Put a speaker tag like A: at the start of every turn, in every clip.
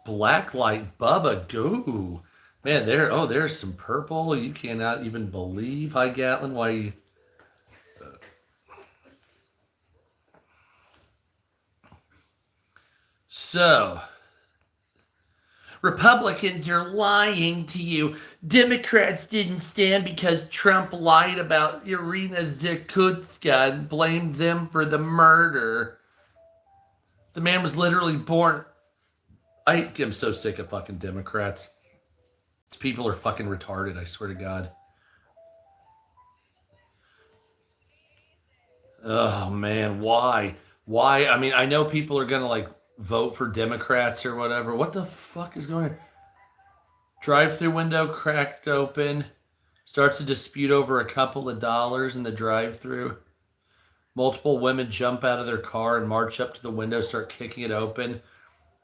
A: Blacklight Bubba Goo. Man, there's some purple. You cannot even believe, Hi Gatlin, why you... So, Republicans are lying to you. Democrats didn't stand because Trump lied about Irina Zakutska and blamed them for the murder. The man was literally born... I am so sick of fucking Democrats. These people are fucking retarded, I swear to God. Oh, man, why? Why? I mean, I know people are going to, like, vote for Democrats or whatever. What the fuck is going on? Drive-through window cracked open. Starts a dispute over a couple of dollars in the drive-through. Multiple women jump out of their car and march up to the window, start kicking it open.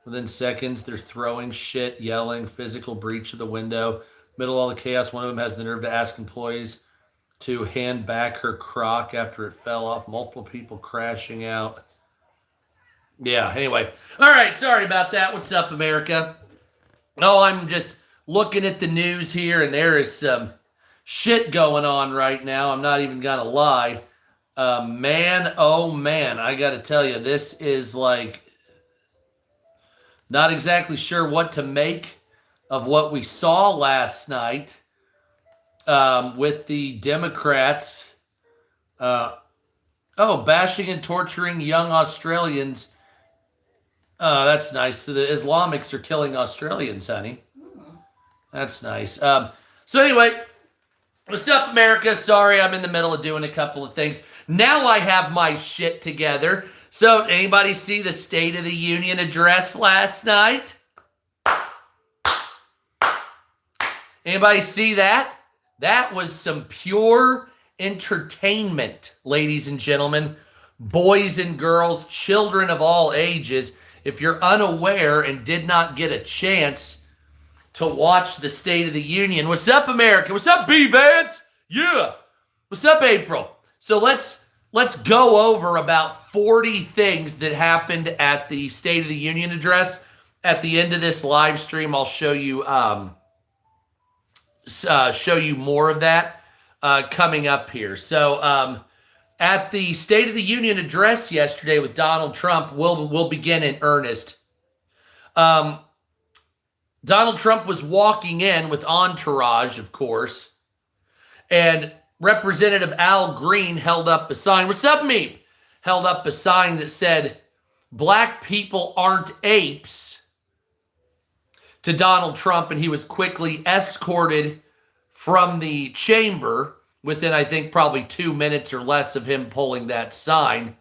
A: Within seconds, they're throwing shit, yelling, physical breach of the window. Middle of all the chaos, one of them has the nerve to ask employees to hand back her crock after it fell off. Multiple people crashing out. Yeah, anyway. All right, sorry about that. What's up, America? Oh, I'm just looking at the news here, and there is some shit going on right now. I'm not even going to lie. Man, oh man, I got to tell you, this is like... Not exactly sure what to make of what we saw last night with the Democrats. Bashing and torturing young Australians. That's nice. So the Islamics are killing Australians, honey. That's nice. So anyway, what's up, America? Sorry, I'm in the middle of doing a couple of things. Now I have my shit together. So, anybody see the State of the Union address last night? Anybody see that? That was some pure entertainment, ladies and gentlemen, boys and girls, children of all ages. If you're unaware and did not get a chance to watch the State of the Union, what's up, America? What's up, B. Vance? Yeah. What's up, April? So let's go over about 40 things that happened at the State of the Union address. At the end of this live stream, I'll show you more of that coming up here. So at the State of the Union address yesterday with Donald Trump, we'll begin in earnest. Donald Trump was walking in with entourage, of course, and Representative Al Green held up a sign. What's up, me? Held up a sign that said, "Black people aren't apes," to Donald Trump, and he was quickly escorted from the chamber within, I think, probably 2 minutes or less of him pulling that sign.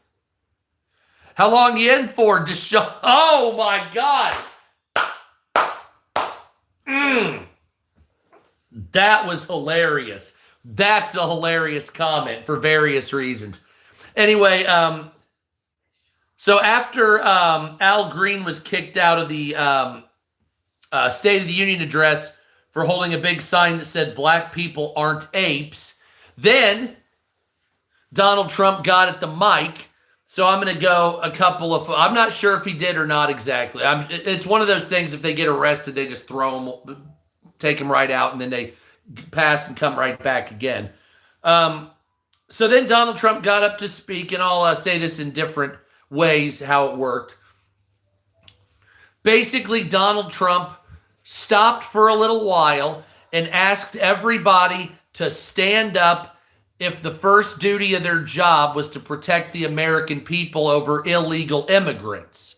A: How long you in for, Deshaun? Oh, my God. That was hilarious. That's a hilarious comment for various reasons. Anyway, so after Al Green was kicked out of the State of the Union address for holding a big sign that said "Black people aren't apes," then Donald Trump got at the mic. So I'm going to go a couple of... I'm not sure if he did or not exactly. It's one of those things, if they get arrested, they just throw them, take them right out, and then they pass and come right back again. So then Donald Trump got up to speak, and I'll say this in different ways how it worked. Basically, Donald Trump stopped for a little while and asked everybody to stand up if the first duty of their job was to protect the American people over illegal immigrants.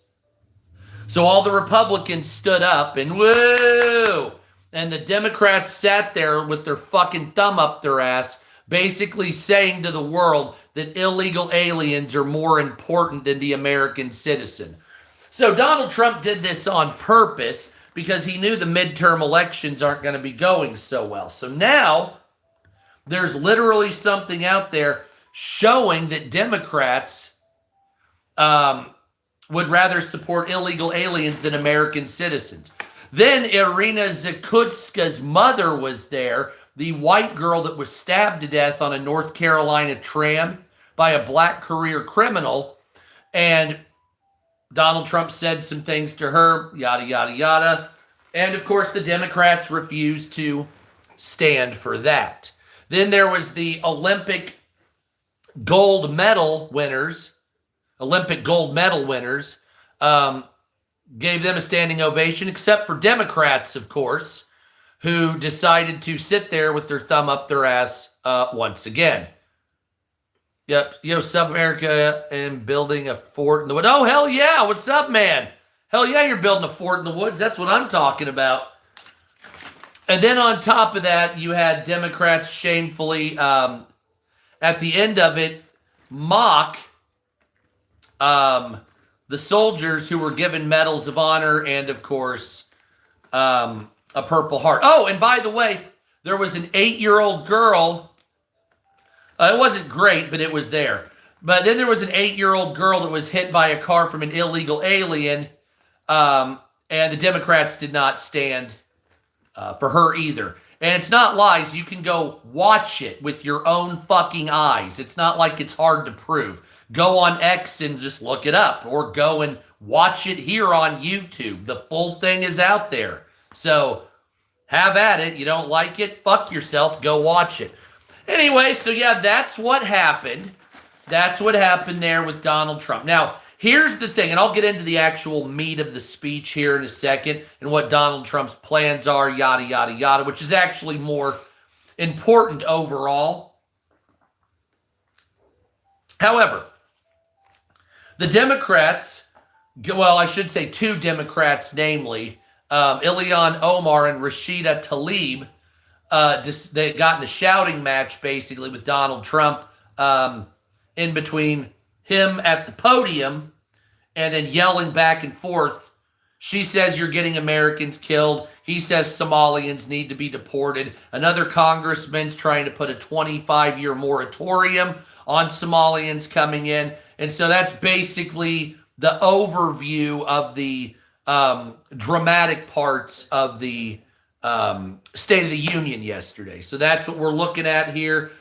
A: So all the Republicans stood up and woo! And the Democrats sat there with their fucking thumb up their ass, basically saying to the world that illegal aliens are more important than the American citizen. So Donald Trump did this on purpose because he knew the midterm elections aren't going to be going so well. So now there's literally something out there showing that Democrats would rather support illegal aliens than American citizens. Then Irina Zakutska's mother was there, the white girl that was stabbed to death on a North Carolina tram by a black career criminal. And Donald Trump said some things to her, yada, yada, yada. And of course, the Democrats refused to stand for that. Then there was the Olympic gold medal winners, gave them a standing ovation, except for Democrats, of course, who decided to sit there with their thumb up their ass once again. Yep, Sub America and building a fort in the woods. Oh, hell yeah, what's up, man? Hell yeah, you're building a fort in the woods. That's what I'm talking about. And then on top of that, you had Democrats shamefully, at the end of it, mock the soldiers who were given medals of honor and, of course, a Purple Heart. Oh, and by the way, there was an 8-year-old girl. It wasn't great, but it was there. But then there was an 8-year-old girl that was hit by a car from an illegal alien, and the Democrats did not stand for her either. And it's not lies. You can go watch it with your own fucking eyes. It's not like it's hard to prove. Go on X and just look it up, or go and watch it here on YouTube. The full thing is out there. So have at it. You don't like it? Fuck yourself. Go watch it. Anyway, so yeah, that's what happened. That's what happened there with Donald Trump. Now, here's the thing, and I'll get into the actual meat of the speech here in a second and what Donald Trump's plans are, yada, yada, yada, which is actually more important overall. However, the Democrats, well, I should say two Democrats, namely Ilhan Omar and Rashida Tlaib, they got in a shouting match basically with Donald Trump in between him at the podium and then yelling back and forth. She says you're getting Americans killed. He says Somalians need to be deported. Another congressman's trying to put a 25-year moratorium on Somalians coming in. And so that's basically the overview of the dramatic parts of the State of the Union yesterday. So that's what we're looking at here.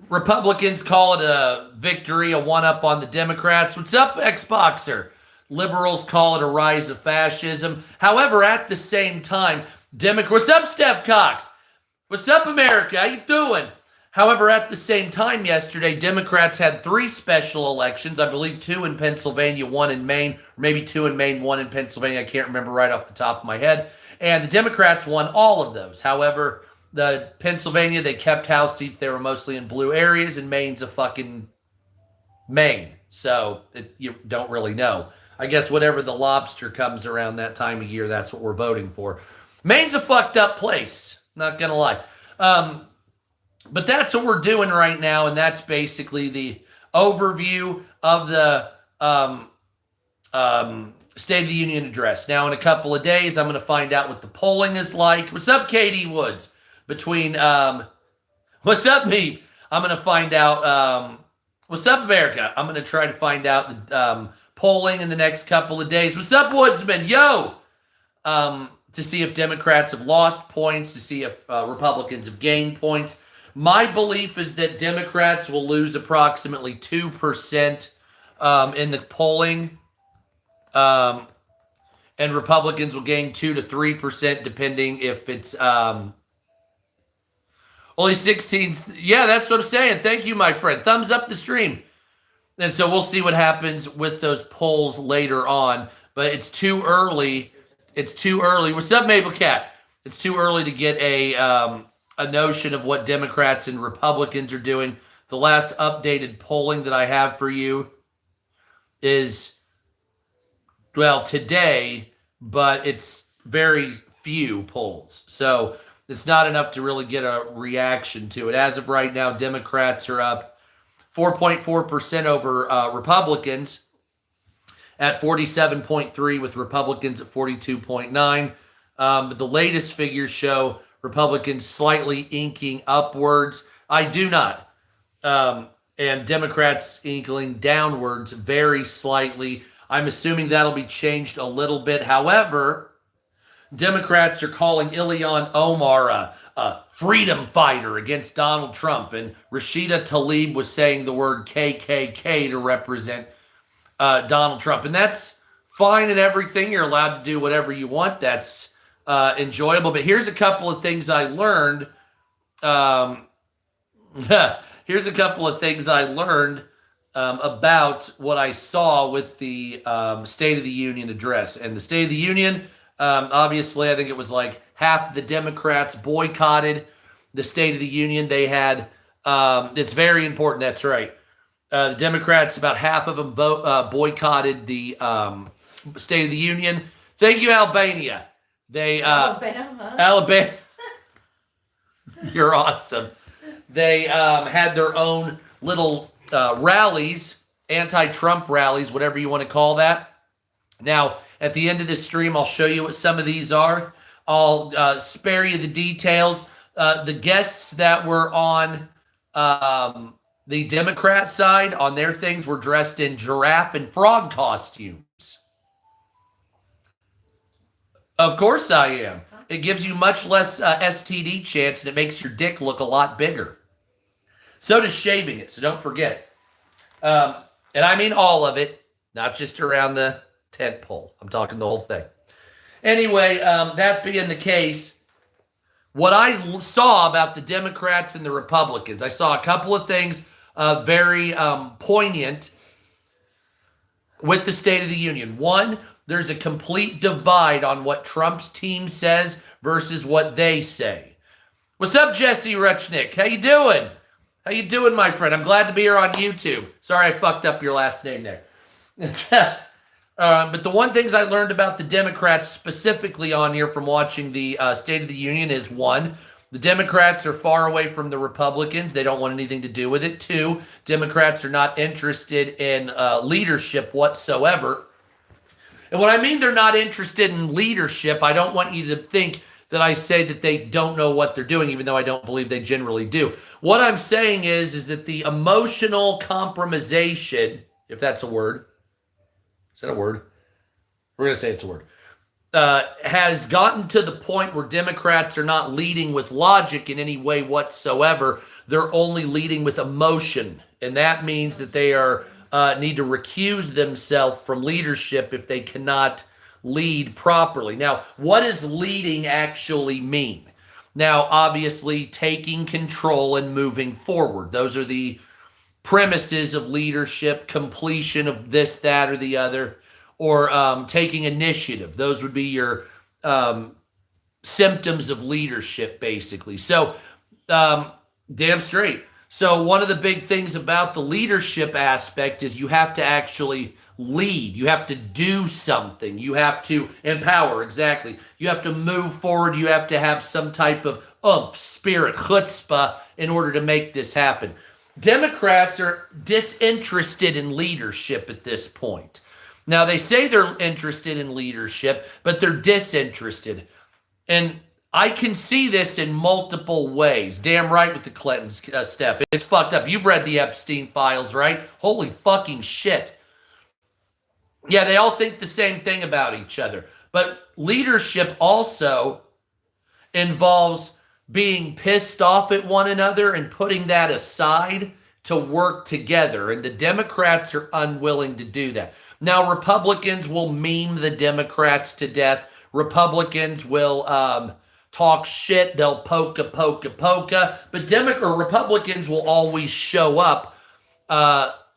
A: Republicans call it a victory, a one-up on the Democrats. What's up, Xboxer? Liberals call it a rise of fascism. However, at the same time, what's up, Steph Cox? What's up, America? How you doing? However, at the same time yesterday, Democrats had 3 special elections. I believe 2 in Pennsylvania, 1 in Maine, or maybe 2 in Maine, 1 in Pennsylvania. I can't remember right off the top of my head. And the Democrats won all of those. However, the Pennsylvania, they kept House seats. They were mostly in blue areas, and Maine's a fucking Maine. So you don't really know. I guess whatever the lobster comes around that time of year, that's what we're voting for. Maine's a fucked up place. Not going to lie. But that's what we're doing right now, and that's basically the overview of the State of the Union address. Now, in a couple of days, I'm going to find out what the polling is like. What's up, Katie Woods? What's up, me? I'm going to find out, what's up, America? I'm going to try to find out the polling in the next couple of days. What's up, Woodsman? Yo! To see if Democrats have lost points, to see if Republicans have gained points. My belief is that Democrats will lose approximately 2% in the polling, and Republicans will gain 2 to 3%, depending if it's only 16. Yeah, that's what I'm saying. Thank you, my friend. Thumbs up the stream. And so we'll see what happens with those polls later on. But it's too early. It's too early. What's up, Maple Cat? It's too early to get a notion of what Democrats and Republicans are doing. The last updated polling that I have for you is, well, today, but it's very few polls. So it's not enough to really get a reaction to it. As of right now, Democrats are up 4.4% over Republicans at 47.3, with Republicans at 42.9. But the latest figures show Republicans slightly inking upwards. I do not. And Democrats inking downwards very slightly. I'm assuming that'll be changed a little bit. However, Democrats are calling Ilhan Omar a freedom fighter against Donald Trump. And Rashida Tlaib was saying the word KKK to represent Donald Trump. And that's fine and everything. You're allowed to do whatever you want. That's enjoyable. But here's a couple of things I learned. Here's a couple of things I learned about what I saw with the State of the Union address. And the State of the Union, obviously, I think it was like half the Democrats boycotted the State of the Union. They had, it's very important, that's right. The Democrats, about half of them boycotted the State of the Union. Thank you, Albania. They Alabama. You're awesome. They had their own little rallies, anti-Trump rallies, whatever you want to call that. Now, at the end of this stream, I'll show you what some of these are. I'll spare you the details. The guests that were on the Democrat side, on their things, were dressed in giraffe and frog costumes. Of course I am. It gives you much less STD chance, and it makes your dick look a lot bigger. So does shaving it, so don't forget. And I mean all of it, not just around the tent pole. I'm talking the whole thing. Anyway, that being the case, what I saw about the Democrats and the Republicans, I saw a couple of things very poignant with the State of the Union. One, there's a complete divide on what Trump's team says versus what they say. What's up, Jesse Rechnick? How you doing? How you doing, my friend? I'm glad to be here on YouTube. Sorry I fucked up your last name there. But the one things I learned about the Democrats specifically on here from watching the State of the Union is, one, the Democrats are far away from the Republicans. They don't want anything to do with it. Two, Democrats are not interested in leadership whatsoever. And when I mean they're not interested in leadership, I don't want you to think that I say that they don't know what they're doing, even though I don't believe they generally do. What I'm saying is that the emotional compromisation, if that's a word, is that a word? We're going to say it's a word, has gotten to the point where Democrats are not leading with logic in any way whatsoever. They're only leading with emotion. And that means that they are need to recuse themselves from leadership if they cannot lead properly. Now, what does leading actually mean? Now, obviously, taking control and moving forward. Those are the premises of leadership, completion of this, that, or the other, or taking initiative. Those would be your symptoms of leadership, basically. So, damn straight. So one of the big things about the leadership aspect is you have to actually lead. You have to do something. You have to empower, exactly. You have to move forward. You have to have some type of spirit, chutzpah, in order to make this happen. Democrats are disinterested in leadership at this point. Now, they say they're interested in leadership, but they're disinterested. And I can see this in multiple ways. Damn right with the Clintons, Steph. It's fucked up. You've read the Epstein files, right? Holy fucking shit. Yeah, they all think the same thing about each other. But leadership also involves being pissed off at one another and putting that aside to work together. And the Democrats are unwilling to do that. Now, Republicans will meme the Democrats to death. Republicans will talk shit. They'll polka. But Republicans will always show up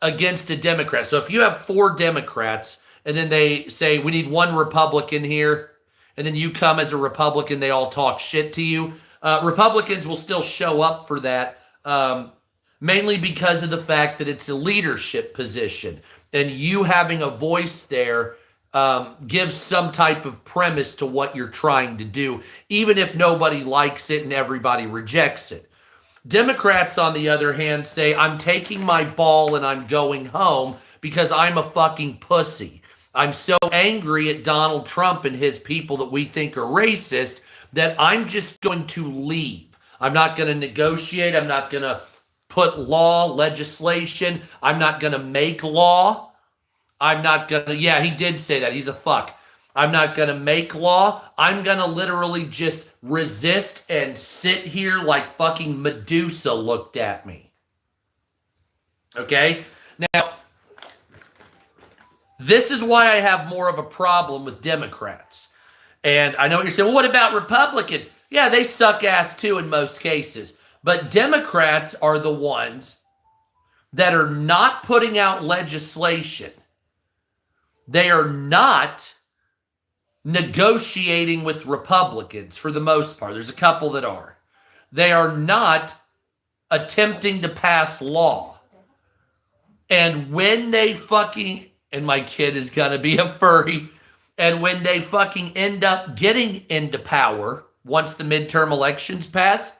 A: against a Democrat. So if you have 4 Democrats and then they say, we need 1 Republican here, and then you come as a Republican, they all talk shit to you. Republicans will still show up for that, mainly because of the fact that it's a leadership position. And you having a voice there gives some type of premise to what you're trying to do, even if nobody likes it and everybody rejects it. Democrats, on the other hand, say, I'm taking my ball and I'm going home because I'm a fucking pussy. I'm so angry at Donald Trump and his people that we think are racist that I'm just going to leave. I'm not going to negotiate. I'm not going to put legislation. I'm not going to make law. I'm not going to, yeah, he did say that. He's a fuck. I'm not going to make law. I'm going to literally just resist and sit here like fucking Medusa looked at me. Okay? Now, This is why I have more of a problem with Democrats. And I know what you're saying. Well, what about Republicans? Yeah, they suck ass too in most cases. But Democrats are the ones that are not putting out legislation. They are not negotiating with Republicans for the most part. There's a couple that are. They are not attempting to pass law. And when they fucking, and my kid is going to be a furry, and when they fucking end up getting into power, once the midterm elections pass,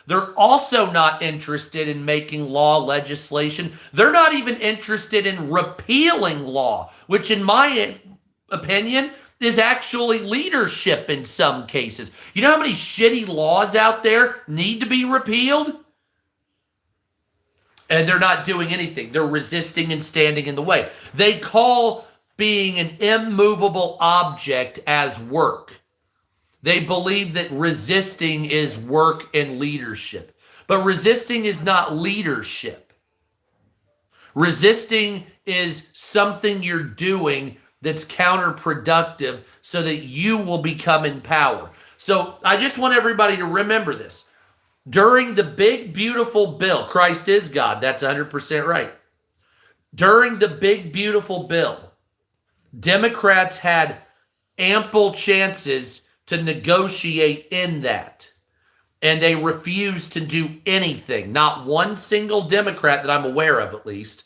A: they're also not interested in making law legislation. They're not even interested in repealing law, which in my opinion is actually leadership in some cases. You know how many shitty laws out there need to be repealed? And they're not doing anything. They're resisting and standing in the way. They call being an immovable object as work. They believe that resisting is work and leadership. But resisting is not leadership. Resisting is something you're doing that's counterproductive so that you will become in power. So I just want everybody to remember this. During the big, beautiful bill, Christ is God. That's 100% right. During the big, beautiful bill, Democrats had ample chances to negotiate in that. And they refused to do anything. Not one single Democrat that I'm aware of, at least,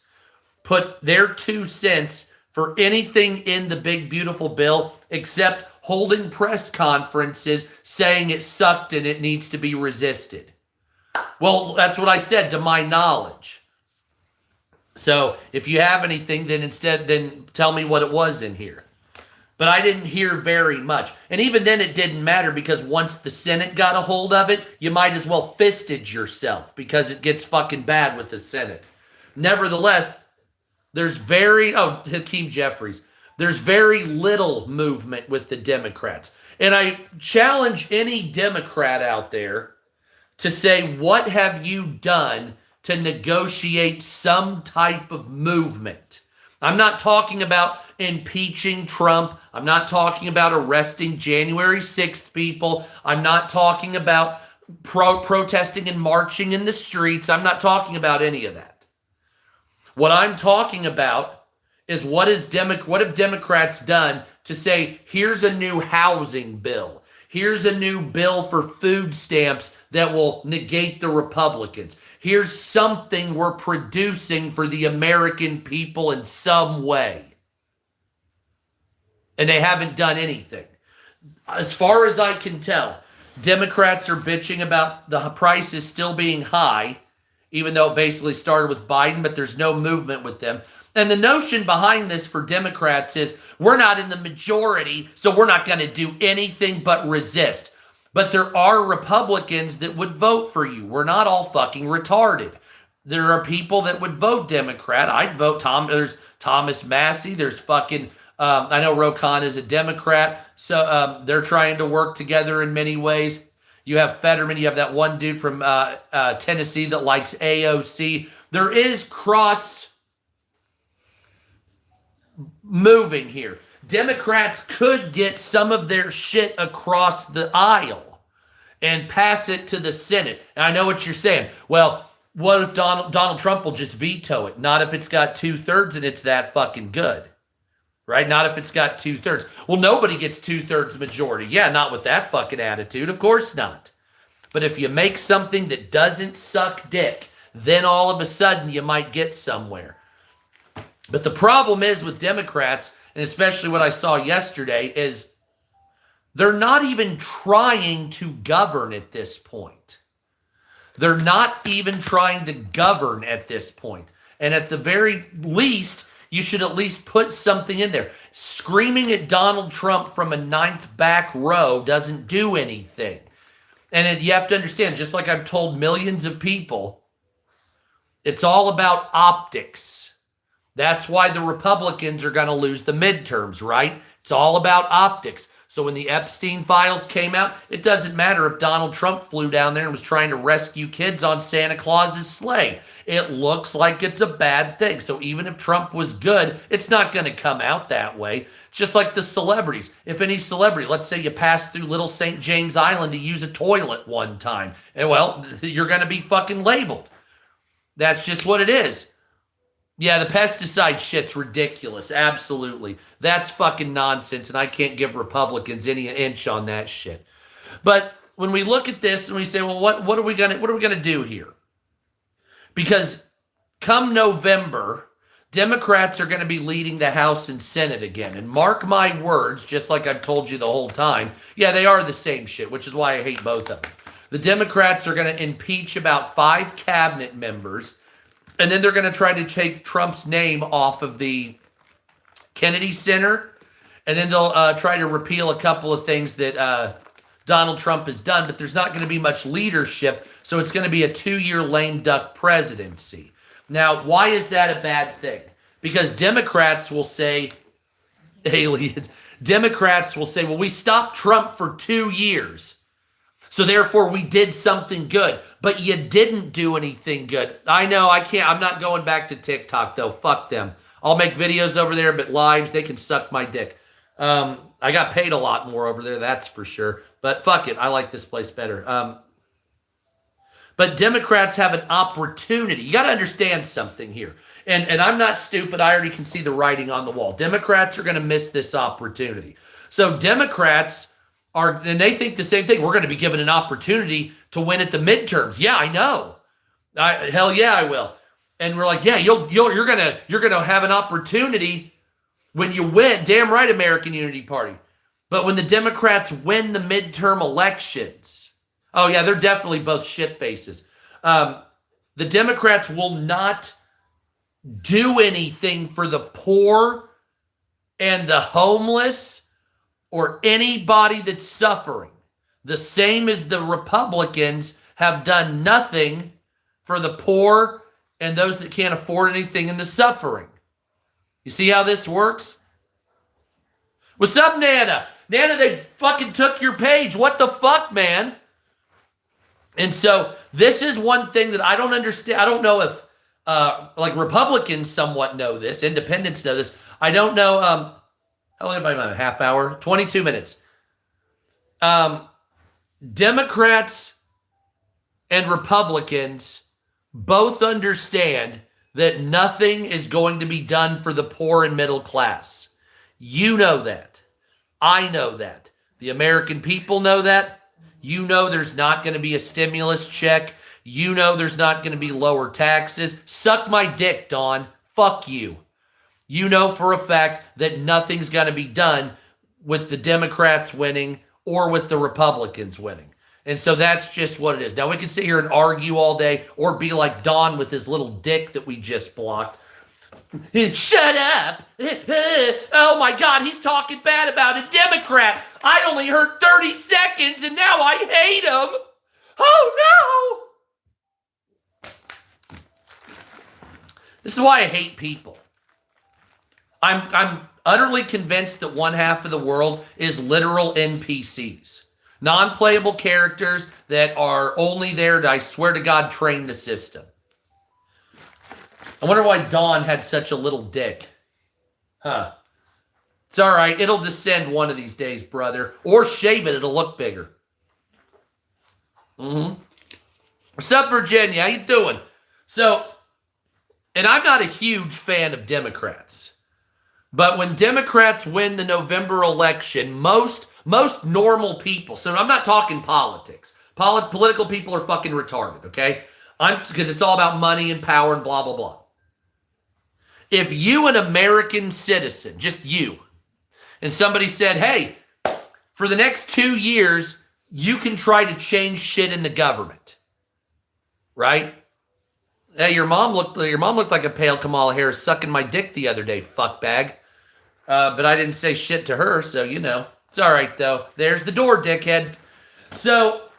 A: put their 2 cents for anything in the big, beautiful bill except holding press conferences saying it sucked and it needs to be resisted. Well, that's what I said, to my knowledge. So if you have anything, then tell me what it was in here. But I didn't hear very much. And even then it didn't matter, because once the Senate got a hold of it, you might as well fisted yourself, because it gets fucking bad with the Senate. Nevertheless, there's Hakeem Jeffries. There's very little movement with the Democrats. And I challenge any Democrat out there to say, what have you done to negotiate some type of movement? I'm not talking about impeaching Trump. I'm not talking about arresting January 6th people. I'm not talking about protesting and marching in the streets. I'm not talking about any of that. What I'm talking about is what have Democrats done to say, here's a new housing bill. Here's a new bill for food stamps that will negate the Republicans. Here's something we're producing for the American people in some way. And they haven't done anything. As far as I can tell, Democrats are bitching about the prices still being high, even though it basically started with Biden, but there's no movement with them. And the notion behind this for Democrats is, we're not in the majority, so we're not going to do anything but resist. But there are Republicans that would vote for you. We're not all fucking retarded. There are people that would vote Democrat. I'd vote there's Thomas Massey. There's fucking, I know Rokan is a Democrat, so they're trying to work together in many ways. You have Fetterman. You have that one dude from Tennessee that likes AOC. There is cross moving here. Democrats could get some of their shit across the aisle and pass it to the Senate. And I know what you're saying. Well, what if Donald Trump will just veto it? Not if it's got 2/3 and it's that fucking good. Right? Not if it's got 2/3. Well, nobody gets 2/3 majority. Yeah, not with that fucking attitude. Of course not. But if you make something that doesn't suck dick, then all of a sudden you might get somewhere. But the problem is with Democrats, and especially what I saw yesterday, is they're not even trying to govern at this point. They're not even trying to govern at this point. And at the very least, you should at least put something in there. Screaming at Donald Trump from a 9th back row doesn't do anything. And you have to understand, just like I've told millions of people, it's all about optics. That's why the Republicans are going to lose the midterms, right? It's all about optics. So when the Epstein files came out, it doesn't matter if Donald Trump flew down there and was trying to rescue kids on Santa Claus's sleigh. It looks like it's a bad thing. So even if Trump was good, it's not going to come out that way. Just like the celebrities. If any celebrity, let's say you passed through Little St. James Island to use a toilet one time, and well, you're going to be fucking labeled. That's just what it is. Yeah, the pesticide shit's ridiculous. Absolutely. That's fucking nonsense, and I can't give Republicans any inch on that shit. But when we look at this and we say, well, what are we gonna do here? Because come November, Democrats are going to be leading the House and Senate again. And mark my words, just like I've told you the whole time, yeah, they are the same shit, which is why I hate both of them. The Democrats are going to impeach about 5 cabinet members, and then they're going to try to take Trump's name off of the Kennedy Center, and then they'll try to repeal a couple of things that Donald Trump has done, but there's not going to be much leadership, so it's going to be a 2-year lame duck presidency. Now, why is that a bad thing? Because Democrats will say, aliens, Democrats will say, well, we stopped Trump for 2 years, so therefore we did something good. But you didn't do anything good. I know, I'm not going back to TikTok, though. Fuck them. I'll make videos over there, but lives, they can suck my dick. I got paid a lot more over there, that's for sure. But fuck it, I like this place better. But Democrats have an opportunity. You got to understand something here. And I'm not stupid. I already can see the writing on the wall. Democrats are going to miss this opportunity. So Democrats are, and they think the same thing. We're going to be given an opportunity to win at the midterms. Yeah, I know. Hell yeah, I will. And we're like, yeah, you're gonna have an opportunity when you win. Damn right, American Unity Party. But when the Democrats win the midterm elections, oh yeah, they're definitely both shit faces. The Democrats will not do anything for the poor and the homeless or anybody that's suffering. The same as the Republicans have done nothing for the poor and those that can't afford anything and the suffering. You see how this works? What's up, Nana? Nana, they fucking took your page. What the fuck, man? And so this is one thing that I don't understand. I don't know if like Republicans somewhat know this. Independents know this. I don't know. How long have I been? A half hour? 22 minutes. Democrats and Republicans both understand that nothing is going to be done for the poor and middle class. You know that. I know that. The American people know that. You know there's not going to be a stimulus check. You know there's not going to be lower taxes. Suck my dick, Dawn. Fuck you. You know for a fact that nothing's going to be done with the Democrats winning or with the Republicans winning. And so that's just what it is. Now, we can sit here and argue all day or be like Don with his little dick that we just blocked. Shut up. Oh, my God, he's talking bad about a Democrat. I only heard 30 seconds, and now I hate him. Oh, no. This is why I hate people. I'm utterly convinced that one half of the world is literal NPCs. Non-playable characters that are only there to, I swear to God, train the system. I wonder why Dawn had such a little dick. Huh. It's all right. It'll descend one of these days, brother. Or shave it. It'll look bigger. What's up, Virginia? How you doing? So, and I'm not a huge fan of Democrats. But when Democrats win the November election, most normal people, so I'm not talking politics. Political people are fucking retarded, okay? Because it's all about money and power and blah, blah, blah. If you, an American citizen, just you, and somebody said, hey, for the next 2 years, you can try to change shit in the government, right? Hey, your mom looked like a pale Kamala Harris sucking my dick the other day, fuckbag. But I didn't say shit to her, so you know. It's all right, though. There's the door, dickhead. So,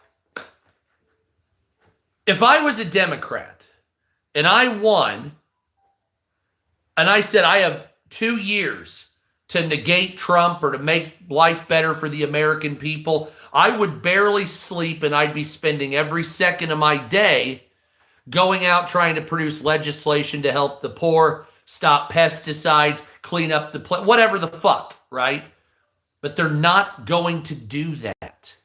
A: if I was a Democrat and I won, and I said I have 2 years to negate Trump or to make life better for the American people, I would barely sleep and I'd be spending every second of my day going out trying to produce legislation to help the poor, stop pesticides, clean up the planet, whatever the fuck, right? But they're not going to do that.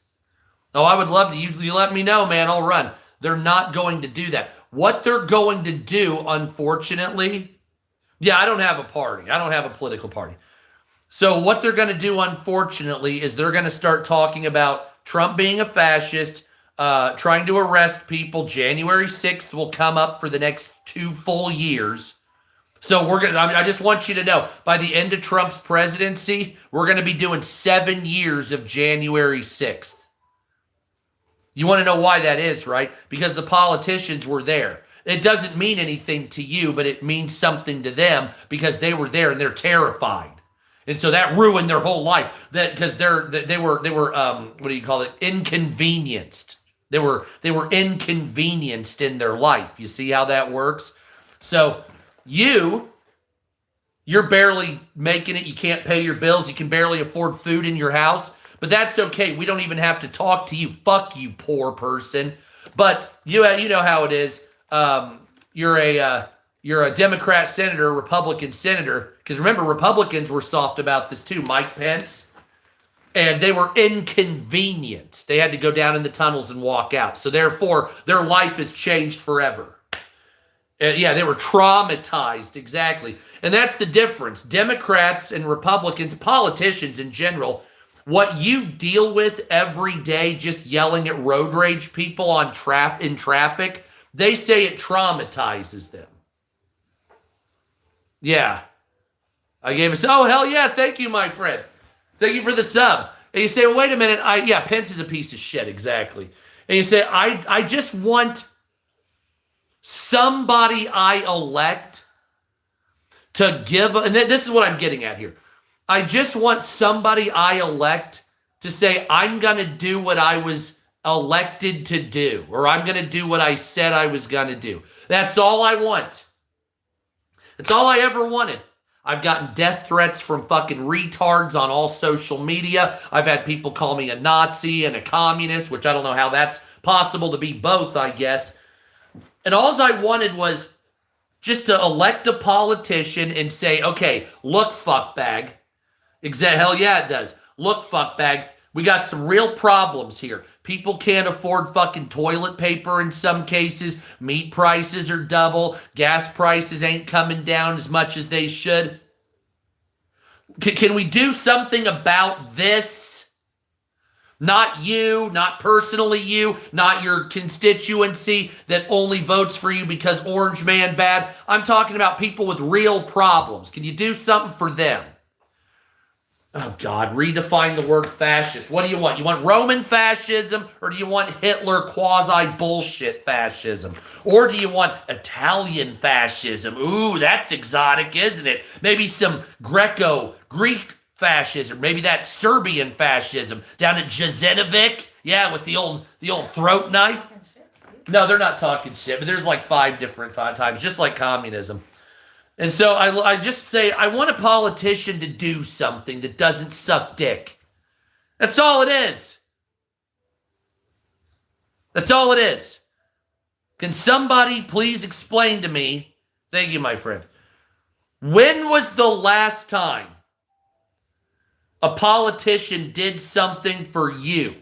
A: Oh, I would love to. You let me know, man. I'll run. They're not going to do that. What they're going to do, unfortunately, I don't have a party. I don't have a political party. So what they're going to do, unfortunately, is they're going to start talking about Trump being a fascist, trying to arrest people. January 6th will come up for the next 2 full years. So I just want you to know, by the end of Trump's presidency, we're going to be doing 7 years of January 6th. You want to know why that is, right? Because the politicians were there. It doesn't mean anything to you, but it means something to them because they were there and they're terrified. And so that ruined their whole life. That because they were what do you call it? Inconvenienced. They were inconvenienced in their life. You see how that works? So you're barely making it. You can't pay your bills. You can barely afford food in your house. But that's okay. We don't even have to talk to you. Fuck you, poor person. But you know how it is. You're a Democrat senator, Republican senator. Because remember, Republicans were soft about this too. Mike Pence. And they were inconvenienced. They had to go down in the tunnels and walk out. So therefore, their life has changed forever. They were traumatized, exactly. And that's the difference. Democrats and Republicans, politicians in general, what you deal with every day just yelling at road rage people in traffic, they say it traumatizes them. Yeah. I gave us, oh, hell yeah, thank you, my friend. Thank you for the sub. And you say, well, wait a minute, Pence is a piece of shit, exactly. And you say, I just want somebody I elect to give, and this is what I'm getting at here. I just want somebody I elect to say, I'm going to do what I was elected to do, or I'm going to do what I said I was going to do. That's all I want. That's all I ever wanted. I've gotten death threats from fucking retards on all social media. I've had people call me a Nazi and a communist, which I don't know how that's possible to be both, I guess. And all I wanted was just to elect a politician and say, okay, look, fuckbag. Hell yeah, it does. Look, fuckbag, we got some real problems here. People can't afford fucking toilet paper in some cases. Meat prices are double. Gas prices ain't coming down as much as they should. Can we do something about this? Not you, not personally you, not your constituency that only votes for you because Orange Man bad. I'm talking about people with real problems. Can you do something for them? Oh, God, redefine the word fascist. What do you want? You want Roman fascism, or do you want Hitler quasi-bullshit fascism? Or do you want Italian fascism? Ooh, that's exotic, isn't it? Maybe some Greek fascism. Maybe that Serbian fascism down at Jasenovic. Yeah, with the old throat knife. No, they're not talking shit, but there's like 5 different times, just like communism. And so I just say, I want a politician to do something that doesn't suck dick. That's all it is. That's all it is. Can somebody please explain to me, thank you, my friend, when was the last time a politician did something for you?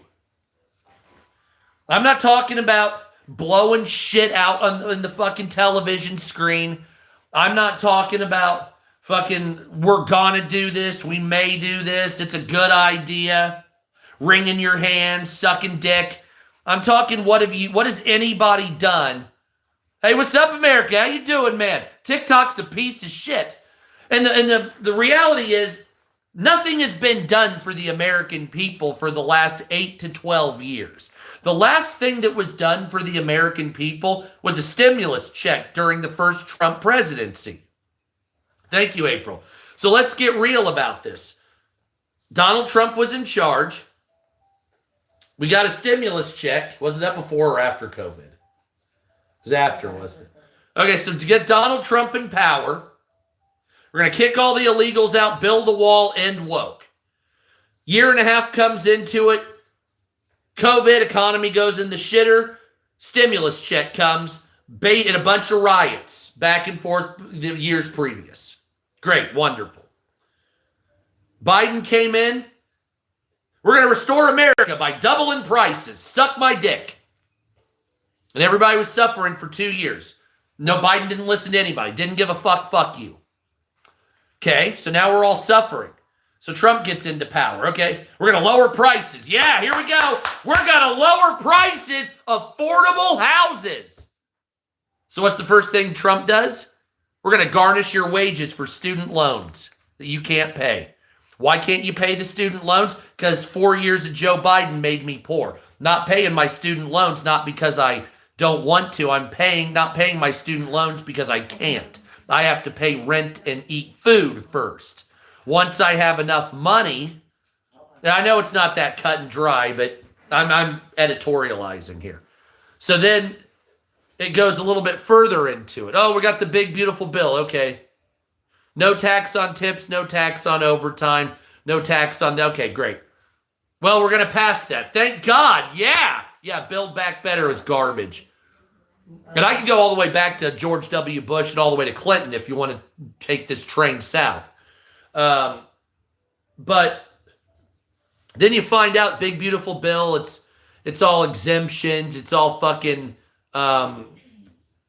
A: I'm not talking about blowing shit out on the fucking television screen. I'm not talking about fucking, we're gonna do this, we may do this, it's a good idea, wringing your hands, sucking dick. I'm talking, what has anybody done? Hey, what's up, America? How you doing, man? TikTok's a piece of shit. And the reality is, nothing has been done for the American people for the last 8 to 12 years. The last thing that was done for the American people was a stimulus check during the first Trump presidency. Thank you, April. So let's get real about this. Donald Trump was in charge. We got a stimulus check. Was that before or after COVID? It was after, wasn't it? Okay, so to get Donald Trump in power, We're going to kick all the illegals out, build a wall, end woke. Year and a half comes into it. COVID, economy goes in the shitter. Stimulus check comes. Bait and a bunch of riots back and forth the years previous. Great, wonderful. Biden came in. We're going to restore America by doubling prices. Suck my dick. And everybody was suffering for 2 years. No, Biden didn't listen to anybody. Didn't give a fuck. Fuck you. Okay, so now we're all suffering. So Trump gets into power. Okay, we're going to lower prices. Yeah, here we go. We're going to lower prices. Affordable houses. So what's the first thing Trump does? We're going to garnish your wages for student loans that you can't pay. Why can't you pay the student loans? Because 4 years of Joe Biden made me poor. Not paying my student loans, not because I don't want to. I'm not paying my student loans because I can't. I have to pay rent and eat food first. Once I have enough money, and I know it's not that cut and dry, but I'm editorializing here. So then it goes a little bit further into it. Oh, we got the big, beautiful bill. Okay. No tax on tips, no tax on overtime, no tax on... Okay, great. Well, we're going to pass that. Thank God. Yeah. Yeah, Build Back Better is garbage. And I can go all the way back to George W. Bush and all the way to Clinton if you want to take this train south. But then you find out, big, beautiful bill, it's all exemptions, it's all fucking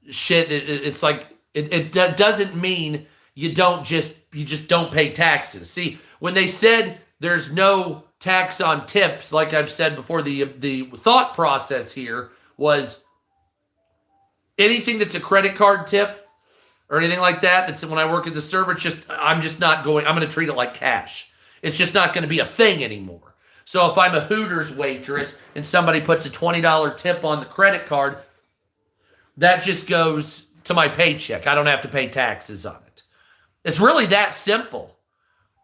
A: shit. It's like, it doesn't mean... You just don't pay taxes. See, when they said there's no tax on tips, like I've said before, the thought process here was anything that's a credit card tip or anything like that, that's when I work as a server, I'm going to treat it like cash. It's just not going to be a thing anymore. So if I'm a Hooters waitress and somebody puts a $20 tip on the credit card, that just goes to my paycheck. I don't have to pay taxes on it. It's really that simple.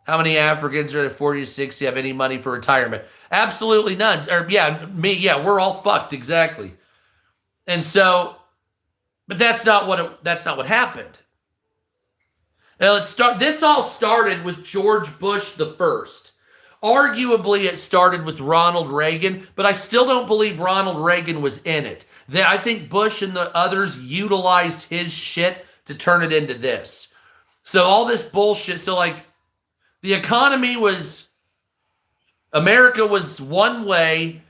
A: How many Africans are at 40 to 60 have any money for retirement? Absolutely none. Or me. Yeah, we're all fucked. Exactly. And so, but that's not what happened. Now this all started with George Bush the first. Arguably, it started with Ronald Reagan, but I still don't believe Ronald Reagan was in it. I think Bush and the others utilized his shit to turn it into this. So all this bullshit, so like the economy America was one way,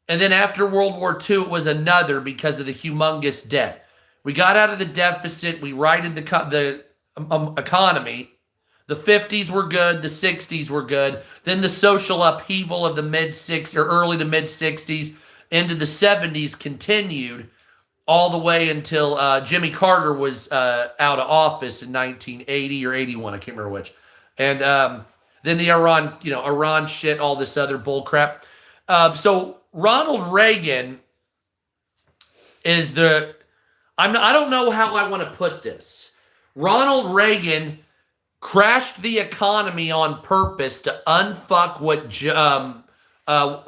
A: and then after World War II, it was another because of the humongous debt. We got out of the deficit, we righted the economy. The 50s were good, the 60s were good. Then the social upheaval of the early to mid 60s into the 70s continued. All the way until Jimmy Carter was out of office in 1980 or 81. I can't remember which. And then the Iran shit, all this other bull crap. So Ronald Reagan is I don't know how I want to put this. Ronald Reagan crashed the economy on purpose to unfuck what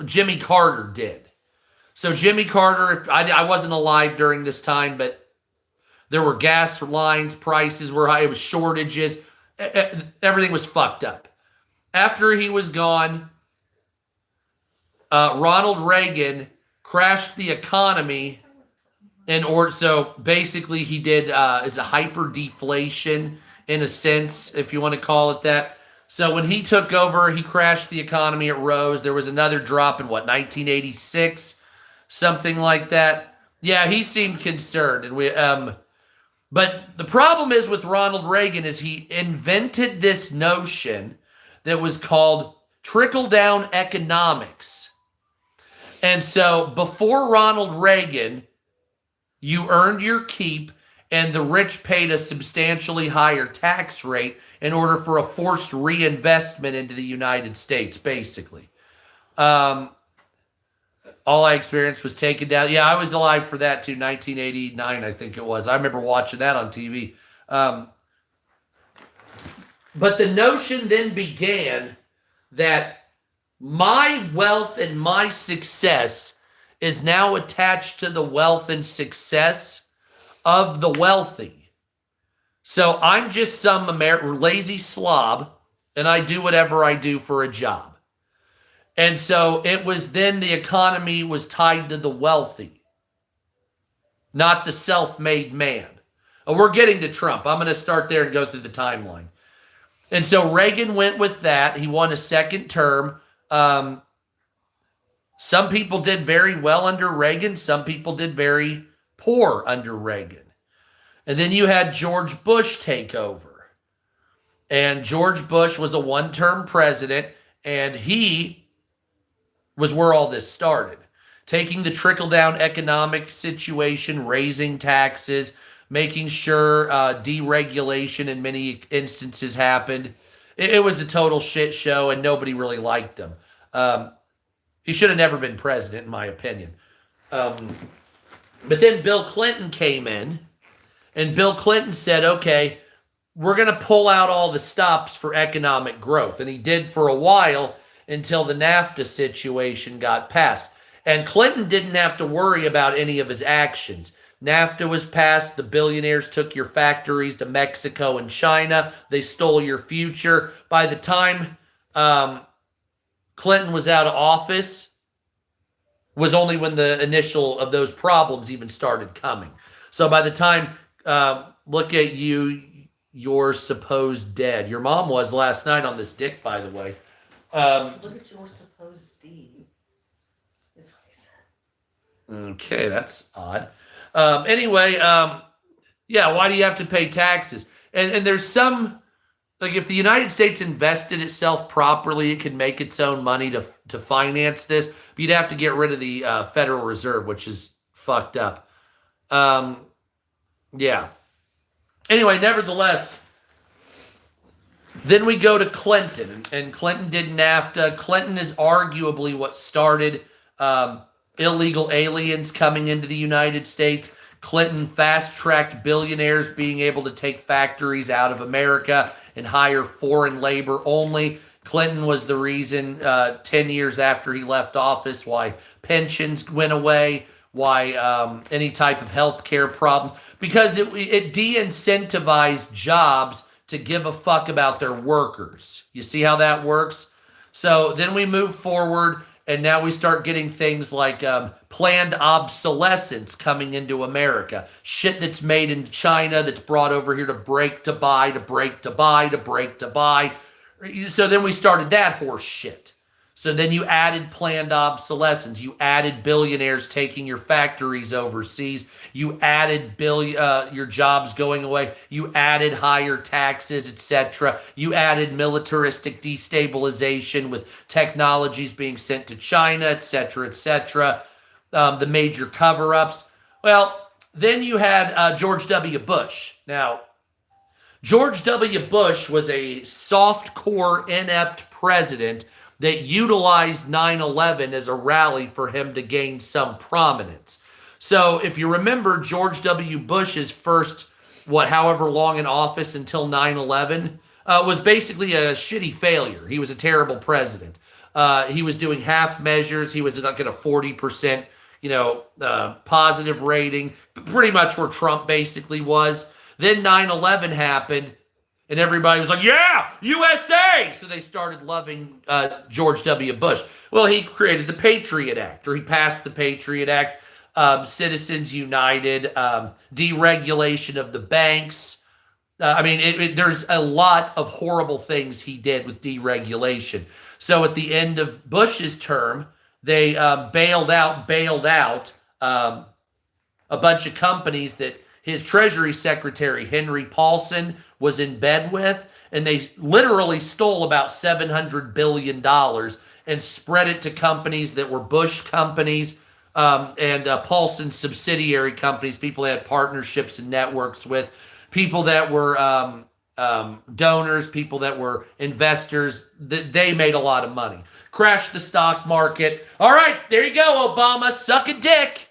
A: Jimmy Carter did. So Jimmy Carter, I wasn't alive during this time, but there were gas lines, prices were high, it was shortages, everything was fucked up. After he was gone, Ronald Reagan crashed the economy so basically he did is a hyper-deflation in a sense, if you want to call it that. So when he took over, he crashed the economy, it rose. There was another drop in 1986? Something like that. Yeah, he seemed concerned. And but the problem is with Ronald Reagan is he invented this notion that was called trickle-down economics. And so before Ronald Reagan, you earned your keep and the rich paid a substantially higher tax rate in order for a forced reinvestment into the United States, basically. All I experienced was taken down. Yeah, I was alive for that too, 1989, I think it was. I remember watching that on TV. But the notion then began that my wealth and my success is now attached to the wealth and success of the wealthy. So I'm just some lazy slob, and I do whatever I do for a job. And so it was then the economy was tied to the wealthy, not the self-made man. We're getting to Trump. I'm going to start there and go through the timeline. And so Reagan went with that. He won a second term. Some people did very well under Reagan. Some people did very poor under Reagan. And then you had George Bush take over. And George Bush was a one-term president, and he was where all this started. Taking the trickle-down economic situation, raising taxes, making sure deregulation in many instances happened. It was a total shit show, and nobody really liked him. He should have never been president, in my opinion. But then Bill Clinton came in, and Bill Clinton said, okay, we're going to pull out all the stops for economic growth. And he did for a while until the NAFTA situation got passed. And Clinton didn't have to worry about any of his actions. NAFTA was passed. The billionaires took your factories to Mexico and China. They stole your future. By the time Clinton was out of office, was only when the initial of those problems even started coming. So by the time, look at you, you're supposed dead. Your mom was last night on this dick, by the way.
B: Look at your supposed deed, is what he said.
A: Okay, that's odd. Anyway, yeah, why do you have to pay taxes? And there's some, like if the United States invested itself properly, it could make its own money to finance this. But you'd have to get rid of the Federal Reserve, which is fucked up. Yeah. Anyway, nevertheless, then we go to Clinton, and Clinton did NAFTA. Clinton is arguably what started illegal aliens coming into the United States. Clinton fast-tracked billionaires being able to take factories out of America and hire foreign labor only. Clinton was the reason 10 years after he left office why pensions went away, why any type of health care problem, because it de-incentivized jobs to give a fuck about their workers. You see how that works? So then we move forward, and now we start getting things like planned obsolescence coming into America. Shit that's made in China that's brought over here to break to buy, to break to buy, to break to buy. So then we started that horse shit. So then you added planned obsolescence. You added billionaires taking your factories overseas. You added your jobs going away. You added higher taxes, etc. You added militaristic destabilization with technologies being sent to China, etc., etc. The major cover-ups. Well, then you had George W. Bush. Now, George W. Bush was a soft-core, inept president that utilized 9/11 as a rally for him to gain some prominence. So if you remember George W. Bush's first, however long in office until 9/11, was basically a shitty failure. He was a terrible president. He was doing half measures. He was like at a 40%, positive rating, pretty much where Trump basically was. Then 9/11 happened. And everybody was like, yeah, USA! So they started loving George W. Bush. Well, he created the Patriot Act, or he passed the Patriot Act, Citizens United, deregulation of the banks. There's a lot of horrible things he did with deregulation. So at the end of Bush's term, they bailed out a bunch of companies that his Treasury Secretary, Henry Paulson, was in bed with, and they literally stole about $700 billion and spread it to companies that were Bush companies and Paulson subsidiary companies, people they had partnerships and networks with, people that were donors, people that were investors. They made a lot of money. Crashed the stock market. All right, there you go, Obama, suck a dick.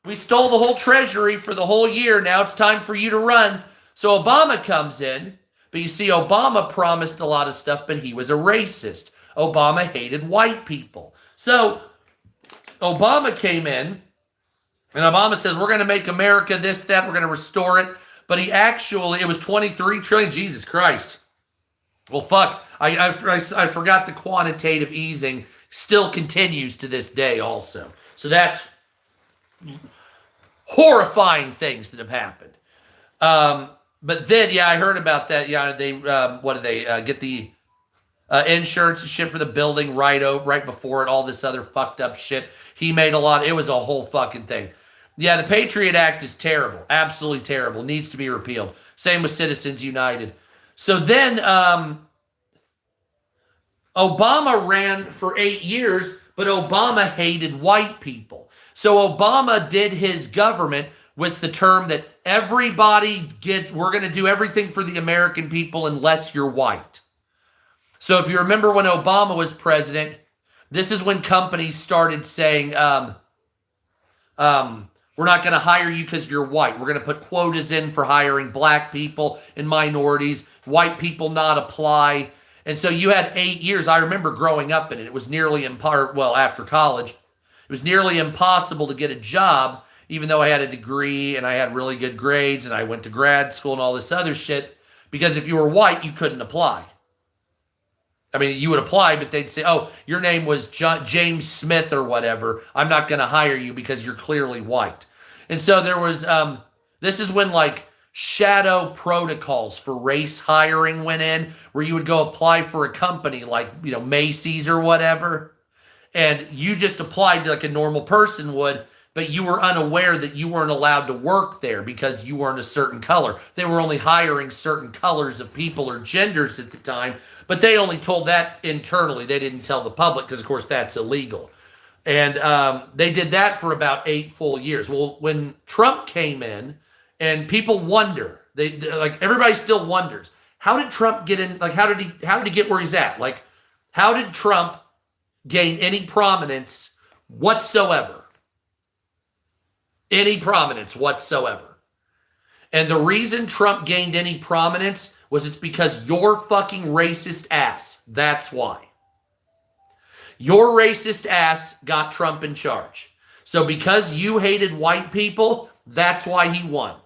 A: We stole the whole treasury for the whole year. Now it's time for you to run. So Obama comes in, but you see, Obama promised a lot of stuff, but he was a racist. Obama hated white people. So Obama came in, and Obama says, we're going to make America this, that, we're going to restore it. but it was 23 trillion. Jesus Christ. Well, fuck. I forgot the quantitative easing still continues to this day also. So that's horrifying things that have happened. But then, yeah, I heard about that. Yeah, they what did they get the insurance and shit for the building right before it? All this other fucked up shit. He made a lot. It was a whole fucking thing. Yeah, the Patriot Act is terrible, absolutely terrible. Needs to be repealed. Same with Citizens United. So then, Obama ran for 8 years, but Obama hated white people. So Obama did his government with the term that we're going to do everything for the American people unless you're white. So if you remember when Obama was president, this is when companies started saying, we're not going to hire you because you're white. We're going to put quotas in for hiring black people and minorities, white people not apply. And so you had 8 years. I remember growing up in it. It was nearly after college, it was nearly impossible to get a job, even though I had a degree and I had really good grades and I went to grad school and all this other shit, because if you were white, you couldn't apply. I mean, you would apply, but they'd say, oh, your name was James Smith or whatever. I'm not going to hire you because you're clearly white. And so there was, this is when like shadow protocols for race hiring went in, where you would go apply for a company like, Macy's or whatever. And you just applied like a normal person would, but you were unaware that you weren't allowed to work there because you weren't a certain color. They were only hiring certain colors of people or genders at the time, but they only told that internally. They didn't tell the public because, of course, that's illegal. And they did that for about 8 full years. Well, when Trump came in, and people wonder, they like everybody still wonders, how did Trump get in? Like, how did he get where he's at? Like, how did Trump gain any prominence whatsoever? Any prominence whatsoever. And the reason Trump gained any prominence was it's because your fucking racist ass. That's why. Your racist ass got Trump in charge. So because you hated white people, that's why he won.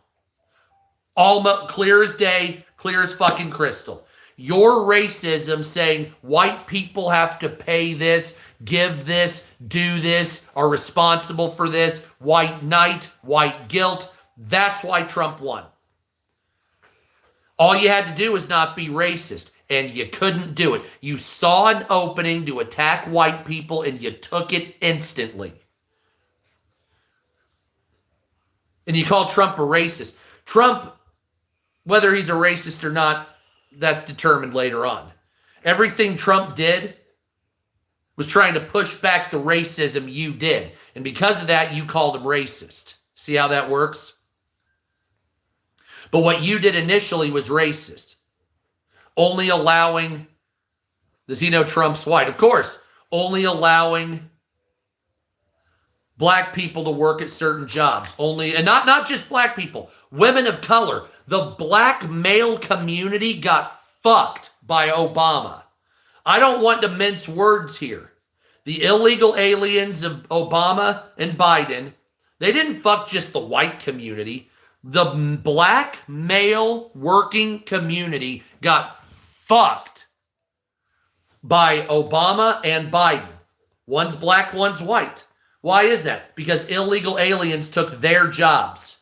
A: Almost clear as day, clear as fucking crystal. Your racism saying white people have to pay this, give this, do this, are responsible for this, white knight, white guilt, that's why Trump won. All you had to do was not be racist, and you couldn't do it. You saw an opening to attack white people, and you took it instantly. And you call Trump a racist. Trump, whether he's a racist or not, that's determined later on. Everything Trump did was trying to push back the racism you did. And because of that, you called him racist. See how that works? But what you did initially was racist. Only allowing, does he know Trump's white? Of course. Only allowing black people to work at certain jobs. And not just black people, women of color. The black male community got fucked by Obama. I don't want to mince words here. The illegal aliens of Obama and Biden, they didn't fuck just the white community. The black male working community got fucked by Obama and Biden. One's black, one's white. Why is that? Because illegal aliens took their jobs.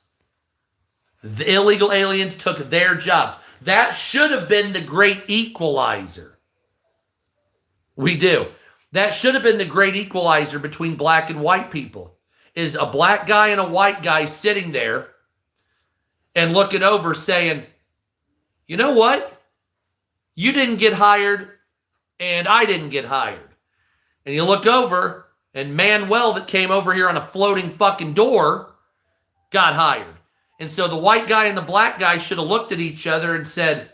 A: The illegal aliens took their jobs. That should have been the great equalizer. We do. That should have been the great equalizer between black and white people. Is a black guy and a white guy sitting there and looking over saying, you know what? You didn't get hired and I didn't get hired. And you look over and Manuel that came over here on a floating fucking door got hired. And so the white guy and the black guy should have looked at each other and said,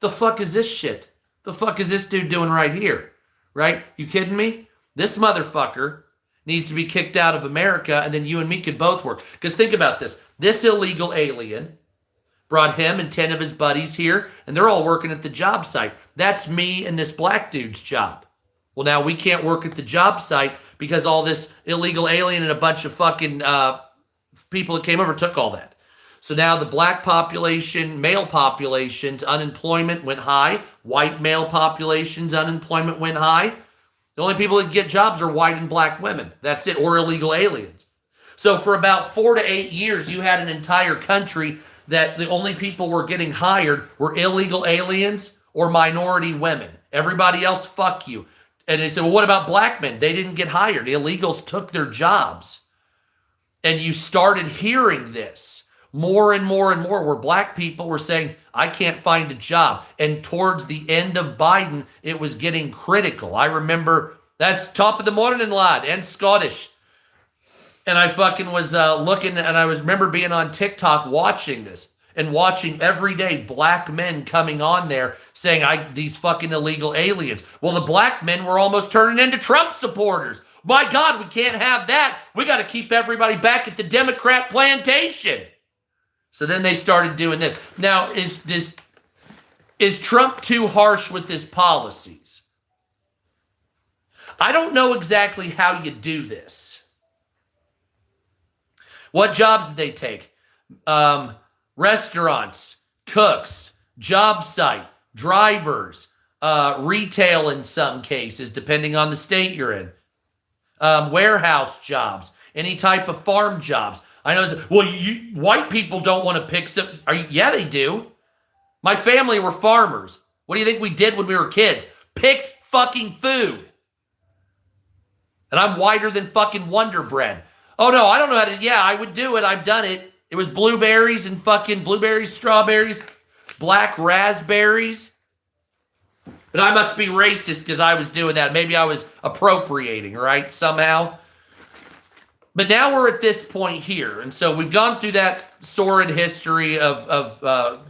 A: the fuck is this shit? The fuck is this dude doing right here? Right? You kidding me? This motherfucker needs to be kicked out of America, and then you and me could both work. Because think about this. This illegal alien brought him and 10 of his buddies here, and they're all working at the job site. That's me and this black dude's job. Well, now we can't work at the job site because all this illegal alien and a bunch of fucking people that came over took all that. So now the black population, male population's unemployment went high. White male population's unemployment went high. The only people that get jobs are white and black women. That's it, or illegal aliens. So for about 4 to 8 years, you had an entire country that the only people were getting hired were illegal aliens or minority women. Everybody else, fuck you. And they said, well, what about black men? They didn't get hired. Illegals took their jobs. And you started hearing this more and more and more, where black people were saying, I can't find a job. And towards the end of Biden, it was getting critical. I remember, that's top of the morning, lad, and Scottish. And I fucking was looking, and I remember being on TikTok watching this, and watching every day black men coming on there saying, these fucking illegal aliens. Well, the black men were almost turning into Trump supporters. My God, we can't have that. We got to keep everybody back at the Democrat plantation. So then they started doing this. Now, is Trump too harsh with his policies? I don't know exactly how you do this. What jobs did they take? Restaurants, cooks, job site, drivers, retail in some cases, depending on the state you're in, warehouse jobs, any type of farm jobs. I know, well, white people don't want to pick stuff. Yeah, they do. My family were farmers. What do you think we did when we were kids? Picked fucking food. And I'm whiter than fucking Wonder Bread. Oh, no, I don't know how to. Yeah, I would do it. I've done it. It was blueberries and fucking blueberries, strawberries, black raspberries. But I must be racist because I was doing that. Maybe I was appropriating, right, somehow. But now we're at this point here. And so we've gone through that sordid history of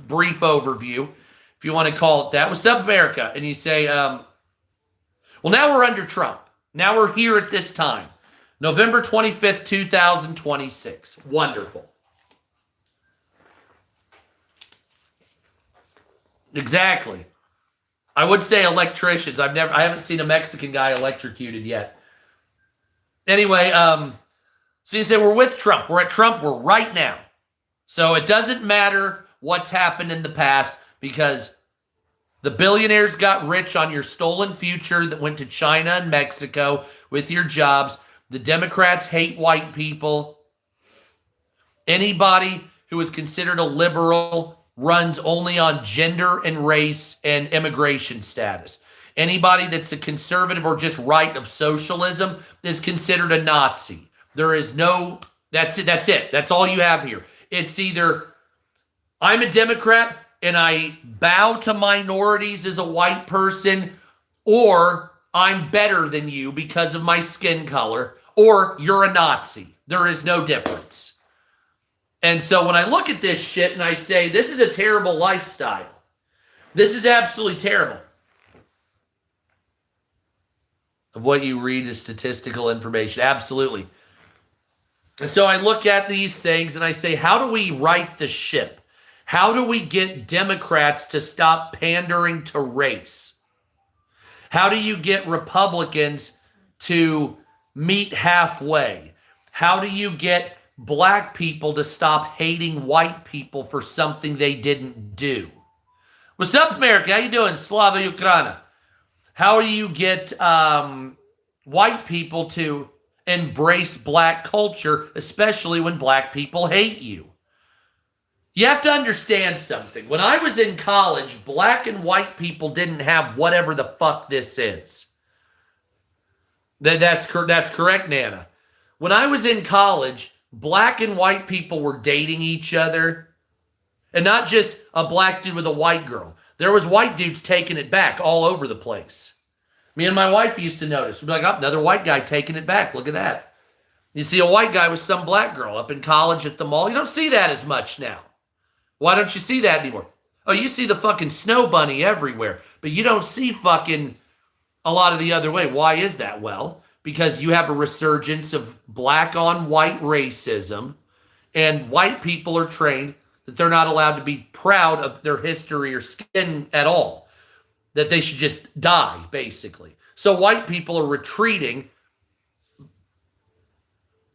A: brief overview, if you want to call it that. What's up, America? And you say, well, now we're under Trump. Now we're here at this time. November 25th, 2026. Wonderful. Exactly. I would say electricians. I haven't seen a Mexican guy electrocuted yet. Anyway, so you say we're with Trump. We're at Trump. We're right now. So it doesn't matter what's happened in the past, because the billionaires got rich on your stolen future that went to China and Mexico with your jobs. The Democrats hate white people. Anybody who is considered a liberal runs only on gender and race and immigration status. Anybody that's a conservative or just right of socialism is considered a Nazi. There is no, that's it. That's all you have here. It's either I'm a Democrat and I bow to minorities as a white person, or I'm better than you because of my skin color, or you're a Nazi. There is no difference. And so when I look at this shit and I say, this is a terrible lifestyle. This is absolutely terrible. Of what you read is statistical information. Absolutely. And so I look at these things and I say, how do we right the ship? How do we get Democrats to stop pandering to race? How do you get Republicans to meet halfway? How do you get black people to stop hating white people for something they didn't do? What's up, America? How you doing? Slava Ukraina. How do you get white people to embrace black culture, especially when black people hate you? You have to understand something. When I was in college, black and white people didn't have whatever the fuck this is. That's correct, Nana. When I was in college, black and white people were dating each other. And not just a black dude with a white girl. There was white dudes taking it back all over the place. Me and my wife used to notice. We'd be like, oh, another white guy taking it back. Look at that. You see a white guy with some black girl up in college at the mall. You don't see that as much now. Why don't you see that anymore? Oh, you see the fucking snow bunny everywhere. But you don't see fucking a lot of the other way. Why is that? Well, because you have a resurgence of black on white racism. And white people are trained that they're not allowed to be proud of their history or skin at all. That they should just die, basically. So white people are retreating.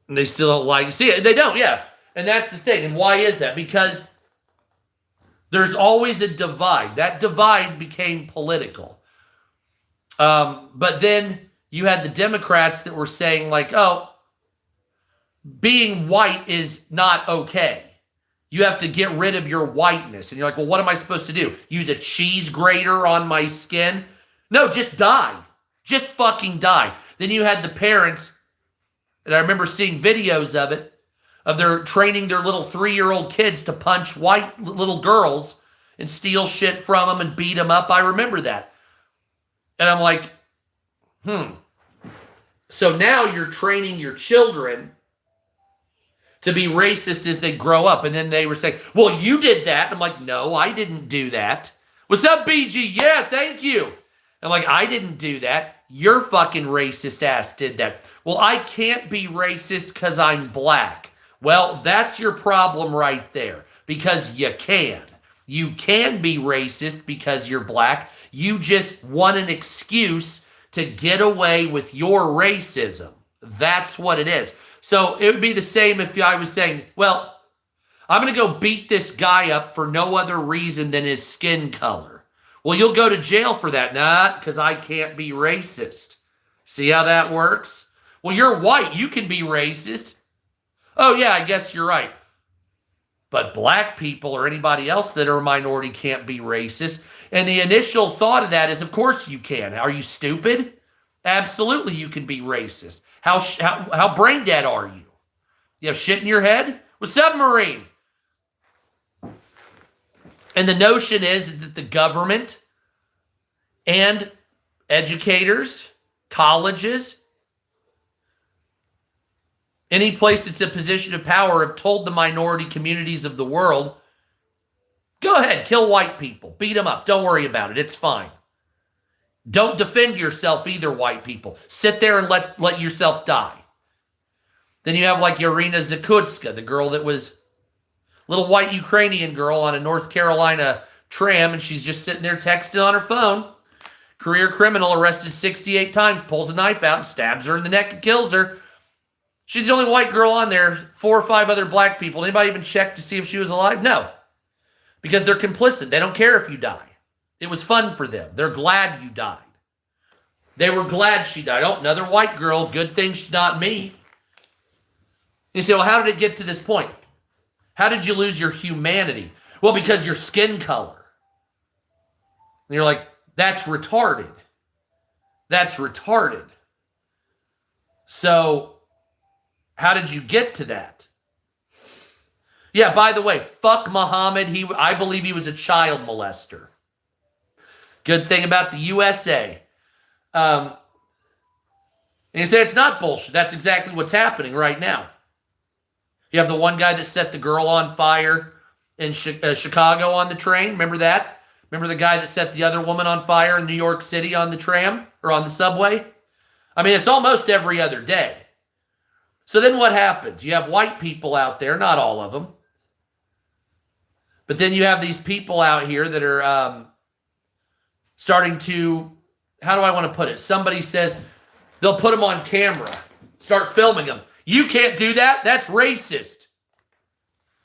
A: And they still don't like, see it. They don't, yeah. And that's the thing. And why is that? Because there's always a divide. That divide became political. But then you had the Democrats that were saying, like, oh, being white is not okay. You have to get rid of your whiteness. And you're like, well, what am I supposed to do? Use a cheese grater on my skin? No, just die. Just fucking die. Then you had the parents, and I remember seeing videos of it, of their training their little 3-year-old kids to punch white little girls and steal shit from them and beat them up. I remember that. And I'm like, So now you're training your children to be racist as they grow up. And then they were saying, well, you did that. And I'm like, no, I didn't do that. What's up, BG? Yeah, thank you. I'm like, I didn't do that. Your fucking racist ass did that. Well, I can't be racist because I'm black. Well, that's your problem right there, because you can. You can be racist because you're black. You just want an excuse to get away with your racism. That's what it is. So it would be the same if I was saying, well, I'm going to go beat this guy up for no other reason than his skin color. Well, you'll go to jail for that. Nah, because I can't be racist. See how that works? Well, you're white. You can be racist. Oh, yeah, I guess you're right. But black people or anybody else that are a minority can't be racist. And the initial thought of that is, of course you can. Are you stupid? Absolutely you can be racist. How brain dead are you? You have shit in your head? What's up, Marine? And the notion is that the government and educators, colleges, any place that's a position of power have told the minority communities of the world, go ahead, kill white people, beat them up, don't worry about it, it's fine. Don't defend yourself either, white people. Sit there and let yourself die. Then you have like Irina Zakutska, the girl that was little white Ukrainian girl on a North Carolina tram, and she's just sitting there texting on her phone. Career criminal arrested 68 times, pulls a knife out and stabs her in the neck and kills her. She's the only white girl on there, 4 or 5 other black people. Anybody even check to see if she was alive? No. Because they're complicit. They don't care if you die. It was fun for them. They're glad you died. They were glad she died. Oh, another white girl. Good thing she's not me. You say, well, how did it get to this point? How did you lose your humanity? Well, because your skin color. And you're like, that's retarded. That's retarded. So, how did you get to that? Yeah, by the way, fuck Muhammad. I believe he was a child molester. Good thing about the USA. And you say it's not bullshit. That's exactly what's happening right now. You have the one guy that set the girl on fire in Chicago on the train. Remember that? Remember the guy that set the other woman on fire in New York City on the tram or on the subway? I mean, it's almost every other day. So then what happens? You have white people out there, not all of them. But then you have these people out here that are starting to, how do I want to put it? Somebody says they'll put them on camera, start filming them. You can't do that. That's racist.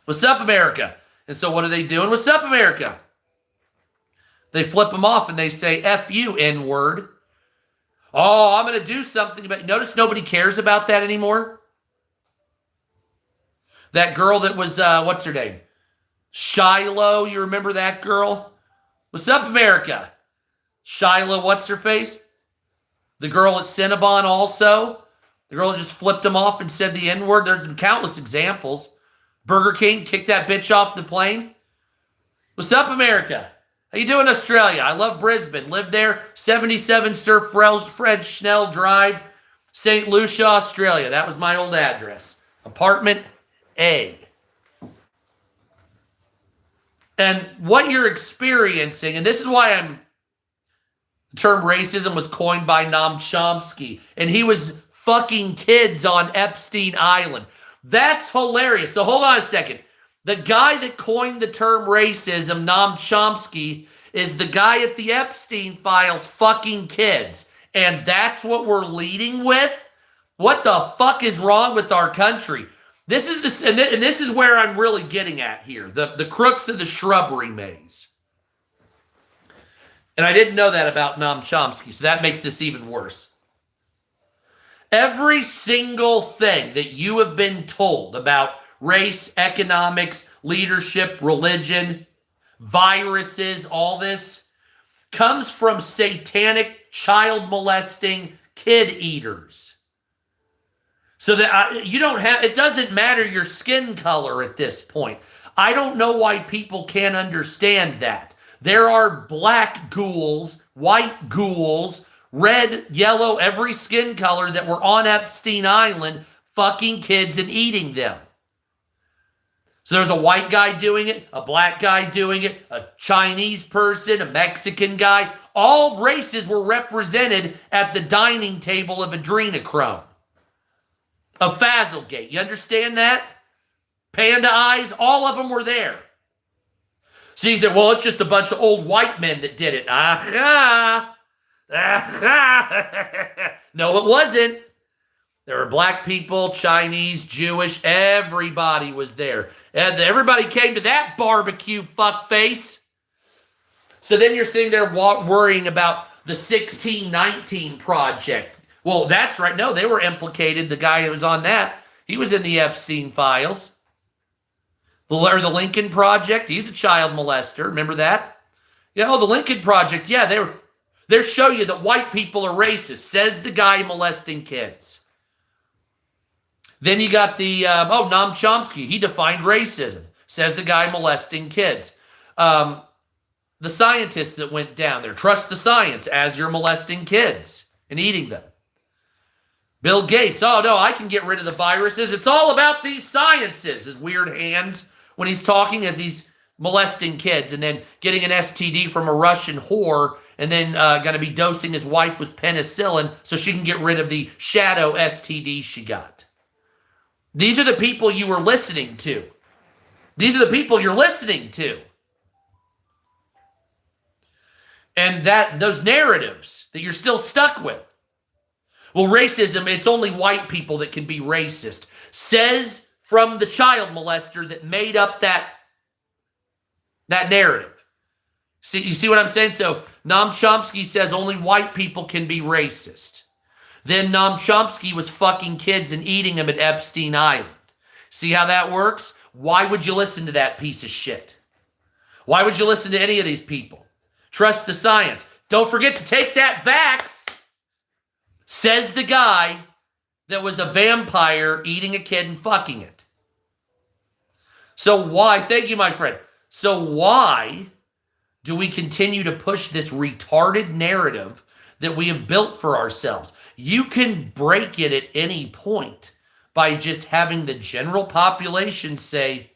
A: What's up, America? And so what are they doing? What's up, America? They flip them off and they say, F you, N-word. Oh, I'm going to do something about it. Notice nobody cares about that anymore. That girl that was, what's her name? Shiloh, you remember that girl? What's up, America? Shiloh, what's her face? The girl at Cinnabon also. The girl just flipped him off and said the N-word. There's been countless examples. Burger King kicked that bitch off the plane. What's up, America? How you doing, Australia? I love Brisbane. Lived there. 77 Sir Fred Schnell Drive, St. Lucia, Australia. That was my old address. Apartment A. And what you're experiencing, and this is why the term racism was coined by Noam Chomsky, and he was fucking kids on Epstein Island. That's hilarious. So hold on a second. The guy that coined the term racism, Noam Chomsky, is the guy at the Epstein files fucking kids. And that's what we're leading with? What the fuck is wrong with our country? This is and this is where I'm really getting at here. The crooks of the shrubbery maze. And I didn't know that about Noam Chomsky, so that makes this even worse. Every single thing that you have been told about race, economics, leadership, religion, viruses, all this comes from satanic, child molesting kid eaters. So that you don't have, it doesn't matter your skin color at this point. I don't know why people can't understand that. There are black ghouls, white ghouls, red, yellow, every skin color that were on Epstein Island fucking kids and eating them. So there's a white guy doing it, a black guy doing it, a Chinese person, a Mexican guy. All races were represented at the dining table of adrenochrome, of Fazelgate. You understand that? Panda eyes, all of them were there. So he said, well, it's just a bunch of old white men that did it. Aha! Aha! No, it wasn't. There were black people, Chinese, Jewish, everybody was there. And everybody came to that barbecue fuckface. So then you're sitting there worrying about the 1619 project. Well, that's right. No, they were implicated. The guy who was on that, he was in the Epstein files. Or the Lincoln Project, he's a child molester. Remember that? Yeah, the Lincoln Project, yeah, they show you that white people are racist, says the guy molesting kids. Then you got the, Noam Chomsky, he defined racism, says the guy molesting kids. The scientists that went down there, trust the science as you're molesting kids and eating them. Bill Gates, oh no, I can get rid of the viruses. It's all about these sciences, his weird hands when he's talking as he's molesting kids and then getting an STD from a Russian whore and then going to be dosing his wife with penicillin so she can get rid of the shadow STD she got. These are the people you were listening to. These are the people you're listening to. And those narratives that you're still stuck with. Well, racism, it's only white people that can be racist. Says from the child molester that made up that narrative. See, you see what I'm saying? So Noam Chomsky says only white people can be racist. Then Noam Chomsky was fucking kids and eating them at Epstein Island. See how that works? Why would you listen to that piece of shit? Why would you listen to any of these people? Trust the science. Don't forget to take that vax, says the guy that was a vampire eating a kid and fucking it. So why, thank you, my friend. So why do we continue to push this retarded narrative that we have built for ourselves? You can break it at any point by just having the general population say,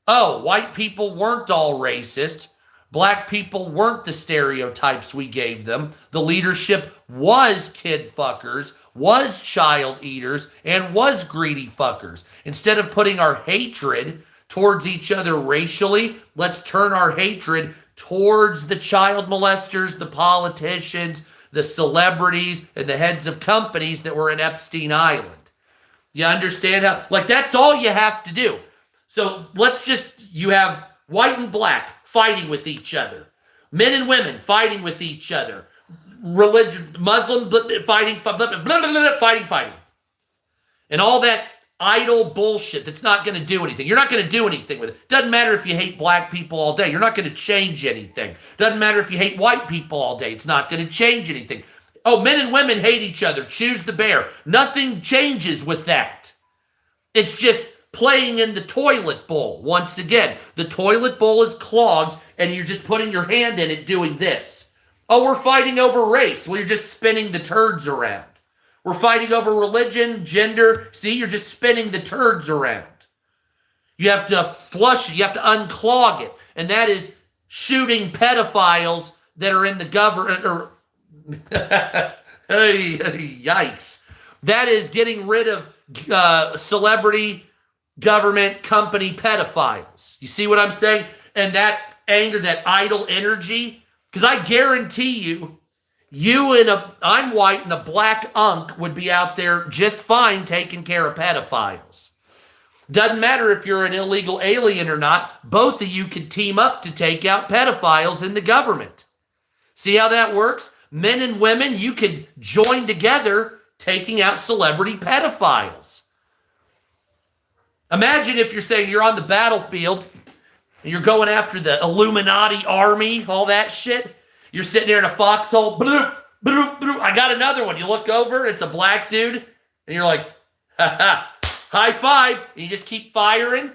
A: oh, white people weren't all racist. Black people weren't the stereotypes we gave them. The leadership was kid fuckers, was child eaters, and was greedy fuckers. Instead of putting our hatred towards each other racially, let's turn our hatred towards the child molesters, the politicians, the celebrities, and the heads of companies that were in Epstein Island. You understand how? Like, that's all you have to do. So you have white and black fighting with each other. Men and women fighting with each other. Religion, Muslim fighting. And all that idle bullshit that's not going to do anything. You're not going to do anything with it. Doesn't matter if you hate black people all day. You're not going to change anything. Doesn't matter if you hate white people all day. It's not going to change anything. Oh, men and women hate each other. Choose the bear. Nothing changes with that. It's just playing in the toilet bowl. Once again, the toilet bowl is clogged and you're just putting your hand in it doing this. Oh, we're fighting over race. Well, you're just spinning the turds around. We're fighting over religion, gender. See, you're just spinning the turds around. You have to flush it. You have to unclog it. And that is shooting pedophiles that are in the government. Yikes. That is getting rid of celebrity, government, company pedophiles. You see what I'm saying? And that anger, that idle energy, because I guarantee you, I'm white and a black unk would be out there just fine taking care of pedophiles. Doesn't matter if you're an illegal alien or not. Both of you could team up to take out pedophiles in the government. See how that works? Men and women, you could join together taking out celebrity pedophiles. Imagine if you're saying you're on the battlefield and you're going after the Illuminati army, all that shit. You're sitting there in a foxhole. Bloop, bloop, bloop. I got another one. You look over, it's a black dude, and you're like, ha ha. High five, and you just keep firing.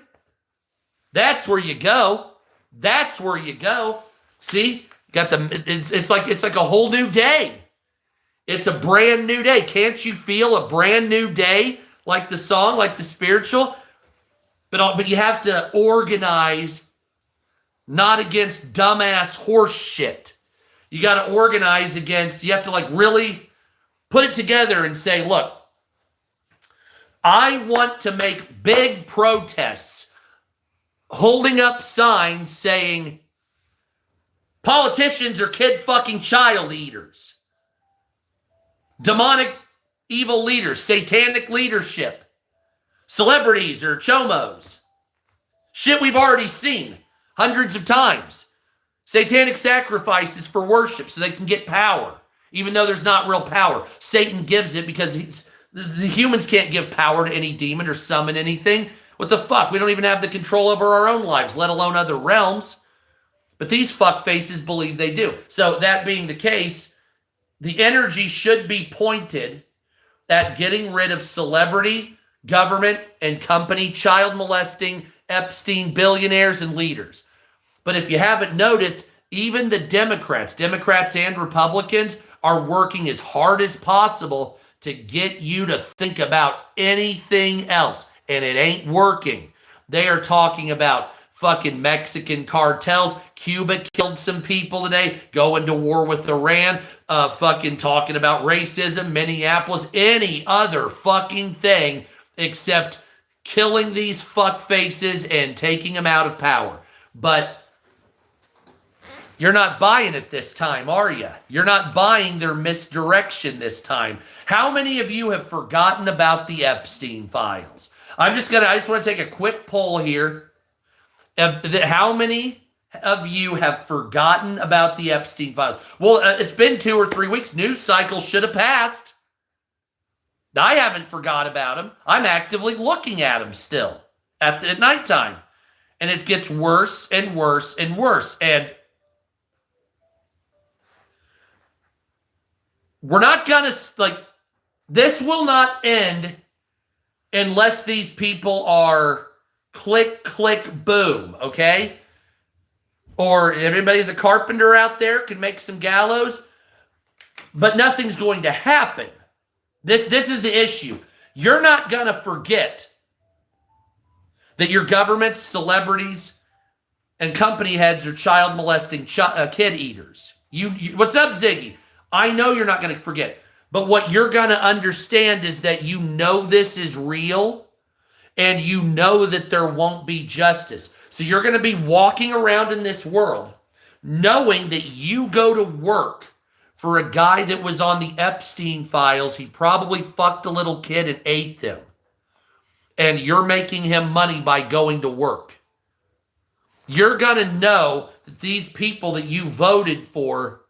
A: That's where you go. That's where you go. See, got the. It's like a whole new day. It's a brand new day. Can't you feel a brand new day, like the song, like the spiritual? But you have to organize, not against dumbass horse shit. You got to organize against. You have to like really put it together and say, look. I want to make big protests, holding up signs saying politicians are kid fucking child eaters, demonic evil leaders, satanic leadership, celebrities or chomos. Shit we've already seen hundreds of times. Satanic sacrifices for worship so they can get power, even though there's not real power. Satan gives it because the humans can't give power to any demon or summon anything. What the fuck? We don't even have the control over our own lives, let alone other realms. But these fuckfaces believe they do. So that being the case, the energy should be pointed at getting rid of celebrity, government, and company child molesting, Epstein billionaires and leaders. But if you haven't noticed, even the Democrats and Republicans are working as hard as possible to get you to think about anything else. And it ain't working. They are talking about fucking Mexican cartels. Cuba killed some people today, going to war with Iran, fucking talking about racism, Minneapolis, any other fucking thing except killing these fuckfaces and taking them out of power. But you're not buying it this time, are you? You're not buying their misdirection this time. How many of you have forgotten about the Epstein files? I just want to take a quick poll here. How many of you have forgotten about the Epstein files? Well, it's been 2 or 3 weeks. News cycle should have passed. I haven't forgot about them. I'm actively looking at them still at nighttime. And it gets worse and worse and worse. And we're not going to, this will not end unless these people are click, click, boom, okay? Or if anybody's a carpenter out there, can make some gallows, but nothing's going to happen. This is the issue. You're not going to forget that your governments, celebrities, and company heads are child molesting kid eaters. What's up, Ziggy? I know you're not going to forget. But what you're going to understand is that you know this is real and you know that there won't be justice. So you're going to be walking around in this world knowing that you go to work for a guy that was on the Epstein files. He probably fucked a little kid and ate them. And you're making him money by going to work. You're going to know that these people that you voted for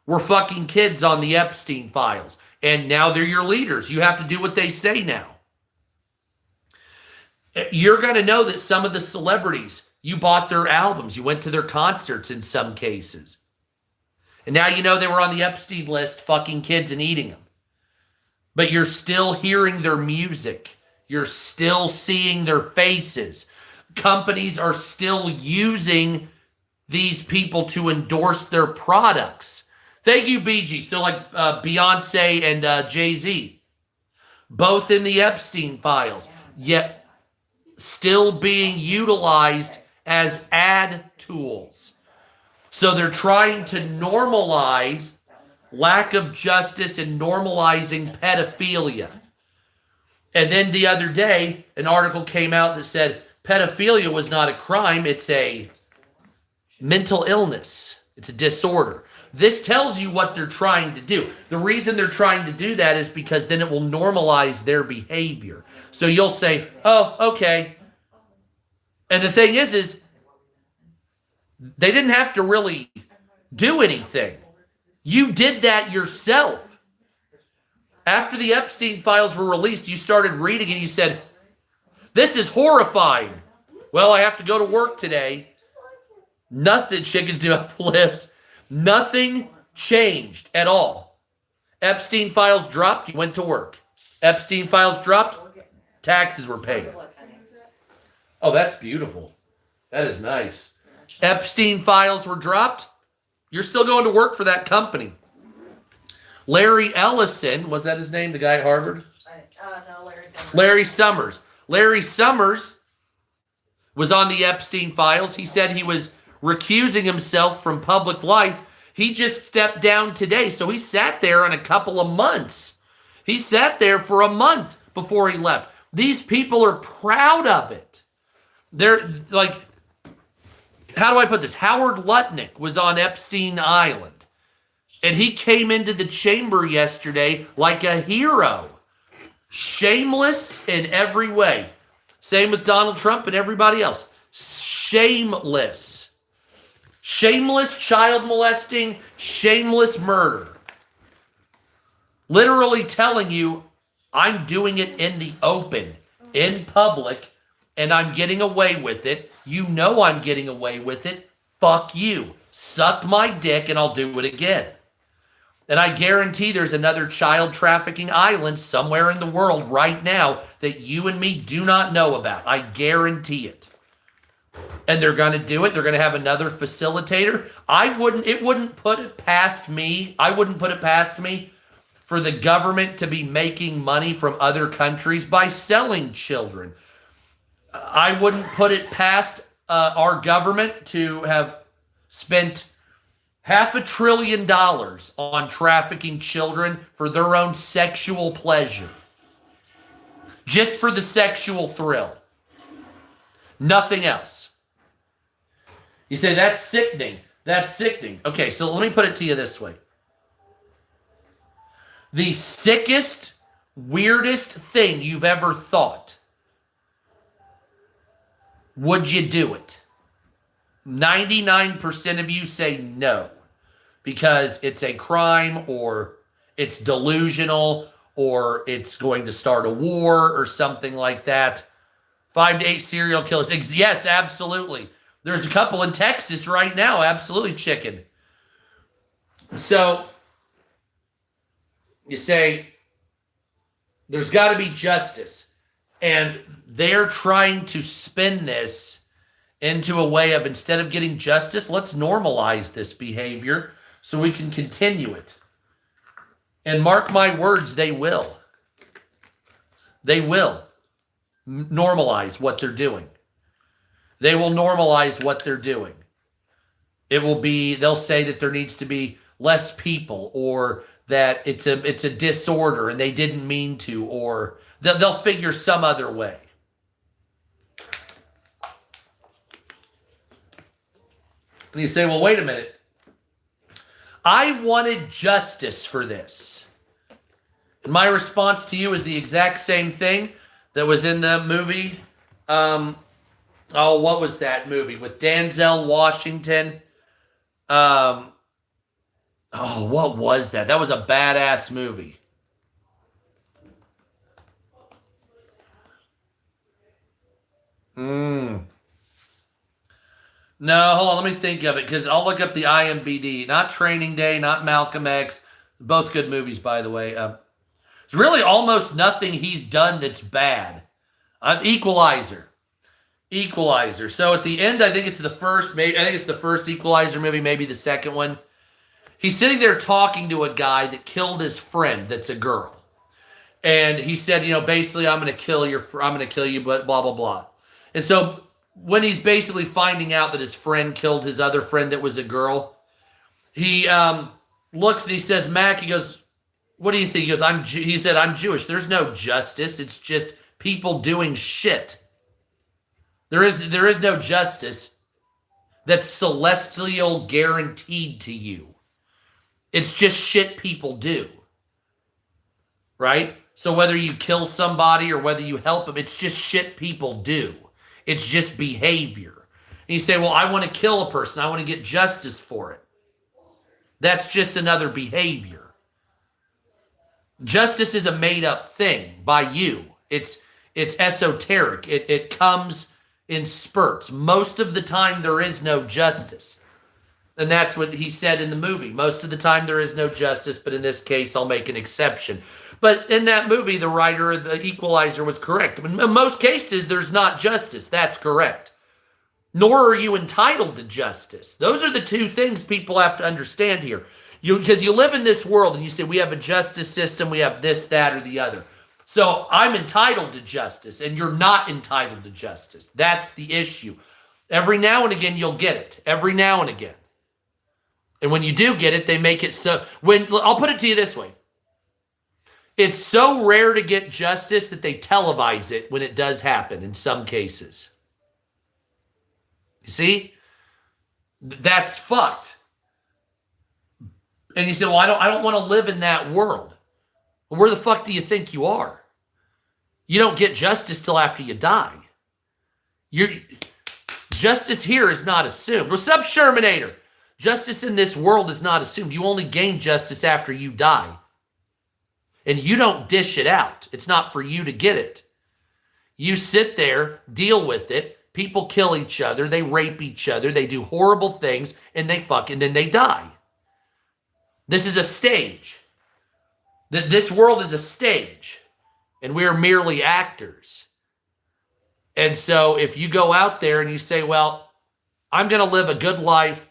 A: were fucking kids on the Epstein files. And now they're your leaders. You have to do what they say now. You're going to know that some of the celebrities, you bought their albums. You went to their concerts in some cases. And now you know they were on the Epstein list, fucking kids and eating them. But you're still hearing their music. You're still seeing their faces. Companies are still using these people to endorse their products. Thank you, BG. So like Beyonce and Jay-Z, both in the Epstein files, yet still being utilized as ad tools. So they're trying to normalize lack of justice and normalizing pedophilia. And then the other day, an article came out that said pedophilia was not a crime. It's a mental illness. It's a disorder. This tells you what they're trying to do. The reason they're trying to do that is because then it will normalize their behavior. So you'll say, oh, okay. And the thing is they didn't have to really do anything. You did that yourself. After the Epstein files were released, you started reading and you said, this is horrifying. Well, I have to go to work today. Nothing, chickens do have lips. Nothing changed at all. Epstein files dropped, you went to work. Epstein files dropped, taxes were paid. Oh, that's beautiful. That is nice. Epstein files were dropped, you're still going to work for that company. Larry Ellison, was that his name, the guy at Harvard?
B: No, Larry Summers.
A: Larry Summers. Larry Summers was on the Epstein files. He said he was recusing himself from public life. He just stepped down today. So he sat there in a couple of months. He sat there for a month before he left. These people are proud of it. They're like, how do I put this? Howard Lutnick was on Epstein Island. And he came into the chamber yesterday like a hero. Shameless in every way. Same with Donald Trump and everybody else. Shameless. Shameless child molesting, shameless murder. Literally telling you, I'm doing it in the open, in public, and I'm getting away with it. You know I'm getting away with it. Fuck you. Suck my dick and I'll do it again. And I guarantee there's another child trafficking island somewhere in the world right now that you and me do not know about. I guarantee it. And they're going to do it. They're going to have another facilitator. It wouldn't put it past me. I wouldn't put it past me for the government to be making money from other countries by selling children. I wouldn't put it past our government to have spent $500 billion on trafficking children for their own sexual pleasure. Just for the sexual thrill. Nothing else. You say, that's sickening. That's sickening. Okay, so let me put it to you this way. The sickest, weirdest thing you've ever thought. Would you do it? 99% of you say no. Because it's a crime, or it's delusional, or it's going to start a war, or something like that. 5 to 8 serial killers. Yes, absolutely. There's a couple in Texas right now. Absolutely, chicken. So, you say, there's got to be justice. And they're trying to spin this into a way of, instead of getting justice, let's normalize this behavior so we can continue it. And mark my words, they will. They will normalize what they're doing. They will normalize what they're doing. It will be, they'll say that there needs to be less people, or that it's a disorder and they didn't mean to, or they'll figure some other way. And you say, well, wait a minute. I wanted justice for this. And my response to you is the exact same thing that was in the movie. What was that movie with Denzel Washington? What was that? That was a badass movie. No, hold on. Let me think of it, because I'll look up the IMDb. Not Training Day, not Malcolm X. Both good movies, by the way. There's really almost nothing he's done that's bad. Equalizer. Equalizer. So at the end, I think it's the first Equalizer movie, maybe the second one. He's sitting there talking to a guy that killed his friend that's a girl. And he said, basically, I'm going to kill you, but blah, blah, blah. And so when he's basically finding out that his friend killed his other friend that was a girl, he looks and he says, Mac, he goes, what do you think? He goes, he said, I'm Jewish. There's no justice. It's just people doing shit. There is no justice that's celestial guaranteed to you. It's just shit people do, right? So whether you kill somebody or whether you help them, it's just shit people do. It's just behavior. And you say, well, I want to kill a person. I want to get justice for it. That's just another behavior. Justice is a made-up thing by you. It's esoteric. It comes in spurts. Most of the time, there is no justice. And that's what he said in the movie. Most of the time, there is no justice, but in this case, I'll make an exception. But in that movie, the writer of The Equalizer was correct. In most cases, there's not justice. That's correct. Nor are you entitled to justice. Those are the two things people have to understand here. Because you live in this world and you say, we have a justice system, we have this, that, or the other. So I'm entitled to justice, and you're not entitled to justice. That's the issue. Every now and again, you'll get it. Every now and again. And when you do get it, they make it so... I'll put it to you this way. It's so rare to get justice that they televise it when it does happen in some cases. You see? That's fucked. And you say, well, I don't want to live in that world. Well, where the fuck do you think you are? You don't get justice till after you die. Justice here is not assumed. What's up, Shermanator? Justice in this world is not assumed. You only gain justice after you die. And you don't dish it out. It's not for you to get it. You sit there, deal with it. People kill each other. They rape each other. They do horrible things. And then they die. This is a stage. This world is a stage. And we are merely actors. And so if you go out there and you say, well, I'm going to live a good life,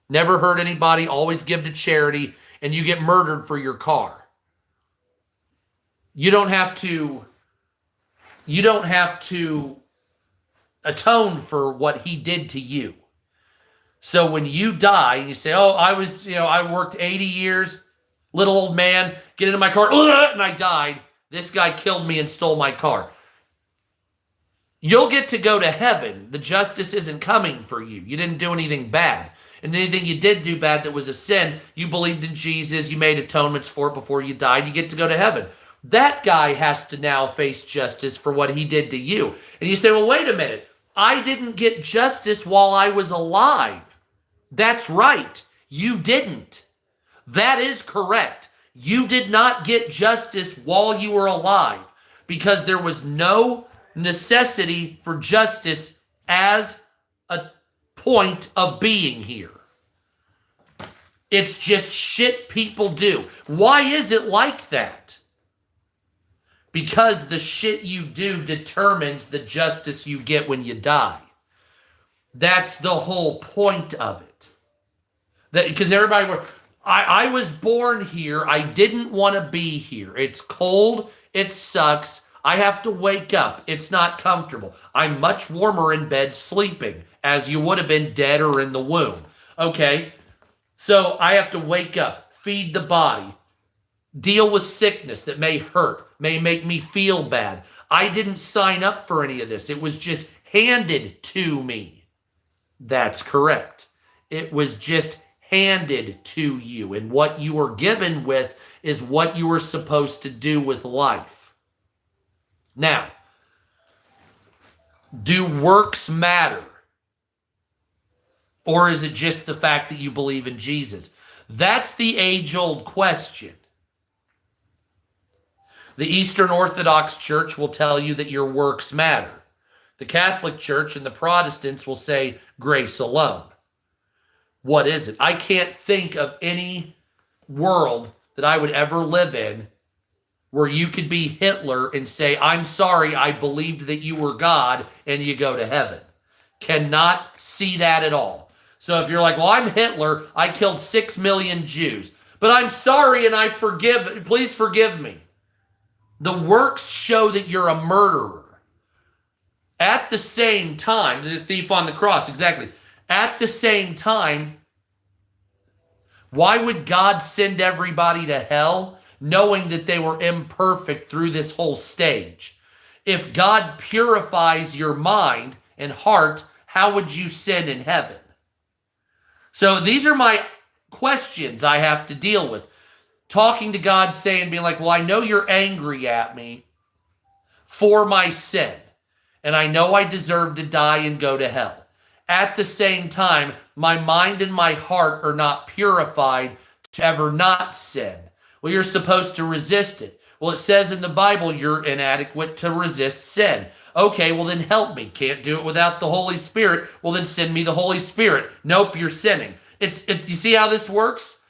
A: never hurt anybody, always give to charity, and you get murdered for your car. You don't have to atone for what he did to you. So when you die and you say, oh, I worked 80 years, little old man, get into my car, and I died. This guy killed me and stole my car. You'll get to go to heaven. The justice isn't coming for you. You didn't do anything bad. And anything you did do bad that was a sin, you believed in Jesus, you made atonements for it before you died, you get to go to heaven. That guy has to now face justice for what he did to you. And you say, well, wait a minute. I didn't get justice while I was alive. That's right. You didn't. That is correct. You did not get justice while you were alive because there was no necessity for justice as a point of being here. It's just shit people do. Why is it like that? Because the shit you do determines the justice you get when you die. That's the whole point of it. Because everybody, I was born here. I didn't want to be here. It's cold. It sucks. I have to wake up. It's not comfortable. I'm much warmer in bed sleeping, as you would have been dead or in the womb. Okay? So I have to wake up, feed the body, deal with sickness that may hurt, may make me feel bad. I didn't sign up for any of this. It was just handed to me. That's correct. It was just handed to you. And what you were given with is what you were supposed to do with life. Now, do works matter? Or is it just the fact that you believe in Jesus? That's the age-old question. The Eastern Orthodox Church will tell you that your works matter. The Catholic Church and the Protestants will say grace alone. What is it? I can't think of any world that I would ever live in where you could be Hitler and say, I'm sorry, I believed that you were God, and you go to heaven. Cannot see that at all. So if you're like, well, I'm Hitler, I killed 6 million Jews, but I'm sorry and please forgive me. The works show that you're a murderer. At the same time, the thief on the cross, exactly. At the same time, why would God send everybody to hell knowing that they were imperfect through this whole stage? If God purifies your mind and heart, how would you sin in heaven? So these are my questions I have to deal with. Talking to God, saying, being like, well, I know you're angry at me for my sin, and I know I deserve to die and go to hell. At the same time, my mind and my heart are not purified to ever not sin. Well, you're supposed to resist it. Well, it says in the Bible you're inadequate to resist sin. Okay, well then help me. Can't do it without the Holy Spirit. Well, then send me the Holy Spirit. Nope, you're sinning. It's you see how this works?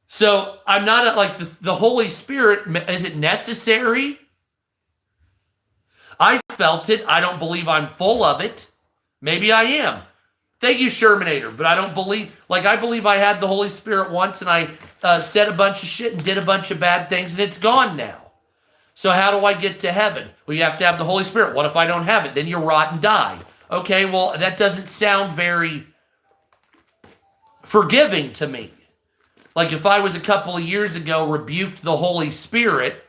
A: So I'm not like the Holy Spirit. Is it necessary? I felt it. I don't believe I'm full of it. Maybe I am. Thank you, Shermanator. But I don't believe, like I believe I had the Holy Spirit once and I said a bunch of shit and did a bunch of bad things and it's gone now. So how do I get to heaven? Well, you have to have the Holy Spirit. What if I don't have it? Then you rot and die. Okay, well, that doesn't sound very forgiving to me. Like if I was a couple of years ago rebuked the Holy Spirit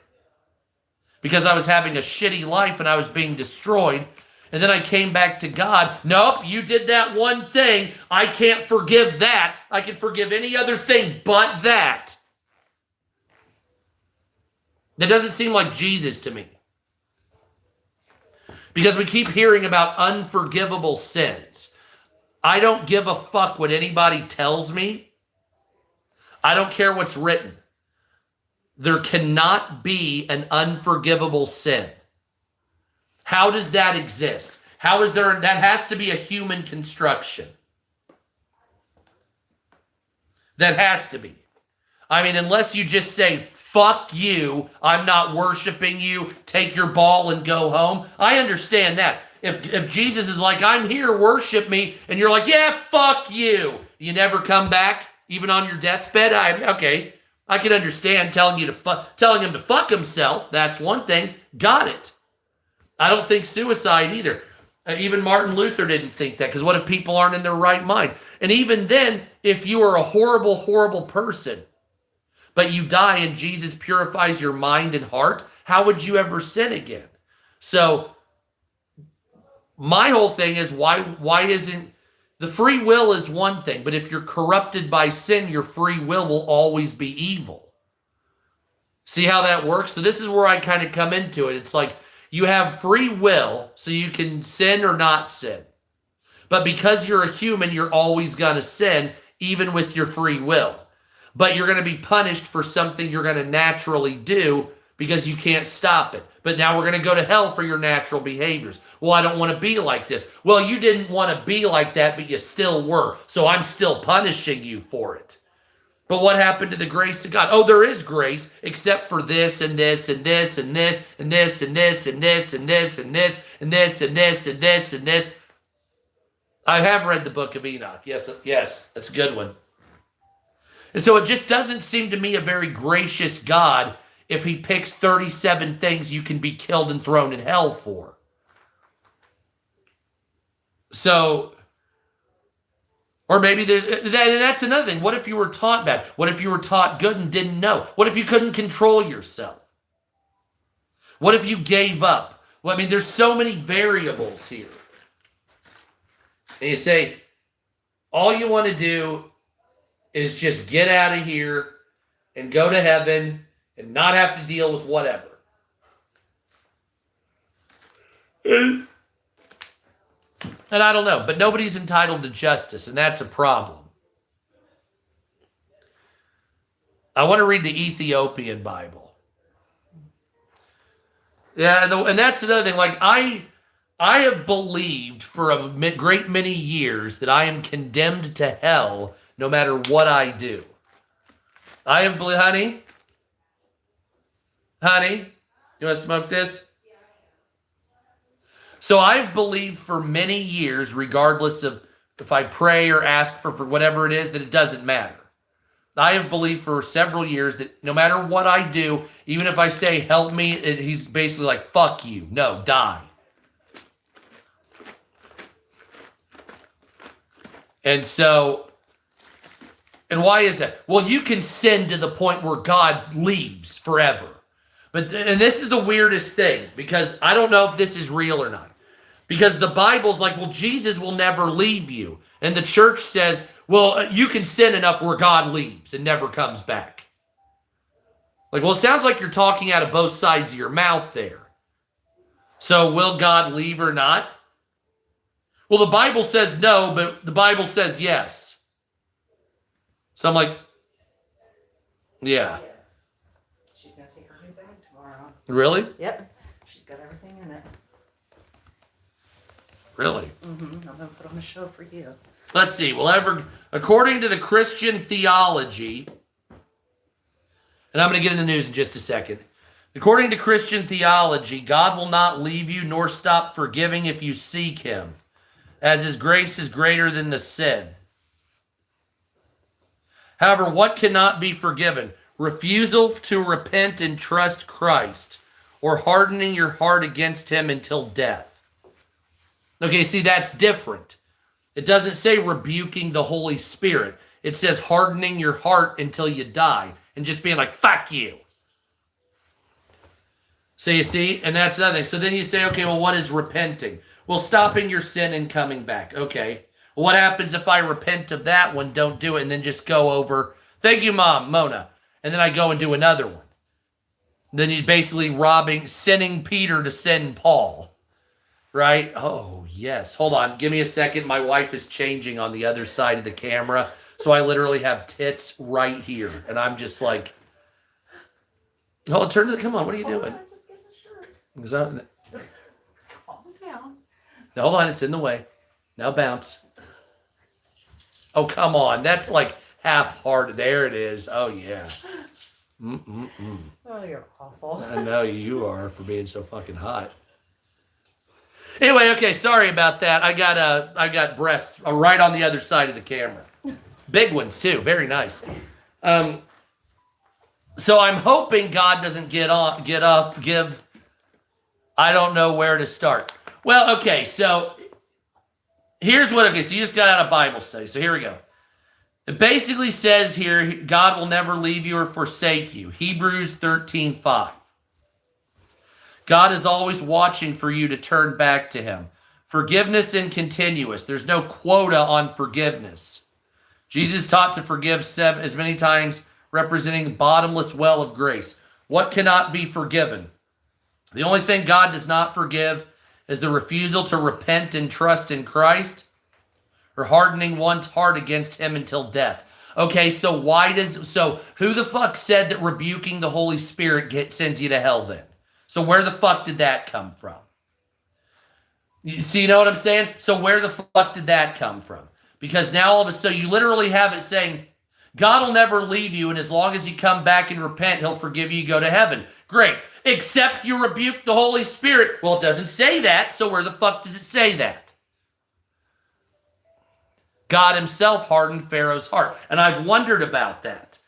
A: because I was having a shitty life and I was being destroyed, and then I came back to God. Nope, you did that one thing. I can't forgive that. I can forgive any other thing but that. That doesn't seem like Jesus to me. Because we keep hearing about unforgivable sins. I don't give a fuck what anybody tells me. I don't care what's written. There cannot be an unforgivable sin. How does that exist? How is there? That has to be a human construction. That has to be. I mean, unless you just say, fuck you, I'm not worshiping you, take your ball and go home. I understand that. If Jesus is like, I'm here, worship me, and you're like, yeah, fuck you. You never come back, even on your deathbed? Okay, I can understand telling him to fuck himself. That's one thing. Got it. I don't think suicide either. Even Martin Luther didn't think that, because what if people aren't in their right mind? And even then, if you are a horrible, horrible person, but you die and Jesus purifies your mind and heart, how would you ever sin again? So my whole thing is, why isn't the free will is one thing, but if you're corrupted by sin, your free will always be evil. See how that works? So this is where I kind of come into it. It's like you have free will, so you can sin or not sin. But because you're a human, you're always going to sin, even with your free will. But you're going to be punished for something you're going to naturally do because you can't stop it. But now we're going to go to hell for your natural behaviors. Well, I don't want to be like this. Well, you didn't want to be like that, but you still were. So I'm still punishing you for it. But what happened to the grace of God? Oh, there is grace, except for this and this and this and this and this and this and this and this and this and this and this and this and this. I have read the book of Enoch. Yes, that's a good one. And so it just doesn't seem to me a very gracious God if he picks 37 things you can be killed and thrown in hell for. So, or maybe that's another thing. What if you were taught bad? What if you were taught good and didn't know? What if you couldn't control yourself? What if you gave up? Well, I mean, there's so many variables here. And you say, all you want to do is just get out of here and go to heaven and not have to deal with whatever. And I don't know, but nobody's entitled to justice, and that's a problem. I want to read the Ethiopian Bible. Yeah, and that's another thing. Like, I have believed for a great many years that I am condemned to hell no matter what I do. I have believed, honey, you want to smoke this? So I've believed for many years, regardless of if I pray or ask for whatever it is, that it doesn't matter. I have believed for several years that no matter what I do, even if I say, help me, he's basically like, fuck you. No, die. And so, and why is that? Well, you can sin to the point where God leaves forever. And this is the weirdest thing, because I don't know if this is real or not. Because the Bible's like, well, Jesus will never leave you. And the church says, well, you can sin enough where God leaves and never comes back. Like, well, it sounds like you're talking out of both sides of your mouth there. So will God leave or not? Well, the Bible says no, but the Bible says yes. So I'm like, yeah.
B: Yes. She's going to take her new bag tomorrow.
A: Really?
B: Yep. She's got everything in it.
A: Really?
B: Mm-hmm. I'm going to put on a show for you.
A: Let's see. According to the Christian theology, and I'm going to get into the news in just a second. According to Christian theology, God will not leave you nor stop forgiving if you seek him, as his grace is greater than the sin. However, what cannot be forgiven? Refusal to repent and trust Christ, or hardening your heart against him until death. Okay, see, that's different. It doesn't say rebuking the Holy Spirit. It says hardening your heart until you die and just being like, fuck you. So you see, and that's another thing. So then you say, okay, well, what is repenting? Well, stopping your sin and coming back. Okay. Well, what happens if I repent of that one, don't do it, and then just go over, thank you, Mom, Mona, and then I go and do another one? Then you're basically sending Peter to send Paul, right? Oh, yes. Hold on. Give me a second. My wife is changing on the other side of the camera, so I literally have tits right here, and I'm just like, oh, come on, what are you doing?
B: I just get the shirt.
A: Is that,
B: Calm down.
A: no, hold on, it's in the way. Now bounce. Oh, come on. That's like half-hearted. There it is. Oh, yeah.
B: Oh, you're awful.
A: I know you are for being so fucking hot. Anyway, okay, sorry about that. I got breasts right on the other side of the camera. Big ones, too. Very nice. So I'm hoping God doesn't give, I don't know where to start. Well, okay, so so you just got out of Bible study. So here we go. It basically says here, God will never leave you or forsake you. Hebrews 13:5. God is always watching for you to turn back to him. Forgiveness and continuous. There's no quota on forgiveness. Jesus taught to forgive as many times, representing the bottomless well of grace. What cannot be forgiven? The only thing God does not forgive is the refusal to repent and trust in Christ, or hardening one's heart against him until death. Okay, so who the fuck said that rebuking the Holy Spirit sends you to hell then? So where the fuck did that come from? You know what I'm saying? So where the fuck did that come from? Because now all of a sudden you literally have it saying, God will never leave you, and as long as you come back and repent, he'll forgive you, go to heaven. Great. Except you rebuke the Holy Spirit. Well, it doesn't say that, so where the fuck does it say that? God himself hardened Pharaoh's heart. And I've wondered about that.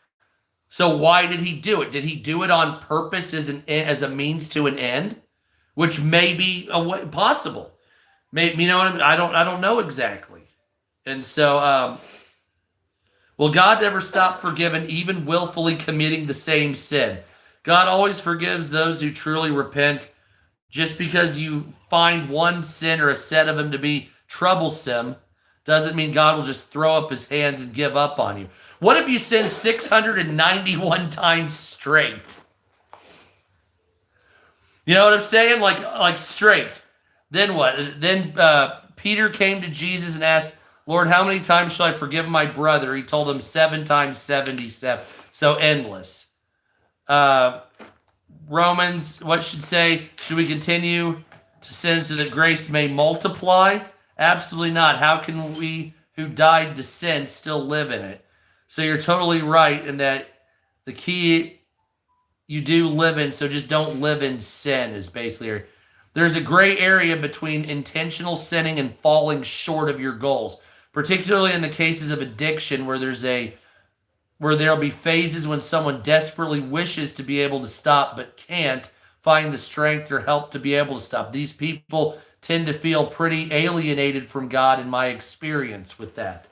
A: So why did he do it? Did he do it on purpose as a means to an end? Which may be possible. Maybe, you know what I mean? I don't know exactly. And so, will God ever stop forgiving, even willfully committing the same sin? God always forgives those who truly repent. Just because you find one sin or a set of them to be troublesome doesn't mean God will just throw up his hands and give up on you. What if you sin 691 times straight? You know what I'm saying? Like straight. Then what? Then Peter came to Jesus and asked, Lord, how many times shall I forgive my brother? He told him 7 times 77. So endless. Romans, what should say? Should we continue to sin so that grace may multiply? Absolutely not. How can we who died to sin still live in it? So you're totally right in that the key you do live in, so just don't live in sin is basically. There's a gray area between intentional sinning and falling short of your goals, particularly in the cases of addiction where there'll be phases when someone desperately wishes to be able to stop but can't find the strength or help to be able to stop. These people tend to feel pretty alienated from God in my experience with that.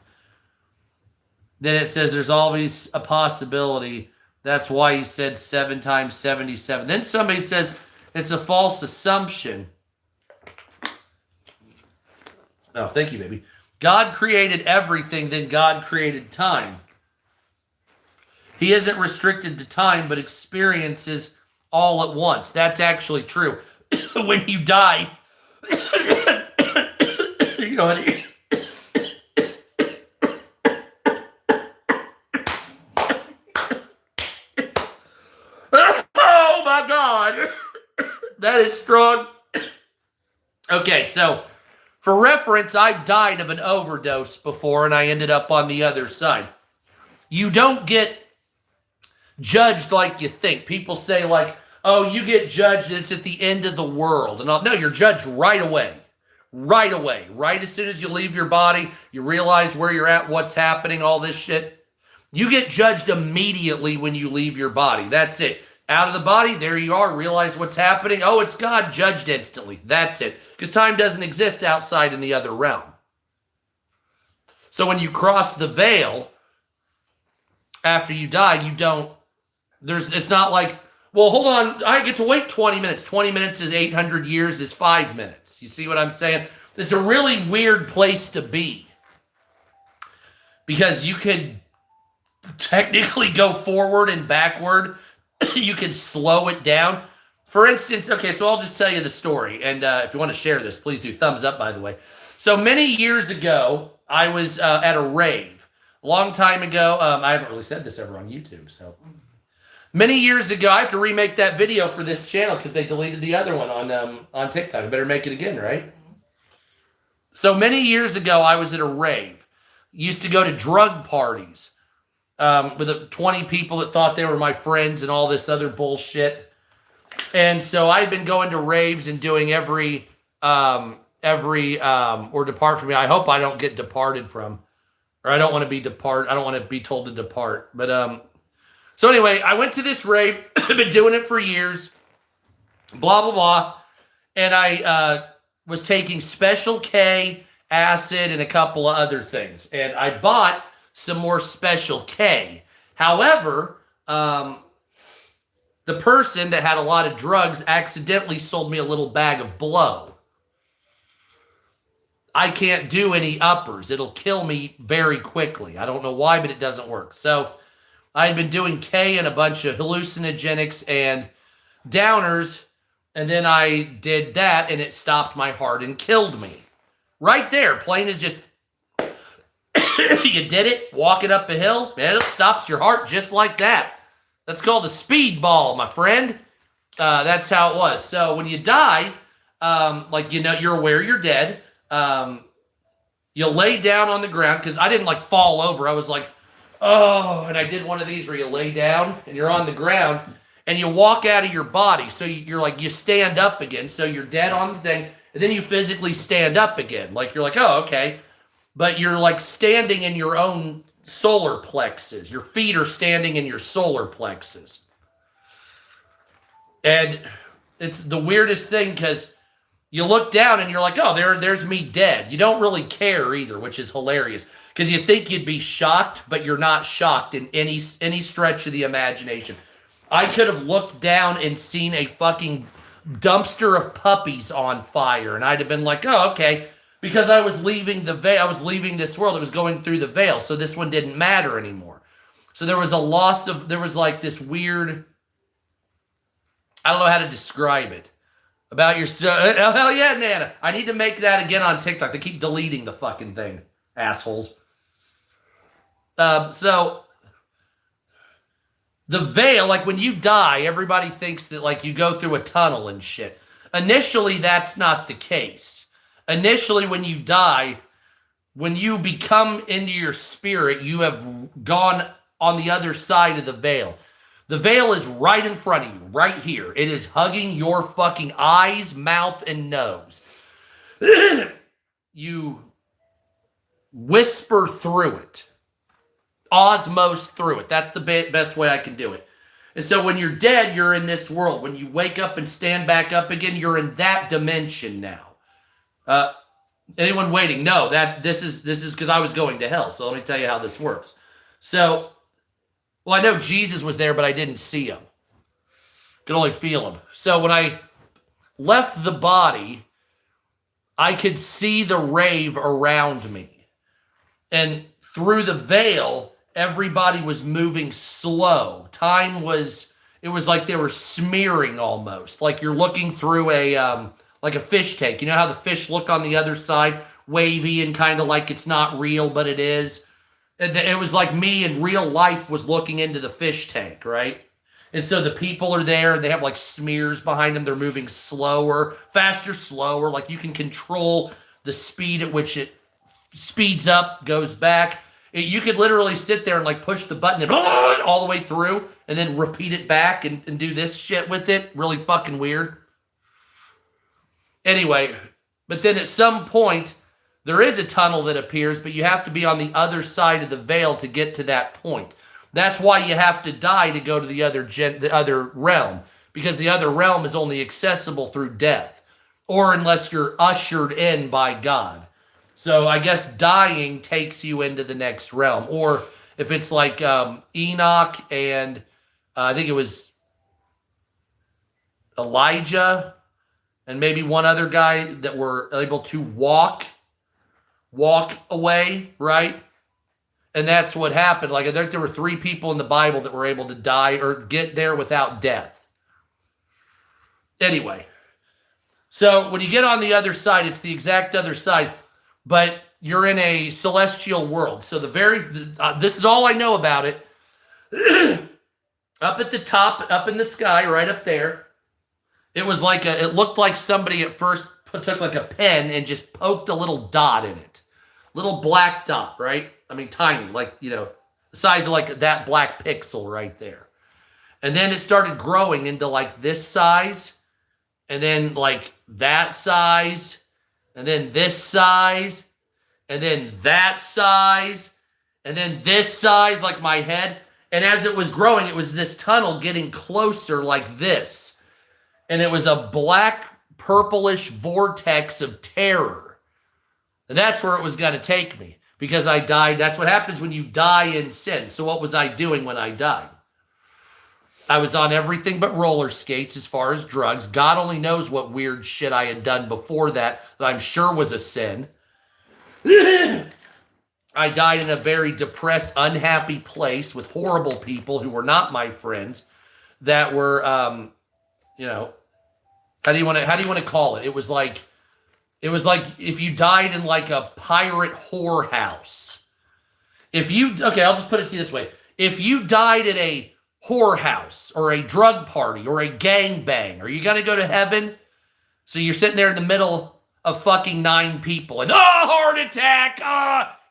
A: Then it says there's always a possibility. That's why he said 7 times 77. Then somebody says it's a false assumption. Oh, thank you, baby. God created everything, then God created time. He isn't restricted to time, but experiences all at once. That's actually true. When you die, you know, oh my God, that is strong. Okay, so for reference, I died of an overdose before and I ended up on the other side. You don't get judged like you think. People say, like, oh, you get judged, it's at the end of the world. And no, you're judged right away. Right away. Right as soon as you leave your body, you realize where you're at, what's happening, all this shit. You get judged immediately when you leave your body. That's it. Out of the body, there you are. Realize what's happening. Oh, it's God, judged instantly. That's it. Because time doesn't exist outside in the other realm. So when you cross the veil, after you die, you don't, it's not like, well, hold on, I get to wait 20 minutes. 20 minutes is 800 years is 5 minutes. You see what I'm saying? It's a really weird place to be. Because you could technically go forward and backward. You can slow it down. For instance, okay, so I'll just tell you the story. And if you want to share this, please do. Thumbs up, by the way. So many years ago, I was at a rave. A long time ago. I haven't really said this ever on YouTube, so. Many years ago, I have to remake that video for this channel because they deleted the other one on TikTok. I better make it again, right? So many years ago, I was at a rave. Used to go to drug parties. With 20 people that thought they were my friends and all this other bullshit. And so I've been going to raves and doing or depart from me. I hope I don't get departed from, or I don't want to be told to depart. But, so anyway, I went to this rave. I've been doing it for years. Blah, blah, blah. And I was taking Special K, acid, and a couple of other things. And I bought some more Special K. However, the person that had a lot of drugs accidentally sold me a little bag of blow. I can't do any uppers. It'll kill me very quickly. I don't know why, but it doesn't work. So I had been doing K and a bunch of hallucinogenics and downers, and then I did that, and it stopped my heart and killed me. Right there, plain as just... You did it, walking up a hill, and it stops your heart just like that. That's called a speedball, my friend. That's how it was. So when you die, like, you know, you're aware you're dead. You lay down on the ground, because I didn't, like, fall over. I was like, oh, and I did one of these where you lay down, and you're on the ground, and you walk out of your body. So you're like, you stand up again. So you're dead on the thing, and then you physically stand up again. Like, you're like, oh, okay. But you're like standing in your own solar plexus. Your feet are standing in your solar plexus. And it's the weirdest thing because you look down and you're like, oh, there's me dead. You don't really care either, which is hilarious. Because you think you'd be shocked, but you're not shocked in any stretch of the imagination. I could have looked down and seen a fucking dumpster of puppies on fire. And I'd have been like, oh, okay. Because I was leaving the veil, I was leaving this world, it was going through the veil, so this one didn't matter anymore. So there was there was like this weird, I don't know how to describe it, about your, oh, hell yeah, Nana. I need to make that again on TikTok. They keep deleting the fucking thing, assholes. So, the veil, like when you die, everybody thinks that like you go through a tunnel and shit. Initially, that's not the case. Initially, when you die, when you become into your spirit, you have gone on the other side of the veil. The veil is right in front of you, right here. It is hugging your fucking eyes, mouth, and nose. You whisper through it. Osmose through it. That's the best way I can do it. And so when you're dead, you're in this world. When you wake up and stand back up again, you're in that dimension now. Anyone waiting? No, this is because I was going to hell. So let me tell you how this works. So, well, I know Jesus was there, but I didn't see him. Could only feel him. So when I left the body, I could see the rave around me. And through the veil, everybody was moving slow. Time was, it was like they were smearing almost, like you're looking through like a fish tank. You know how the fish look on the other side, wavy and kind of like it's not real, but it is. It was like me in real life was looking into the fish tank, right? And so the people are there and they have like smears behind them. They're moving slower, faster, slower. Like you can control the speed at which it speeds up, goes back. You could literally sit there and like push the button and all the way through and then repeat it back and do this shit with it. Really fucking weird. Anyway, but then at some point, there is a tunnel that appears, but you have to be on the other side of the veil to get to that point. That's why you have to die to go to the other realm, because the other realm is only accessible through death, or unless you're ushered in by God. So I guess dying takes you into the next realm, or if it's like Enoch and I think it was Elijah and maybe one other guy that were able to walk away, right? And that's what happened. Like there were 3 people in the Bible that were able to die or get there without death. Anyway, so when you get on the other side, it's the exact other side, but you're in a celestial world. So this is all I know about it. Up at the top, up in the sky, right up there, it was like it looked like somebody at first took like a pen and just poked a little dot in it. Little black dot, right? I mean, tiny, like, you know, the size of like that black pixel right there. And then it started growing into like this size, and then like that size, and then this size, and then that size, and then this size, like my head. And as it was growing, it was this tunnel getting closer like this. And it was a black, purplish vortex of terror. And that's where it was going to take me, because I died. That's what happens when you die in sin. So what was I doing when I died? I was on everything but roller skates as far as drugs. God only knows what weird shit I had done before that I'm sure was a sin. I died in a very depressed, unhappy place with horrible people who were not my friends, that were, you know, how do you want to call it? It was like if you died in like a pirate whorehouse. Okay, I'll just put it to you this way. If you died at a whorehouse or a drug party or a gangbang, are you going to go to heaven? So you're sitting there in the middle of fucking 9 people and, heart attack,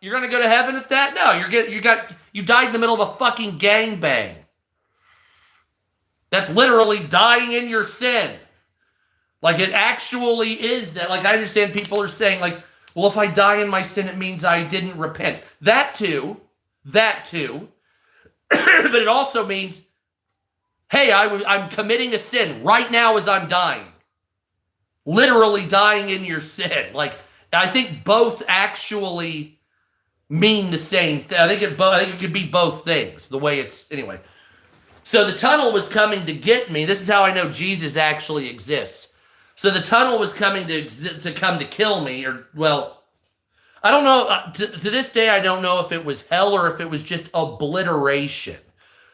A: you're going to go to heaven at that? No, you died in the middle of a fucking gangbang. That's literally dying in your sin. Like, it actually is that. Like, I understand people are saying, like, well, if I die in my sin, it means I didn't repent. That too. But it also means, hey, I'm committing a sin right now as I'm dying. Literally dying in your sin. Like, I think both actually mean the same thing. I think it could be both things, the way it's, anyway. So the tunnel was coming to get me. This is how I know Jesus actually exists. So the tunnel was coming to come to kill me, or, well, I don't know. To this day, I don't know if it was hell or if it was just obliteration.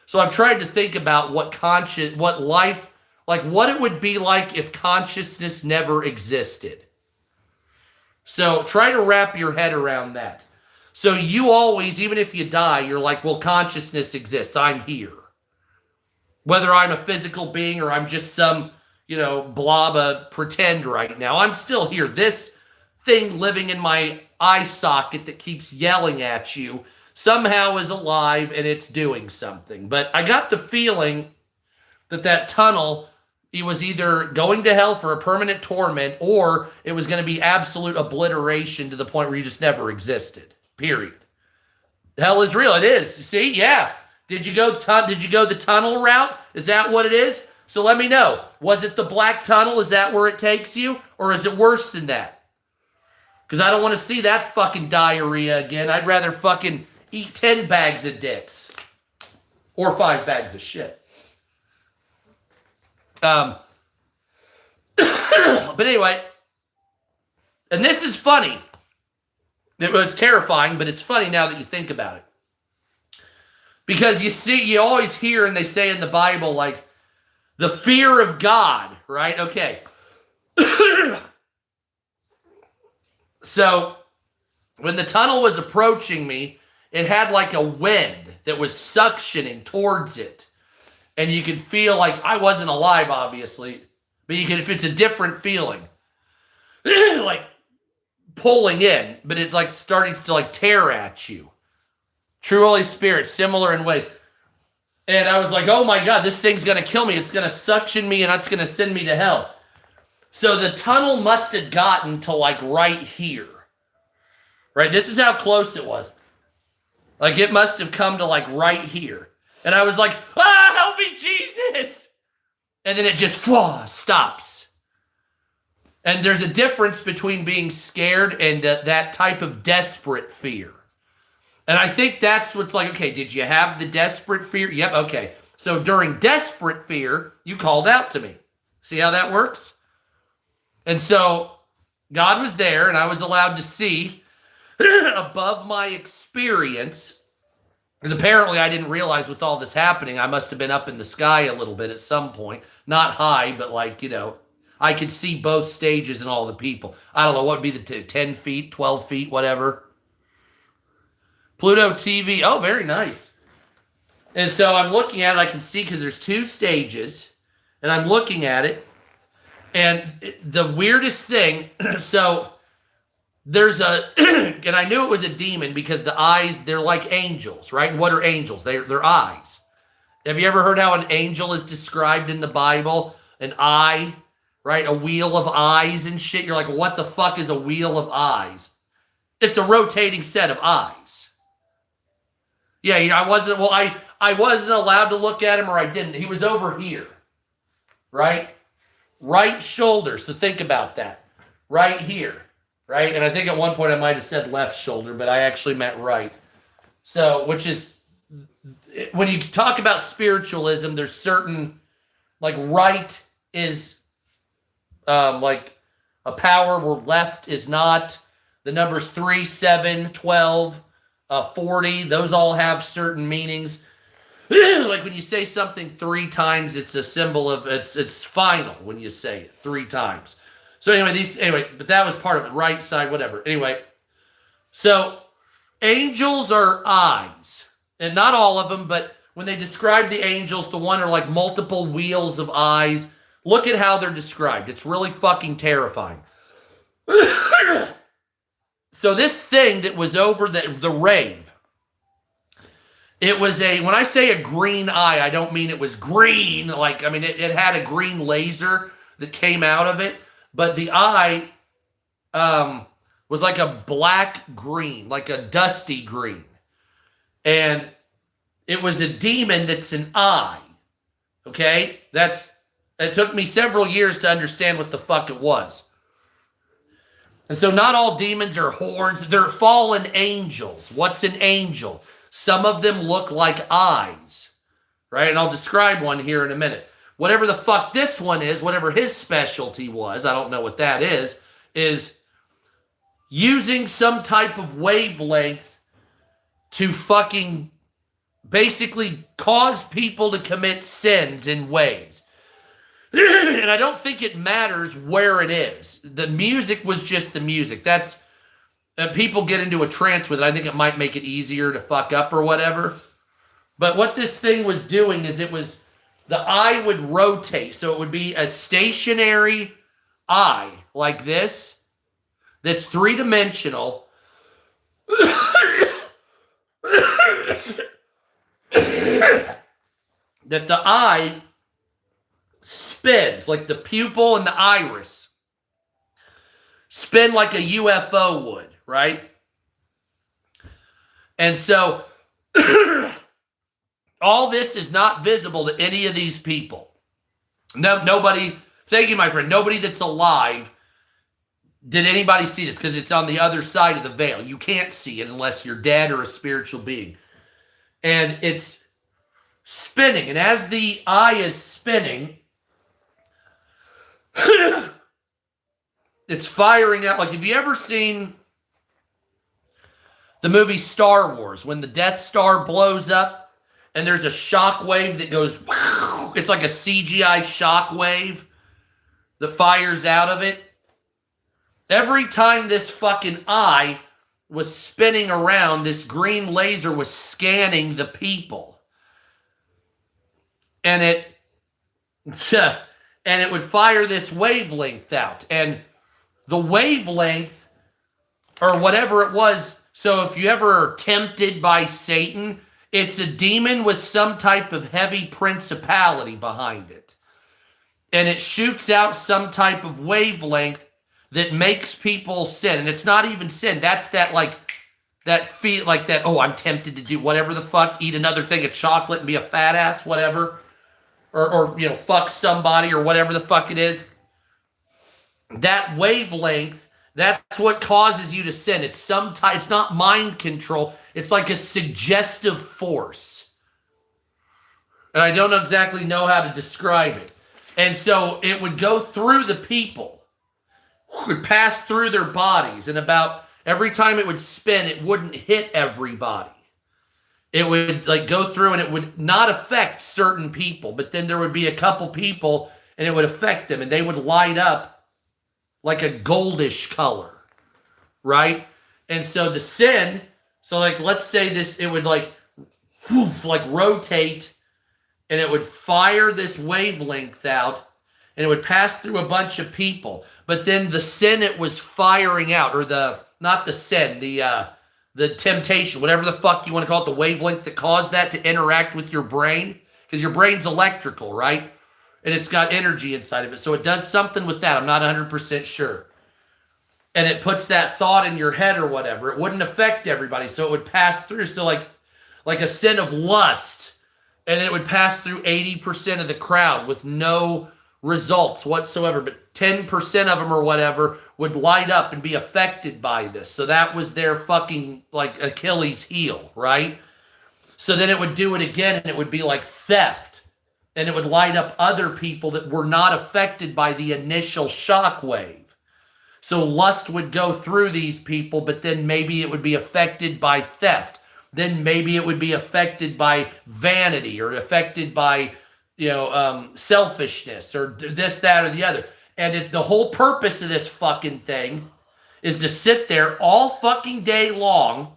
A: So I've tried to think about what life, like what it would be like if consciousness never existed. So try to wrap your head around that. So you always, even if you die, you're like, well, consciousness exists. I'm here. Whether I'm a physical being or I'm just some, blob of pretend right now, I'm still here. This thing living in my eye socket that keeps yelling at you somehow is alive and it's doing something. But I got the feeling that tunnel, it was either going to hell for a permanent torment, or it was going to be absolute obliteration to the point where you just never existed. Period. Hell is real. It is. See? Yeah. Did you go the tunnel route? Is that what it is? So let me know. Was it the black tunnel? Is that where it takes you? Or is it worse than that? Because I don't want to see that fucking diarrhea again. I'd rather fucking eat 10 bags of dicks. Or 5 bags of shit. But anyway, and this is funny. It's terrifying, but it's funny now that you think about it. Because you always hear, and they say in the Bible, like, the fear of God, right? Okay. So, when the tunnel was approaching me, it had like a wind that was suctioning towards it. And you could feel like, I wasn't alive, obviously, but if it's a different feeling. Like, pulling in, but it's like starting to like tear at you. True Holy Spirit, similar in ways. And I was like, oh my God, this thing's going to kill me. It's going to suction me and it's going to send me to hell. So the tunnel must have gotten to like right here. Right? This is how close it was. Like it must have come to like right here. And I was like, help me, Jesus. And then it just stops. And there's a difference between being scared and that type of desperate fear. And I think that's what's like, okay, did you have the desperate fear? Yep, okay. So during desperate fear, you called out to me. See how that works? And so God was there, and I was allowed to see above my experience, because apparently I didn't realize with all this happening, I must have been up in the sky a little bit at some point. Not high, but like, I could see both stages and all the people. I don't know, what would be the 10 feet, 12 feet, whatever. Pluto TV. Oh, very nice. And so I'm looking at it. I can see because there's 2 stages. And I'm looking at it. And the weirdest thing, so there's and I knew it was a demon because the eyes, they're like angels, right? And what are angels? They're eyes. Have you ever heard how an angel is described in the Bible? An eye, right? A wheel of eyes and shit. You're like, what the fuck is a wheel of eyes? It's a rotating set of eyes. Yeah, I wasn't allowed to look at him, or I didn't. He was over here, right? Right shoulder. So think about that. Right here, right? And I think at one point I might have said left shoulder, but I actually meant right. So, which is, when you talk about spiritualism, there's certain, like right is like a power where left is not. The numbers 3, 7, 12, 40, those all have certain meanings. Like when you say something 3 times, it's a symbol of it's final when you say it 3 times. So anyway, but that was part of it. Right side, whatever. Anyway, so angels are eyes, and not all of them, but when they describe the angels, the one are like multiple wheels of eyes. Look at how they're described. It's really fucking terrifying. So this thing that was over the rave, it was when I say a green eye, I don't mean it was green. Like, I mean, it had a green laser that came out of it, but the eye was like a black green, like a dusty green. And it was a demon that's an eye. Okay? It took me several years to understand what the fuck it was. And so not all demons are horns. They're fallen angels. What's an angel? Some of them look like eyes, right? And I'll describe one here in a minute. Whatever the fuck this one is, whatever his specialty was, I don't know what that is using some type of wavelength to fucking basically cause people to commit sins in ways. And I don't think it matters where it is. The music was just the music. That's people get into a trance with it. I think it might make it easier to fuck up or whatever. But what this thing was doing is the eye would rotate. So it would be a stationary eye like this that's 3-dimensional. That the eye spins, like the pupil and the iris spin like a UFO would, right? And so all this is not visible to any of these people. No, nobody, thank you, my friend, nobody that's alive, did anybody see this? Because it's on the other side of the veil. You can't see it unless you're dead or a spiritual being. And it's spinning. And as the eye is spinning, it's firing out. Like, have you ever seen The movie Star Wars, when the Death Star blows up and there's a shock wave that goes, it's like a CGI shock wave that fires out of it. Every time this fucking eye was spinning around, this green laser was scanning the people. And it would fire this wavelength out. And the wavelength, or whatever it was, so if you ever are tempted by Satan, it's a demon with some type of heavy principality behind it. And it shoots out some type of wavelength that makes people sin. And it's not even sin. That's that feel like that, oh, I'm tempted to do whatever the fuck, eat another thing of chocolate and be a fat ass, whatever. Or you know, fuck somebody or whatever the fuck it is. That wavelength, that's what causes you to sin. It's it's not mind control. It's like a suggestive force. And I don't exactly know how to describe it. And so it would go through the people. It would pass through their bodies. And about every time it would spin, it wouldn't hit everybody. It would like go through and it would not affect certain people. But then there would be a couple people and it would affect them. And they would light up like a goldish color, right? And so the sin, so like let's say this, it would like rotate and it would fire this wavelength out and it would pass through a bunch of people. But then the sin it was firing out, or not the sin, the temptation, whatever the fuck you want to call it, the wavelength that caused that to interact with your brain, because your brain's electrical, right? And it's got energy inside of it. So it does something with that. I'm not 100% sure. And it puts that thought in your head or whatever. It wouldn't affect everybody. So it would pass through. So like a sin of lust. And it would pass through 80% of the crowd with no results whatsoever. But 10% of them or whatever would light up and be affected by this. So that was their fucking like Achilles heel, right? So then it would do it again and it would be like theft. And it would light up other people that were not affected by the initial shock wave. So lust would go through these people, but then maybe it would be affected by theft. Then maybe it would be affected by vanity or affected by, selfishness or this, that, or the other. And the whole purpose of this fucking thing is to sit there all fucking day long,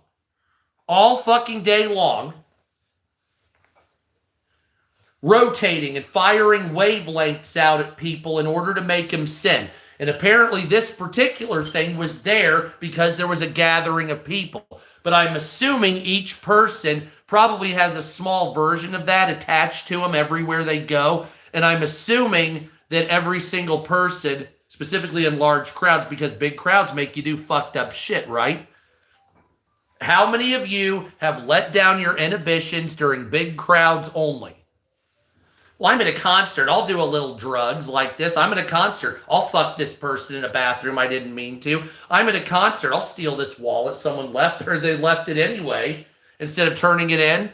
A: rotating and firing wavelengths out at people in order to make them sin. And apparently this particular thing was there because there was a gathering of people. But I'm assuming each person probably has a small version of that attached to them everywhere they go. And I'm assuming that every single person, specifically in large crowds, because big crowds make you do fucked up shit, right? How many of you have let down your inhibitions during big crowds only? Well, I'm at a concert. I'll do a little drugs like this. I'm at a concert. I'll fuck this person in a bathroom I didn't mean to. I'm at a concert. I'll steal this wallet someone left, or they left it anyway, instead of turning it in,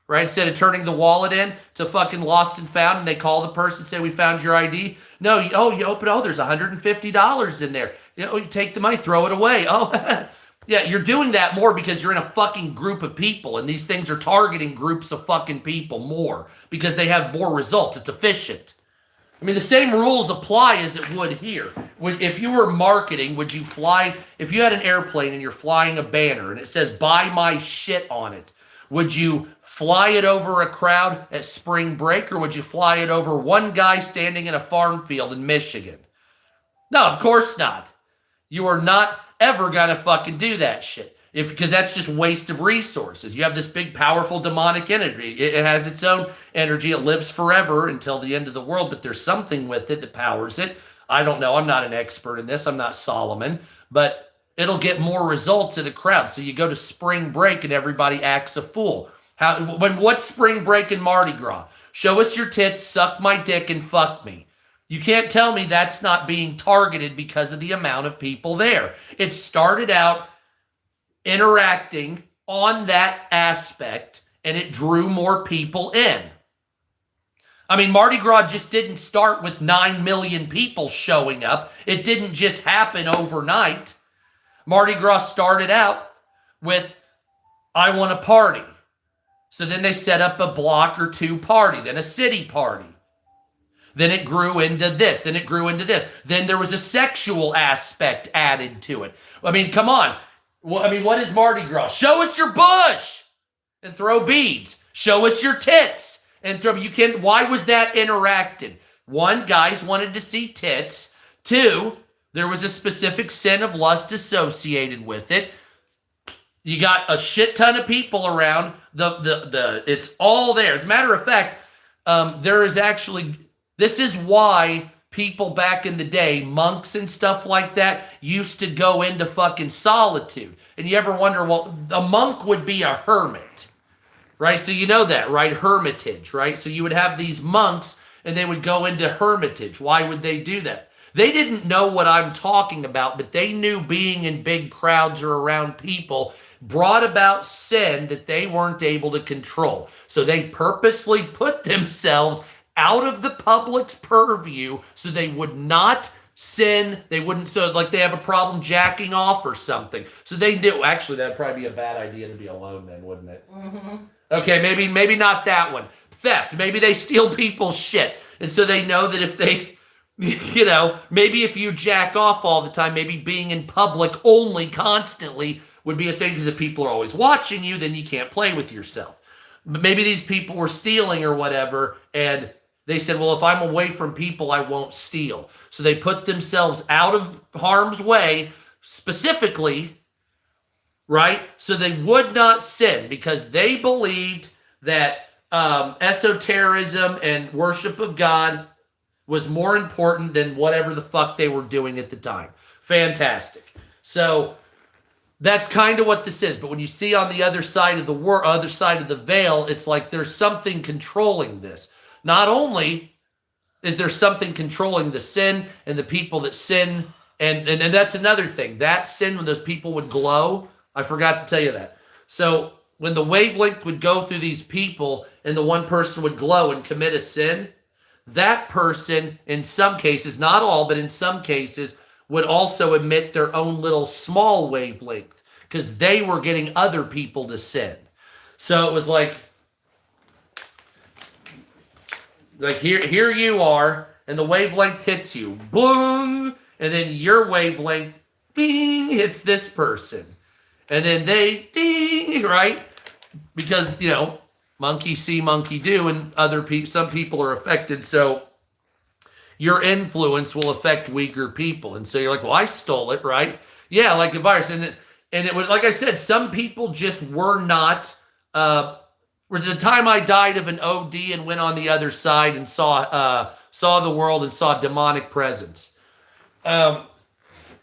A: right? Instead of turning the wallet in to fucking lost and found, and they call the person, say, we found your ID. No, you open, there's $150 in there. You take the money, throw it away. Oh, yeah, you're doing that more because you're in a fucking group of people, and these things are targeting groups of fucking people more because they have more results. It's efficient. I mean, the same rules apply as it would here. If you were marketing, would you fly, if you had an airplane and you're flying a banner and it says, buy my shit on it, would you fly it over a crowd at spring break, or would you fly it over one guy standing in a farm field in Michigan? No, of course not. You are not ever gonna fucking do that shit, because that's just waste of resources. You have this big, powerful, demonic energy. It has its own energy. It lives forever until the end of the world, but there's something with it that powers it. I don't know. I'm not an expert in this. I'm not Solomon, but it'll get more results in a crowd. So you go to spring break and everybody acts a fool. What's spring break and Mardi Gras? Show us your tits, suck my dick, and fuck me. You can't tell me that's not being targeted because of the amount of people there. It started out interacting on that aspect, and it drew more people in. I mean, Mardi Gras just didn't start with 9 million people showing up. It didn't just happen overnight. Mardi Gras started out with I want to party. So then they set up a block or two party, then a city party. Then it grew into this. Then it grew into this. Then there was a sexual aspect added to it. I mean, come on. Well, I mean, what is Mardi Gras? Show us your bush and throw beads. Show us your tits and throw. You can. Why was that interacted? One, guys wanted to see tits. Two, there was a specific sin of lust associated with it. You got a shit ton of people around. It's all there. As a matter of fact, there is actually. This is why people back in the day, monks and stuff like that, used to go into fucking solitude. And you ever wonder, well, a monk would be a hermit, right? So you know that, right? Hermitage, right? So you would have these monks and they would go into hermitage. Why would they do that? They didn't know what I'm talking about, but they knew being in big crowds or around people brought about sin that they weren't able to control. So they purposely put themselves out of the public's purview so they would not sin. They wouldn't, so like they have a problem jacking off or something. So they knew, actually that'd probably be a bad idea to be alone then, wouldn't it? Mm-hmm. Okay, maybe not that one. Theft, maybe they steal people's shit. And so they know that if they, you know, maybe if you jack off all the time, maybe being in public only constantly would be a thing, because if people are always watching you, then you can't play with yourself. But maybe these people were stealing or whatever, and they said, well, if I'm away from people, I won't steal. So they put themselves out of harm's way specifically, right? So they would not sin, because they believed that esotericism and worship of God was more important than whatever the fuck they were doing at the time. Fantastic. So that's kind of what this is. But when you see on the other side of the other side of the veil, it's like there's something controlling this. Not only is there something controlling the sin and the people that sin, and that's another thing. That sin, when those people would glow, I forgot to tell you that. So when the wavelength would go through these people and the one person would glow and commit a sin, that person, in some cases, not all, but in some cases, would also emit their own little small wavelength, because they were getting other people to sin. So it was like here you are, and the wavelength hits you, boom, and then your wavelength, bing, hits this person, and then they, ding, right? Because, you know, monkey see, monkey do, and some people are affected, so your influence will affect weaker people. And so you're like, well, I stole it, right? Yeah, like a virus. And it was, like I said, some people just were not, the time I died of an OD and went on the other side and saw the world and saw demonic presence.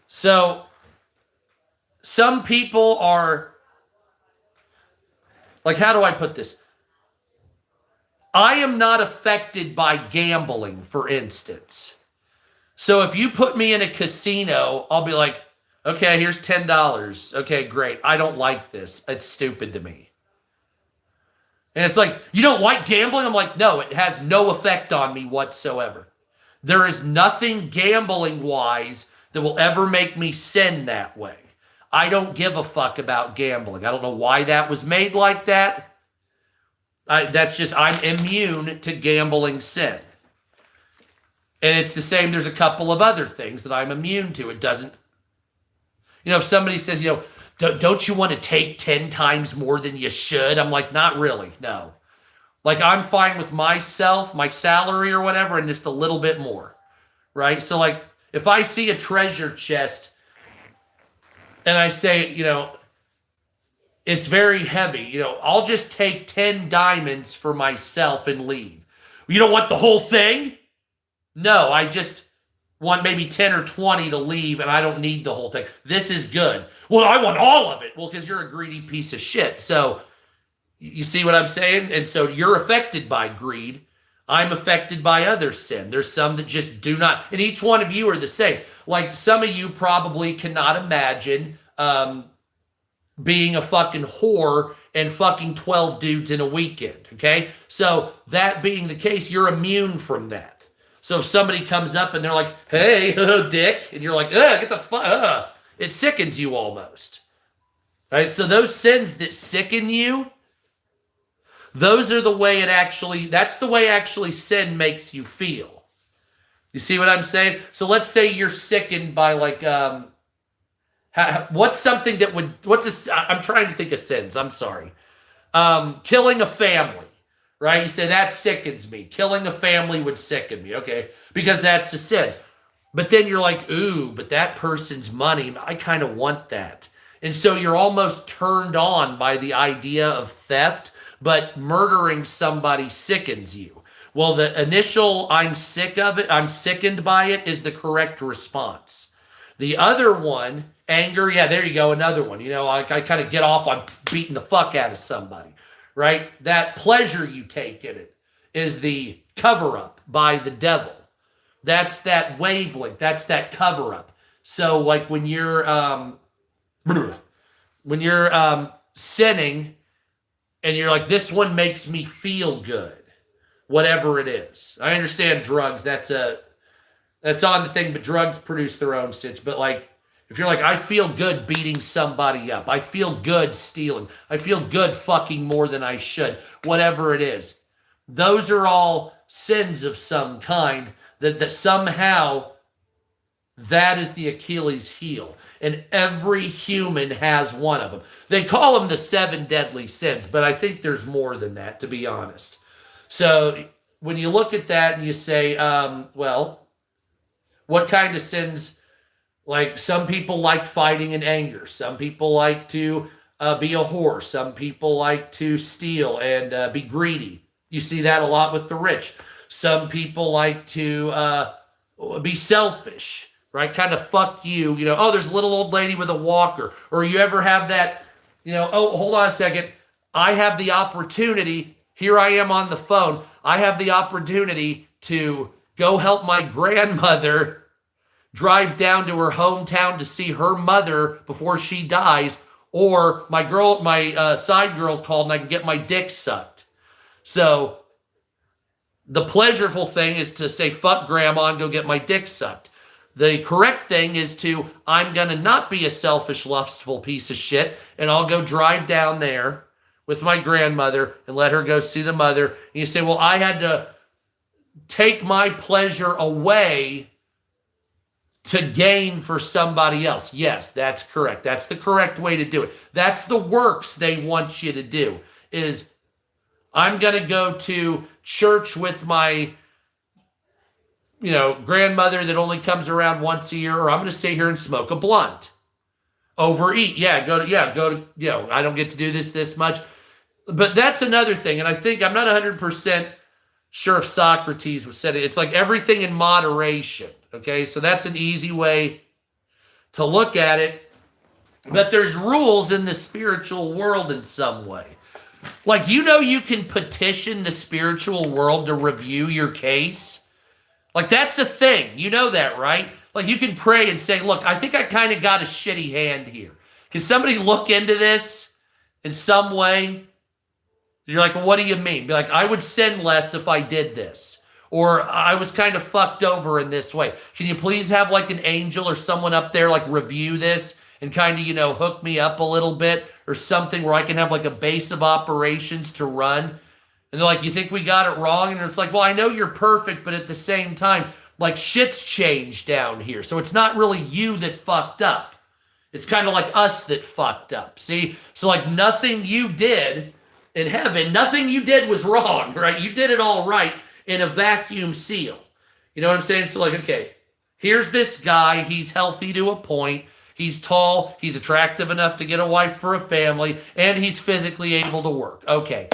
A: So some people are, like, how do I put this? I am not affected by gambling, for instance. So if you put me in a casino, I'll be like, okay, here's $10. Okay, great. I don't like this. It's stupid to me. And it's like, you don't like gambling? I'm like, no, it has no effect on me whatsoever. There is nothing gambling-wise that will ever make me sin that way. I don't give a fuck about gambling. I don't know why that was made like that. That's just, I'm immune to gambling sin. And it's the same, there's a couple of other things that I'm immune to. It doesn't, you know, if somebody says, you know, don't you want to take 10 times more than you should? I'm like, not really, no. Like, I'm fine with myself, my salary or whatever, and just a little bit more, right? So, like, if I see a treasure chest and I say, you know, it's very heavy, you know, I'll just take 10 diamonds for myself and leave. You don't want the whole thing? No, I just want maybe 10 or 20 to leave, and I don't need the whole thing. This is good. Well, I want all of it. Well, because you're a greedy piece of shit. So you see what I'm saying? And so you're affected by greed. I'm affected by other sin. There's some that just do not. And each one of you are the same. Like, some of you probably cannot imagine being a fucking whore and fucking 12 dudes in a weekend, okay? So that being the case, you're immune from that. So if somebody comes up and they're like, hey, dick, and you're like, get the fuck, it sickens you almost. Right? So those sins that sicken you, those are the way that's the way actually sin makes you feel. You see what I'm saying? So let's say you're sickened by like, what's something that would, I'm trying to think of sins. I'm sorry. Killing a family, right? You say that sickens me. Killing a family would sicken me. Okay. Because that's a sin. But then you're like, ooh, but that person's money, I kind of want that. And so you're almost turned on by the idea of theft, but murdering somebody sickens you. Well, the initial I'm sick of it, I'm sickened by it is the correct response. The other one, anger, yeah, there you go, another one. You know, I kind of get off on beating the fuck out of somebody, right? That pleasure you take in it is the cover up by the devil. That's that wavelength. That's that cover up. So like when you're sinning and you're like, this one makes me feel good, whatever it is. I understand drugs. That's on the thing, but drugs produce their own sins. But like, if you're like, I feel good beating somebody up. I feel good stealing. I feel good fucking more than I should. Whatever it is. Those are all sins of some kind that somehow that is the Achilles heel. And every human has one of them. They call them the 7 deadly sins, but I think there's more than that, to be honest. So when you look at that and you say, well, what kind of sins? Like some people like fighting and anger. Some people like to be a whore. Some people like to steal and be greedy. You see that a lot with the rich. Some people like to be selfish, right? Kind of fuck you. You know, oh, there's a little old lady with a walker. Or you ever have that, you know, oh, hold on a second. I have the opportunity. Here I am on the phone. I have the opportunity to go help my grandmother drive down to her hometown to see her mother before she dies. Or my side girl called and I can get my dick sucked. So the pleasurable thing is to say, fuck grandma and go get my dick sucked. The correct thing is to, I'm going to not be a selfish, lustful piece of shit, and I'll go drive down there with my grandmother and let her go see the mother. And you say, well, I had to take my pleasure away to gain for somebody else. Yes, that's correct. That's the correct way to do it. That's the works they want you to do, is I'm going to go to church with my, you know, grandmother that only comes around once a year, or I'm going to stay here and smoke a blunt. Overeat. Go to, you know, I don't get to do this much. But that's another thing. And I think I'm not 100% sure if Socrates was said it. It's like everything in moderation. Okay. So that's an easy way to look at it. But there's rules in the spiritual world in some way. Like, you know, you can petition the spiritual world to review your case. Like, that's a thing. You know that, right? Like, you can pray and say, look, I think I kind of got a shitty hand here. Can somebody look into this in some way? You're like, well, what do you mean? Be like, I would sin less if I did this. Or I was kind of fucked over in this way. Can you please have like an angel or someone up there like review this and kind of, you know, hook me up a little bit or something where I can have like a base of operations to run? And they're like, you think we got it wrong? And it's like, well, I know you're perfect, but at the same time, like shit's changed down here. So it's not really you that fucked up. It's kind of like us that fucked up. See? So like nothing you did in heaven, nothing you did was wrong, right? You did it all right in a vacuum seal. You know what I'm saying? So like, okay, here's this guy. He's healthy to a point. He's tall. He's attractive enough to get a wife for a family. And he's physically able to work. Okay.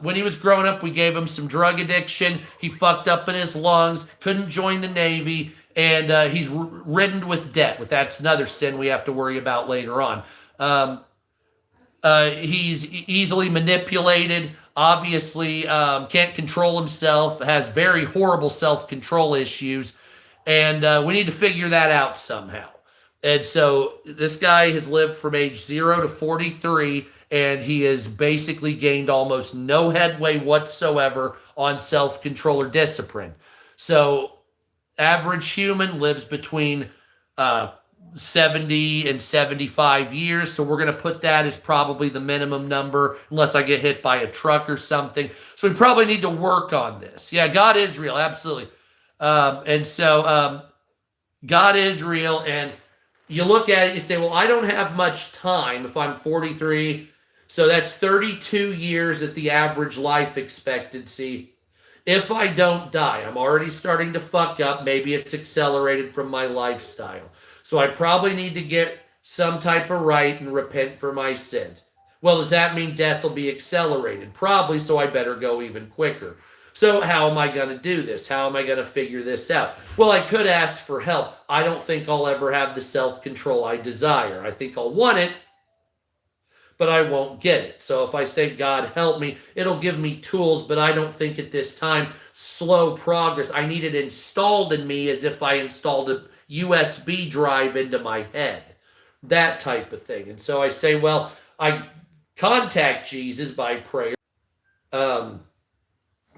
A: When he was growing up, we gave him some drug addiction. He fucked up in his lungs, couldn't join the Navy, and he's ridden with debt. That's another sin we have to worry about later on. He's easily manipulated, obviously can't control himself, has very horrible self-control issues, and we need to figure that out somehow. And so this guy has lived from age 0 to 43, and he has basically gained almost no headway whatsoever on self-control or discipline. So average human lives between 70 and 75 years. So we're going to put that as probably the minimum number, unless I get hit by a truck or something. So we probably need to work on this. Yeah, God is real, absolutely. And so God is real. And you look at it, you say, well, I don't have much time if I'm 43. So that's 32 years at the average life expectancy. If I don't die, I'm already starting to fuck up. Maybe it's accelerated from my lifestyle. So I probably need to get some type of right and repent for my sins. Well, does that mean death will be accelerated? Probably, so I better go even quicker. So how am I going to do this? How am I going to figure this out? Well, I could ask for help. I don't think I'll ever have the self-control I desire. I think I'll want it, but I won't get it. So if I say, God, help me, it'll give me tools, but I don't think at this time, slow progress. I need it installed in me as if I installed a USB drive into my head, that type of thing. And so I say, well, I contact Jesus by prayer.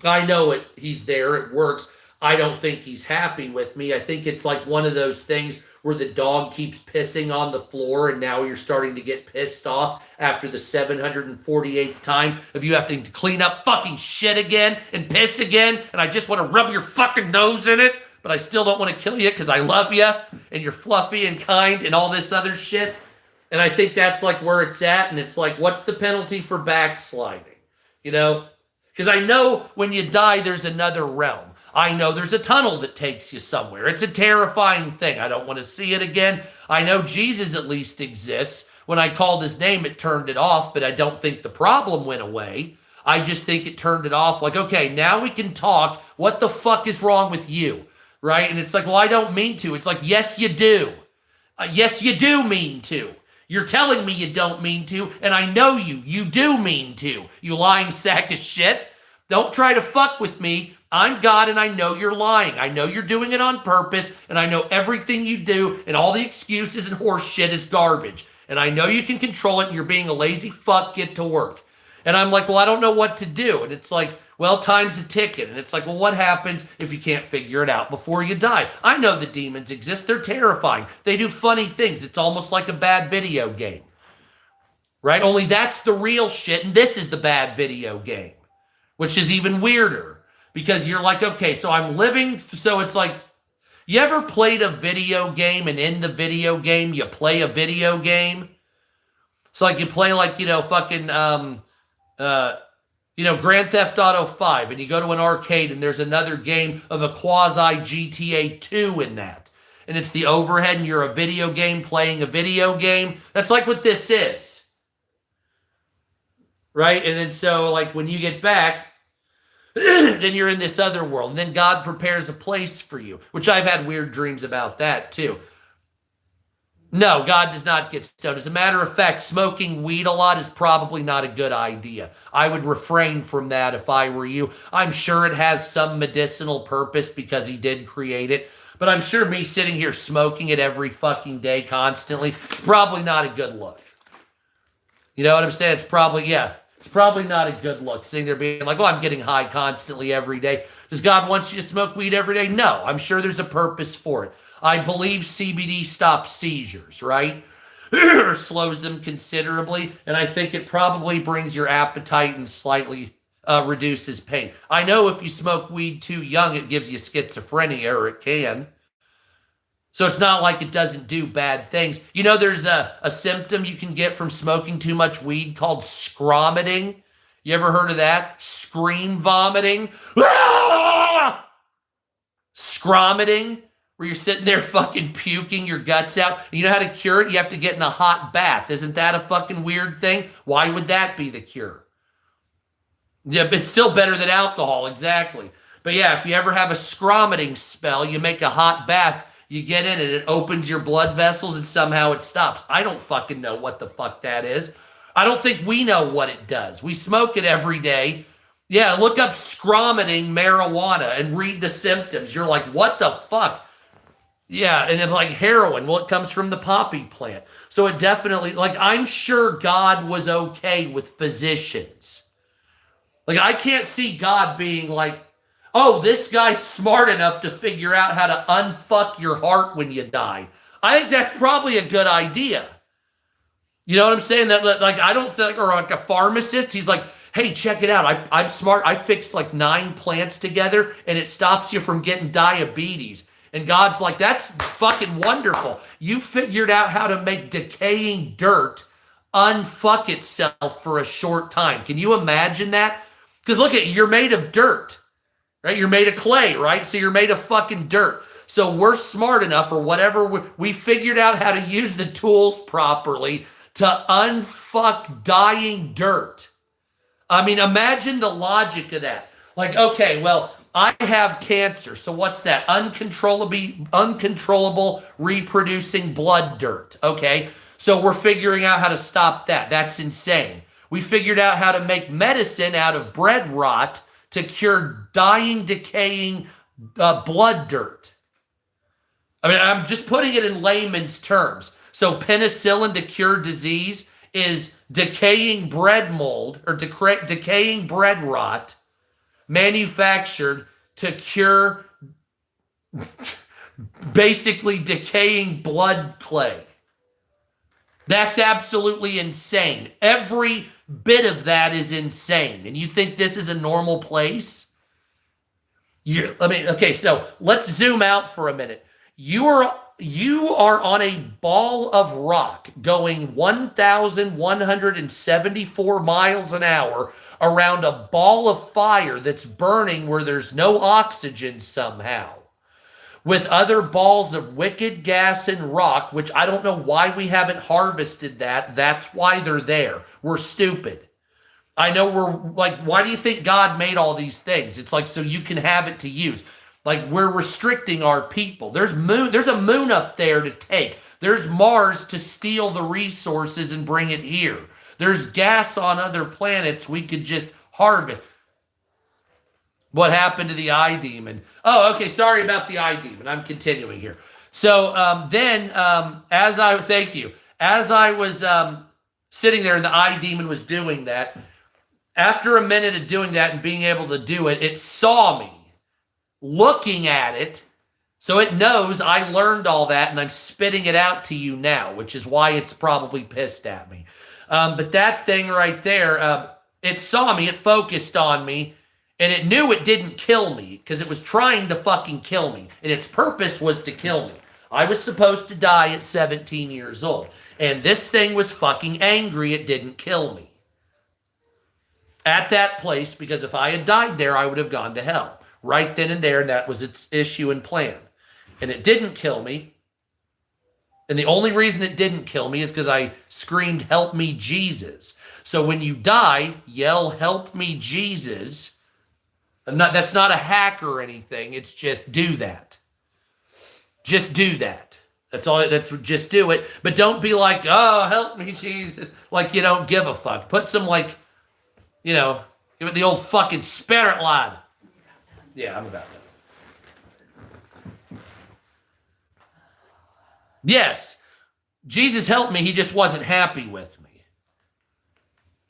A: I know it. He's there. It works. I don't think he's happy with me. I think it's like one of those things where the dog keeps pissing on the floor and now you're starting to get pissed off after the 748th time of you having to clean up fucking shit again and piss again, and I just want to rub your fucking nose in it, but I still don't want to kill you because I love you and you're fluffy and kind and all this other shit. And I think that's like where it's at, and it's like, what's the penalty for backsliding? You know? Because I know when you die, there's another realm. I know there's a tunnel that takes you somewhere. It's a terrifying thing. I don't want to see it again. I know Jesus at least exists. When I called his name, it turned it off, but I don't think the problem went away. I just think it turned it off. Like, okay, now we can talk. What the fuck is wrong with you? Right? And it's like, well, I don't mean to. It's like, yes, you do. Yes, you do mean to. You're telling me you don't mean to, and I know you. You do mean to. You lying sack of shit. Don't try to fuck with me. I'm God, and I know you're lying. I know you're doing it on purpose, and I know everything you do and all the excuses and horse shit is garbage. And I know you can control it, and you're being a lazy fuck. Get to work. And I'm like, well, I don't know what to do. And it's like, well, time's a ticking. And it's like, well, what happens if you can't figure it out before you die? I know the demons exist. They're terrifying. They do funny things. It's almost like a bad video game. Right? Only that's the real shit, and this is the bad video game, which is even weirder. Because you're like, okay, so I'm living, so it's like, you ever played a video game, and in the video game, you play a video game? So like you play like, fucking, Grand Theft Auto 5, and you go to an arcade, and there's another game of a quasi GTA 2 in that. And it's the overhead, and you're a video game playing a video game. That's like what this is. Right? And then so, like, when you get back, then you're in this other world. And then God prepares a place for you, which I've had weird dreams about that too. No, God does not get stoned. As a matter of fact, smoking weed a lot is probably not a good idea. I would refrain from that if I were you. I'm sure it has some medicinal purpose because he did create it. But I'm sure me sitting here smoking it every fucking day constantly, it's probably not a good look. You know what I'm saying? It's probably not a good look, sitting there being like, oh, I'm getting high constantly every day. Does God want you to smoke weed every day? No, I'm sure there's a purpose for it. I believe CBD stops seizures, right? Or slows them considerably. And I think it probably brings your appetite and slightly reduces pain. I know if you smoke weed too young, it gives you schizophrenia, or it can. So it's not like it doesn't do bad things. You know, there's a symptom you can get from smoking too much weed called scromiting. You ever heard of that? Scream vomiting. Scromiting, where you're sitting there fucking puking your guts out. And you know how to cure it? You have to get in a hot bath. Isn't that a fucking weird thing? Why would that be the cure? Yeah, it's still better than alcohol, exactly. But yeah, if you ever have a scromiting spell, you make a hot bath. You get in it, it opens your blood vessels, and somehow it stops. I don't fucking know what the fuck that is. I don't think we know what it does. We smoke it every day. Yeah, look up scromiting marijuana and read the symptoms. You're like, what the fuck? Yeah, and it's like heroin. Well, it comes from the poppy plant. So it definitely, like, I'm sure God was okay with physicians. Like, I can't see God being like, oh, this guy's smart enough to figure out how to unfuck your heart when you die. I think that's probably a good idea. You know what I'm saying? That like I don't think, or like a pharmacist, he's like, hey, check it out. I'm smart. I fixed like 9 plants together and it stops you from getting diabetes. And God's like, that's fucking wonderful. You figured out how to make decaying dirt unfuck itself for a short time. Can you imagine that? Because look at, you're made of dirt, right? You're made of clay, right? So you're made of fucking dirt. So we're smart enough, or whatever, we figured out how to use the tools properly to unfuck dying dirt. I mean, imagine the logic of that. Like, okay, well, I have cancer. So what's that? Uncontrollable reproducing blood dirt. Okay. So we're figuring out how to stop that. That's insane. We figured out how to make medicine out of bread rot to cure dying, decaying blood dirt. I mean, I'm just putting it in layman's terms. So penicillin to cure disease is decaying bread mold, or decaying bread rot manufactured to cure basically decaying blood clay. That's absolutely insane. Every bit of that is insane. And you think this is a normal place? Okay, so let's zoom out for a minute. You are on a ball of rock going 1,174 miles an hour around a ball of fire that's burning where there's no oxygen somehow, with other balls of wicked gas and rock, which I don't know why we haven't harvested that. That's why they're there. We're stupid. I know we're like, why do you think God made all these things? It's like so you can have it to use. Like, we're restricting our people. There's a moon up there to take. There's Mars to steal the resources and bring it here. There's gas on other planets we could just harvest. What happened to the eye demon? Oh, okay, sorry about the eye demon. I'm continuing here. So as I was sitting there and the eye demon was doing that, after a minute of doing that and being able to do it, it saw me looking at it, so it knows I learned all that and I'm spitting it out to you now, which is why it's probably pissed at me. But that thing right there, it saw me, it focused on me, and it knew it didn't kill me because it was trying to fucking kill me, and its purpose was to kill me. I was supposed to die at 17 years old, and this thing was fucking angry it didn't kill me at that place, because if I had died there, I would have gone to hell right then and there, and that was its issue and plan. And it didn't kill me. And the only reason it didn't kill me is because I screamed, "Help me, Jesus." So when you die, yell, "Help me, Jesus." That's not a hack or anything. It's just do that. Just do that. Just do it. But don't be like, "Oh, help me, Jesus." Like you don't give a fuck. Put some give it the old fucking spirit line. Yeah, I'm about that. Yes, Jesus helped me. He just wasn't happy with me.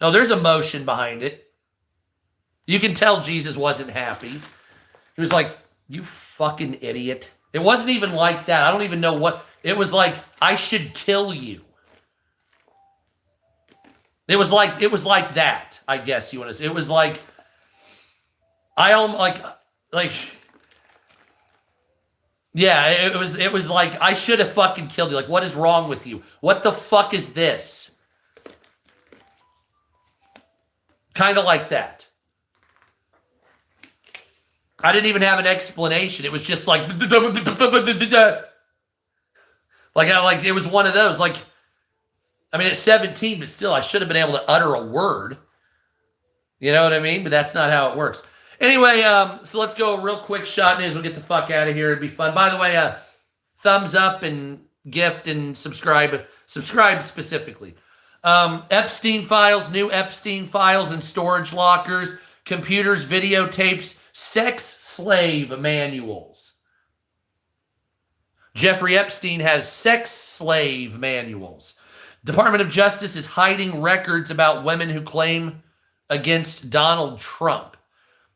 A: No, there's emotion behind it. You can tell Jesus wasn't happy. He was like, "You fucking idiot." It wasn't even like that. I don't even know what. It was like, "I should kill you." It was like that, I guess you want to say. It was like, yeah, it was like, I should have fucking killed you. Like, what is wrong with you? What the fuck is this? Kind of like that. I didn't even have an explanation. It was just like it was one of those. Like, I mean, at 17, but still, I should have been able to utter a word. You know what I mean? But that's not how it works. Anyway, so let's go a real quick shot news. We'll get the fuck out of here. It'd be fun. By the way, thumbs up and gift and subscribe. Subscribe specifically. Epstein files, new Epstein files and storage lockers, computers, videotapes, sex slave manuals. Jeffrey Epstein has sex slave manuals. Department of Justice is hiding records about women who claim against Donald Trump.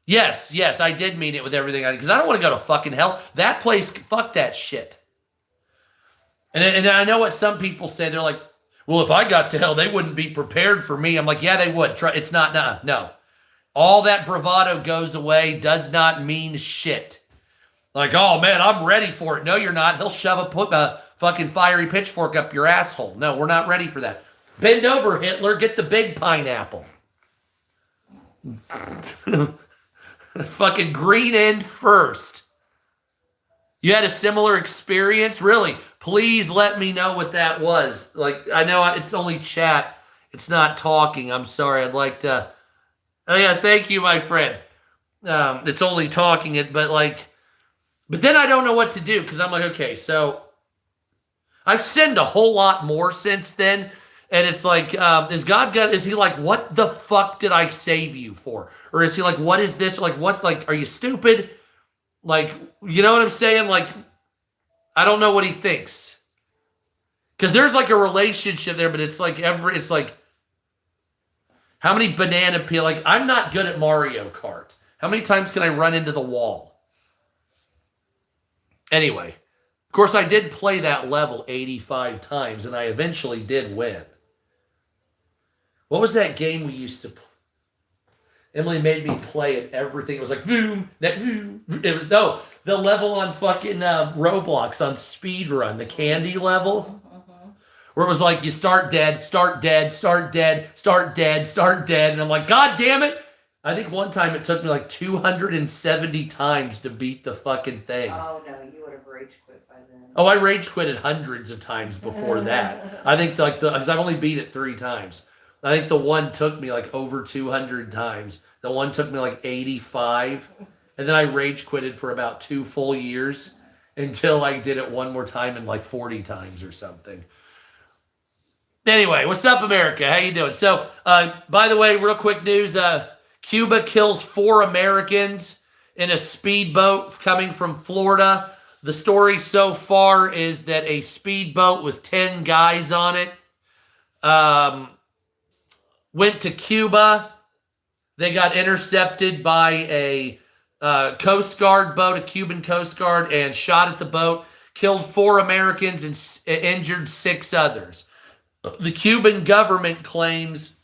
A: Yes, I did mean it with everything I did, because I don't want to go to fucking hell. That place, fuck that shit. And I know what some people say. They're like, well, if I got to hell, they wouldn't be prepared for me. I'm like, yeah, they would. Try. It's not, no. All that bravado goes away, does not mean shit. Like, oh man, I'm ready for it. No, you're not. He'll shove a fucking fiery pitchfork up your asshole. No, we're not ready for that. Bend over, Hitler. Get the big pineapple. Fucking green end first. You had a similar experience? Really? Please let me know what that was. Like, I know it's only chat. It's not talking. I'm sorry. I'd like to... Oh, yeah, thank you, my friend. It's only talking it, but like... But then I don't know what to do, because I'm like, okay, so... I've sinned a whole lot more since then, and it's like, is he like, what the fuck did I save you for? Or is he like, what is this? Like, what, like, are you stupid? Like, you know what I'm saying? Like, I don't know what he thinks. Because there's like a relationship there, but it's like how many banana peel? Like, I'm not good at Mario Kart. How many times can I run into the wall? Anyway, of course, I did play that level 85 times, and I eventually did win. What was that game we used to play? Emily made me play it, everything. It was like, boom, that boom. It was, no, the level on fucking Roblox on speedrun, the candy level. Where it was like, you start dead, start dead, start dead, start dead, start dead. And I'm like, God damn it. I think one time it took me like 270 times to beat the fucking thing.
B: Oh, no, you would have rage quit by then.
A: Oh, I rage quitted hundreds of times before that. I think because I've only beat it 3 times. I think the one took me like over 200 times. The one took me like 85. And then I rage quitted for about 2 full years until I did it one more time in like 40 times or something. Anyway, what's up, America? How you doing? So, by the way, real quick news. Cuba kills 4 Americans in a speedboat coming from Florida. The story so far is that a speedboat with 10 guys on it went to Cuba. They got intercepted by a Coast Guard boat, a Cuban Coast Guard, and shot at the boat, killed 4 Americans and injured 6 others. The Cuban government claims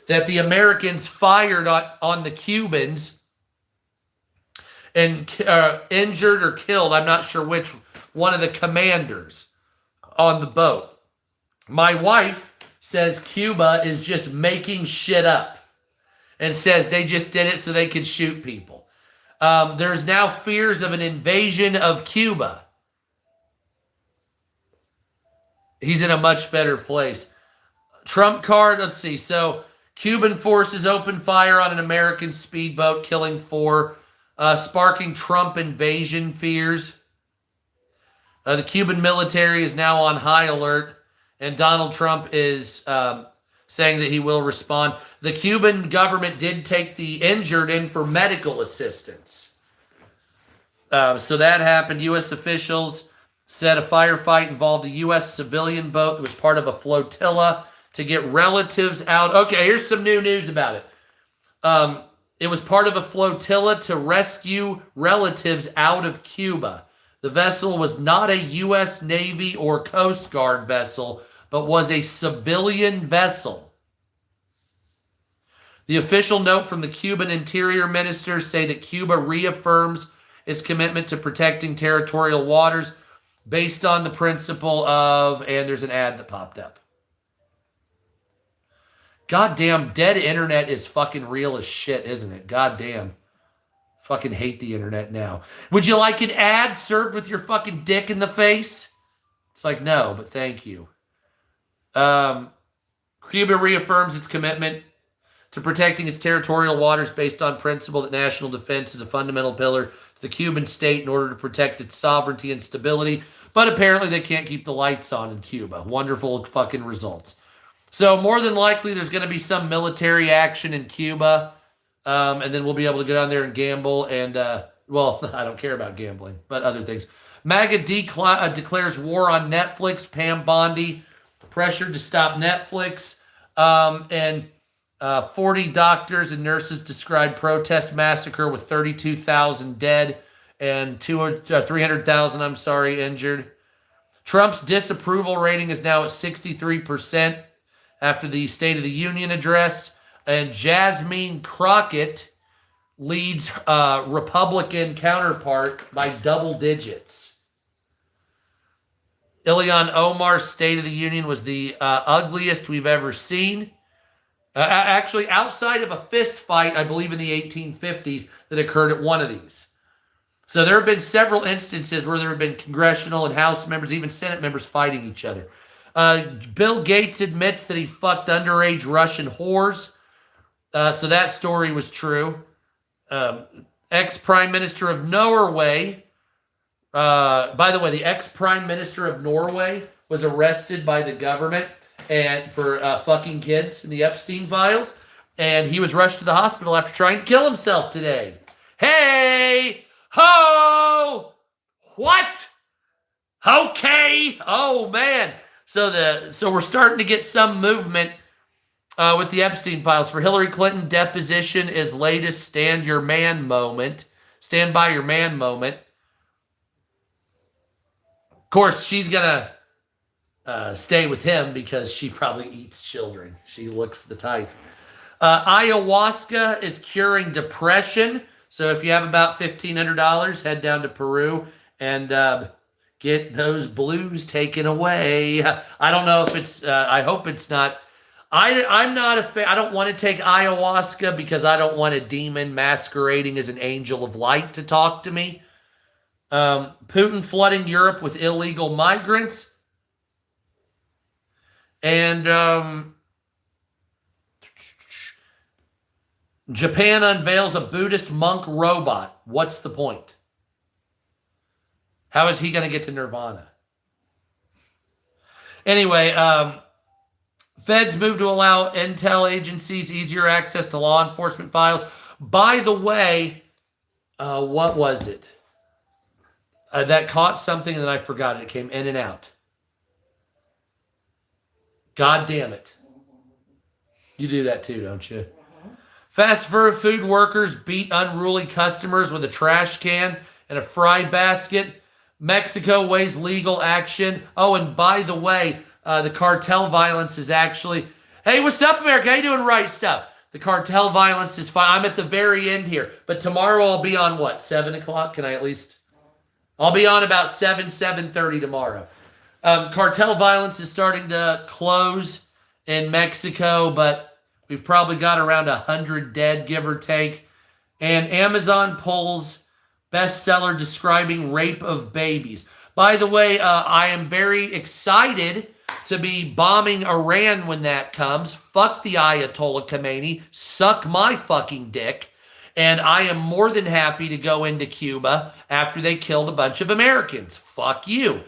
A: that the Americans fired on the Cubans and injured or killed, I'm not sure which, one of the commanders on the boat. My wife says Cuba is just making shit up and says they just did it so they could shoot people. There's now fears of an invasion of Cuba. He's in a much better place. Trump card, let's see. So Cuban forces opened fire on an American speedboat, killing 4, sparking Trump invasion fears. The Cuban military is now on high alert, and Donald Trump is saying that he will respond. The Cuban government did take the injured in for medical assistance. So that happened. U.S. officials said a firefight involved a U.S. civilian boat that was part of a flotilla to get relatives out. Okay, here's some new news about it. It was part of a flotilla to rescue relatives out of Cuba. The vessel was not a U.S. Navy or Coast Guard vessel, but was a civilian vessel. The official note from the Cuban Interior Minister say that Cuba reaffirms its commitment to protecting territorial waters based on the principle of, and there's an ad that popped up. Goddamn, dead internet is fucking real as shit, isn't it? Goddamn. Fucking hate the internet now. Would you like an ad served with your fucking dick in the face? It's like, no, but thank you. Cuba reaffirms its commitment to protecting its territorial waters based on principle that national defense is a fundamental pillar to the Cuban state in order to protect its sovereignty and stability. But apparently they can't keep the lights on in Cuba. Wonderful fucking results. So more than likely there's going to be some military action in Cuba. And then we'll be able to go down there and gamble. And, well, I don't care about gambling, but other things. MAGA declares war on Netflix. Pam Bondi pressured to stop Netflix. And 40 doctors and nurses described protest massacre with 32,000 dead and 300,000, injured. Trump's disapproval rating is now at 63% after the State of the Union address. And Jasmine Crockett leads Republican counterpart by double digits. Ilhan Omar's State of the Union was the ugliest we've ever seen. Actually, outside of a fist fight, I believe in the 1850s, that occurred at one of these. So there have been several instances where there have been congressional and House members, even Senate members, fighting each other. Bill Gates admits that he fucked underage Russian whores. So that story was true. Ex-Prime Minister of Norway. By the way, the ex-Prime Minister of Norway was arrested by the government and for fucking kids in the Epstein files. And he was rushed to the hospital after trying to kill himself today. Hey! Ho! What? Okay. Oh, man. So we're starting to get some movement with the Epstein files. For Hillary Clinton, deposition is latest stand your man moment. Stand by your man moment. Of course, she's going to stay with him because she probably eats children. She looks the type. Ayahuasca is curing depression. So if you have about $1,500, head down to Peru and get those blues taken away. I don't know if it's, I hope it's not. I'm not a fan. I don't want to take ayahuasca because I don't want a demon masquerading as an angel of light to talk to me. Putin flooding Europe with illegal migrants. And Japan unveils a Buddhist monk robot. What's the point? How is he going to get to nirvana? Anyway, feds move to allow intel agencies easier access to law enforcement files. By the way, what was it? That caught something and then I forgot it. It came in and out. God damn it. You do that too, don't you? Fast food workers beat unruly customers with a trash can and a fry basket. Mexico weighs legal action. Oh, and by the way, the cartel violence is actually... Hey, what's up, America? How you doing? Right stuff. The cartel violence is fine. I'm at the very end here. But tomorrow I'll be on what? 7 o'clock? Can I at least... I'll be on about 7:30 tomorrow. Cartel violence is starting to close in Mexico, but we've probably got around 100 dead, give or take. And Amazon pulls bestseller describing rape of babies. By the way, I am very excited to be bombing Iran when that comes. Fuck the Ayatollah Khomeini. Suck my fucking dick. And I am more than happy to go into Cuba after they killed a bunch of Americans. Fuck you.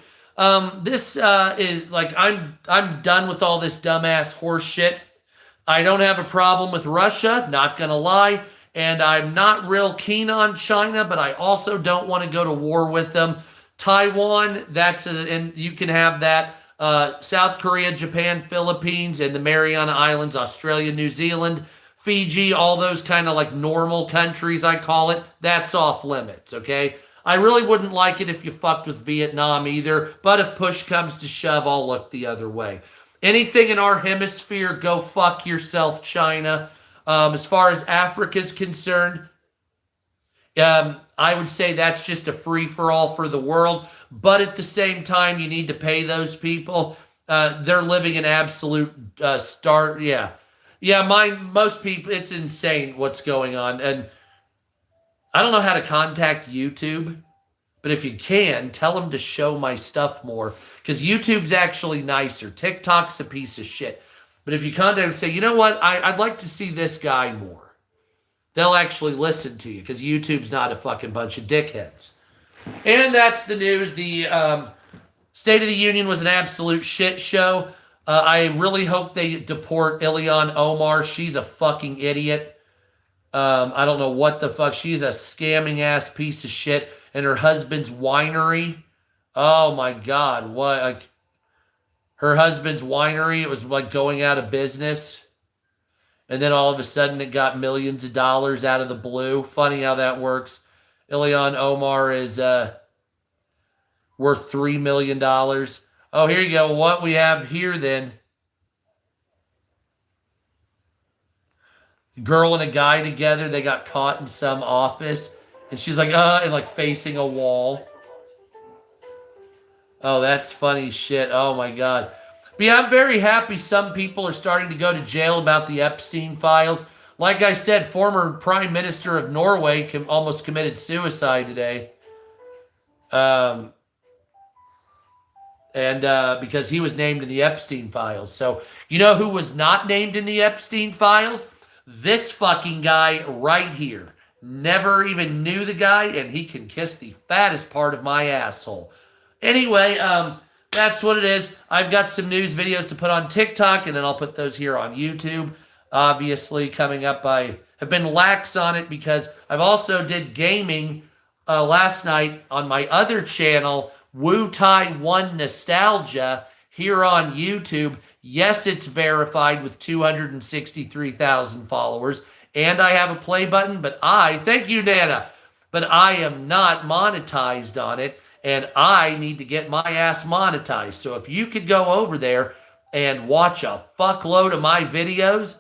A: This is like, I'm done with all this dumbass horse shit. I don't have a problem with Russia, not gonna lie. And I'm not real keen on China, but I also don't want to go to war with them. Taiwan, and you can have that. South Korea, Japan, Philippines, and the Mariana Islands, Australia, New Zealand, Fiji, all those kind of like normal countries, I call it, that's off limits, okay? I really wouldn't like it if you fucked with Vietnam either, but if push comes to shove, I'll look the other way. Anything in our hemisphere, go fuck yourself, China. As far as Africa is concerned, I would say that's just a free-for-all for the world. But at the same time, you need to pay those people. They're living in absolute most people, it's insane what's going on. And I don't know how to contact YouTube, but if you can, tell them to show my stuff more, because YouTube's actually nicer. TikTok's a piece of shit. But if you contact them and say, you know what, I'd like to see this guy more, they'll actually listen to you, because YouTube's not a fucking bunch of dickheads. And that's the news. The State of the Union was an absolute shit show. I really hope they deport Ilhan Omar. She's a fucking idiot. I don't know what the fuck. She's a scamming ass piece of shit. And her husband's winery. Oh my God. What? Like, her husband's winery, it was like going out of business. And then all of a sudden it got millions of dollars out of the blue. Funny how that works. Ilhan Omar is worth $3 million. Oh, here you go. What we have here then. Girl and a guy together. They got caught in some office. And she's like, and like facing a wall. Oh, that's funny shit. Oh my God. But yeah, I'm very happy some people are starting to go to jail about the Epstein files. Like I said, former Prime Minister of Norway almost committed suicide today. And because he was named in the Epstein files. So, you know who was not named in the Epstein files? This fucking guy right here. Never even knew the guy, and he can kiss the fattest part of my asshole. Anyway, that's what it is. I've got some news videos to put on TikTok, and then I'll put those here on YouTube. Obviously, coming up, I have been lax on it because I've also did gaming last night on my other channel, Wu Tai 1 Nostalgia, here on YouTube. Yes, it's verified with 263,000 followers, and I have a play button, but thank you, Nana, but I am not monetized on it, and I need to get my ass monetized. So if you could go over there and watch a fuckload of my videos,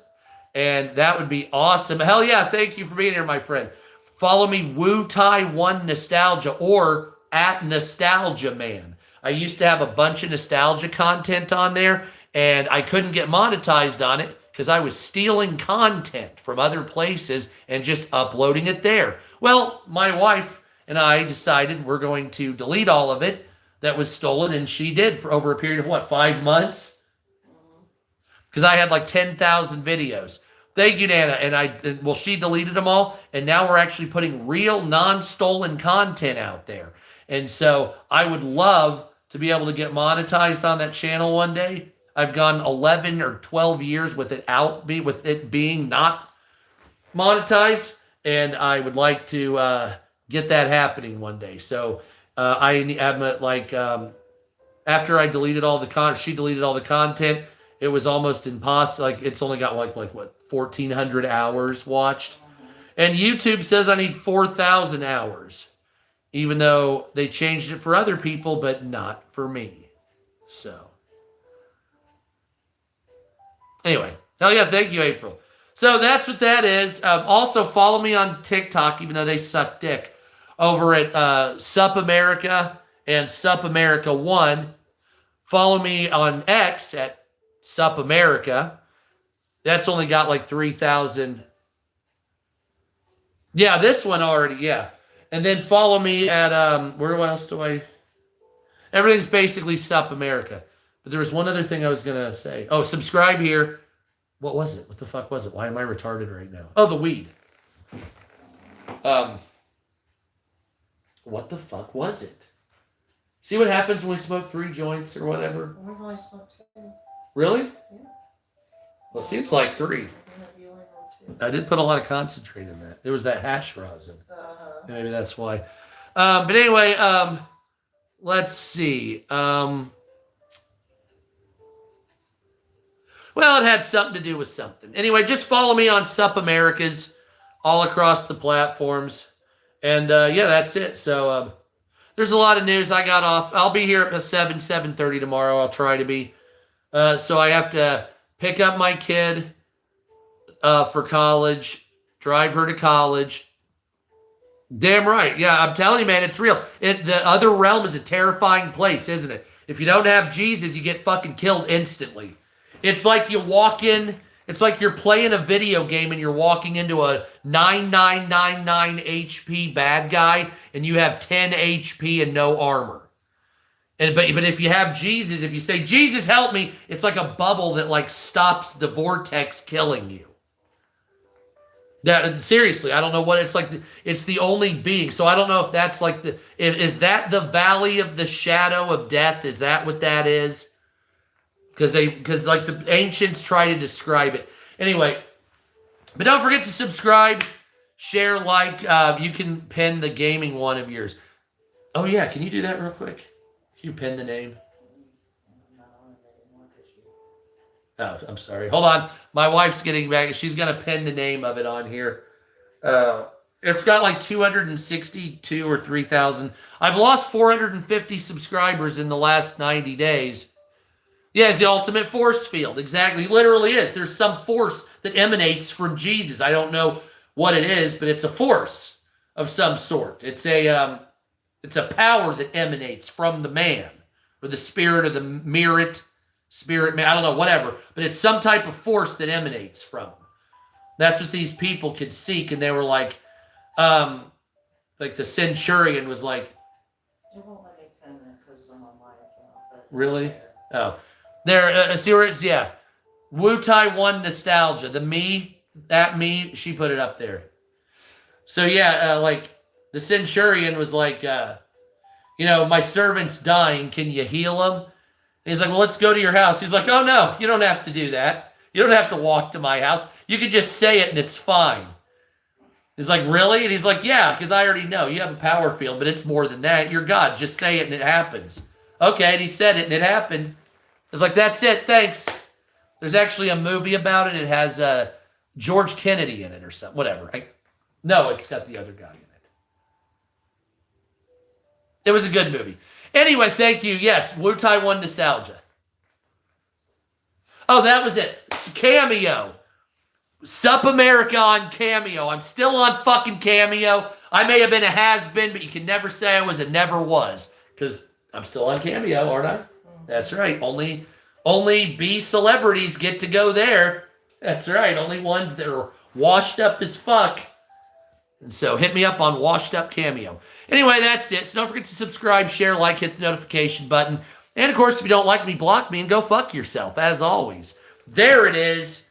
A: and that would be awesome. Hell yeah, thank you for being here, my friend. Follow me, Wu Tai 1 Nostalgia, or at Nostalgia Man. I used to have a bunch of nostalgia content on there, and I couldn't get monetized on it because I was stealing content from other places and just uploading it there. Well, my wife and I decided we're going to delete all of it that was stolen, and she did for over a period of, what, 5 months? Because I had like 10,000 videos. Thank you, Nana. And she deleted them all, and now we're actually putting real non-stolen content out there. And so I would love to be able to get monetized on that channel one day. I've gone 11 or 12 years with it being not monetized, and I would like to get that happening one day. So I am after I deleted all the content, she deleted all the content. It was almost impossible. Like, it's only got like what, 1,400 hours watched, and YouTube says I need 4,000 hours, even though they changed it for other people, but not for me. So anyway, hell yeah, thank you, April. So that's what that is. Also, follow me on TikTok, even though they suck dick, over at Sup America and Sup America 1. Follow me on X at Sup America. That's only got like 3,000. Yeah, this one already, yeah. And then follow me at, where else do I? Everything's basically Sup America. But there was one other thing I was going to say. Oh, subscribe here. What was it? What the fuck was it? Why am I retarded right now? Oh, the weed. What the fuck was it? See what happens when we smoke 3 joints or whatever?
B: We've only smoked 2.
A: Really?
B: Yeah.
A: Well, it seems like 3. I did put a lot of concentrate in that. There was that hash rosin. Maybe that's why. But anyway, let's see. Well, it had something to do with something. Anyway, just follow me on Sup Americas all across the platforms. And yeah, that's it. So there's a lot of news. I got off. I'll be here at 7:30 tomorrow. I'll try to be. So I have to pick up my kid for college, drive her to college. Damn right. Yeah, I'm telling you, man, it's real. The other realm is a terrifying place, isn't it? If you don't have Jesus, you get fucking killed instantly. It's like you walk in, it's like you're playing a video game and you're walking into a 9999 HP bad guy and you have 10 HP and no armor. But if you have Jesus, if you say, Jesus, help me, it's like a bubble that like stops the vortex killing you. That, seriously, I don't know what it's like. It's the only being. So I don't know if that's like is that the valley of the shadow of death? Is that what that is? Because like the ancients try to describe it. Anyway, but don't forget to subscribe, share, like. You can pin the gaming one of yours. Oh yeah, can you do that real quick? Can you pin the name? Oh, I'm sorry. Hold on. My wife's getting back. She's going to pin the name of it on here. It's got like 262 or 3,000. I've lost 450 subscribers in the last 90 days. Yeah, it's the ultimate force field. Exactly. It literally is. There's some force that emanates from Jesus. I don't know what it is, but it's a force of some sort. It's a power that emanates from the man or the spirit of the spirit man. I don't know, whatever. But it's some type of force that emanates from him. That's what these people could seek, and they were like the centurion was like,
B: It won't let me pin it because I'm on my account. But
A: really?
B: there.
A: Oh, there. See where it's Wu Tai One nostalgia. That me. She put it up there. So yeah, like the centurion was like, my servant's dying. Can you heal him? And he's like, well, let's go to your house. He's like, oh no, you don't have to do that. You don't have to walk to my house. You can just say it and it's fine. He's like, really? And he's like, yeah, because I already know. You have a power field, but it's more than that. You're God. Just say it and it happens. Okay, and he said it and it happened. It's like, that's it. Thanks. There's actually a movie about it. It has George Kennedy in it or something. Whatever. No, it's got the other guy in it. It was a good movie. Anyway, thank you. Yes, Wu Tai One nostalgia. Oh, that was it. It's Cameo. Sup America on Cameo. I'm still on fucking Cameo. I may have been a has-been, but you can never say I was a never was. Because I'm still on Cameo, aren't I? That's right. Only B celebrities get to go there. That's right. Only ones that are washed up as fuck. And so hit me up on Washed Up Cameo. Anyway, that's it. So don't forget to subscribe, share, like, hit the notification button. And of course, if you don't like me, block me and go fuck yourself, as always. There it is.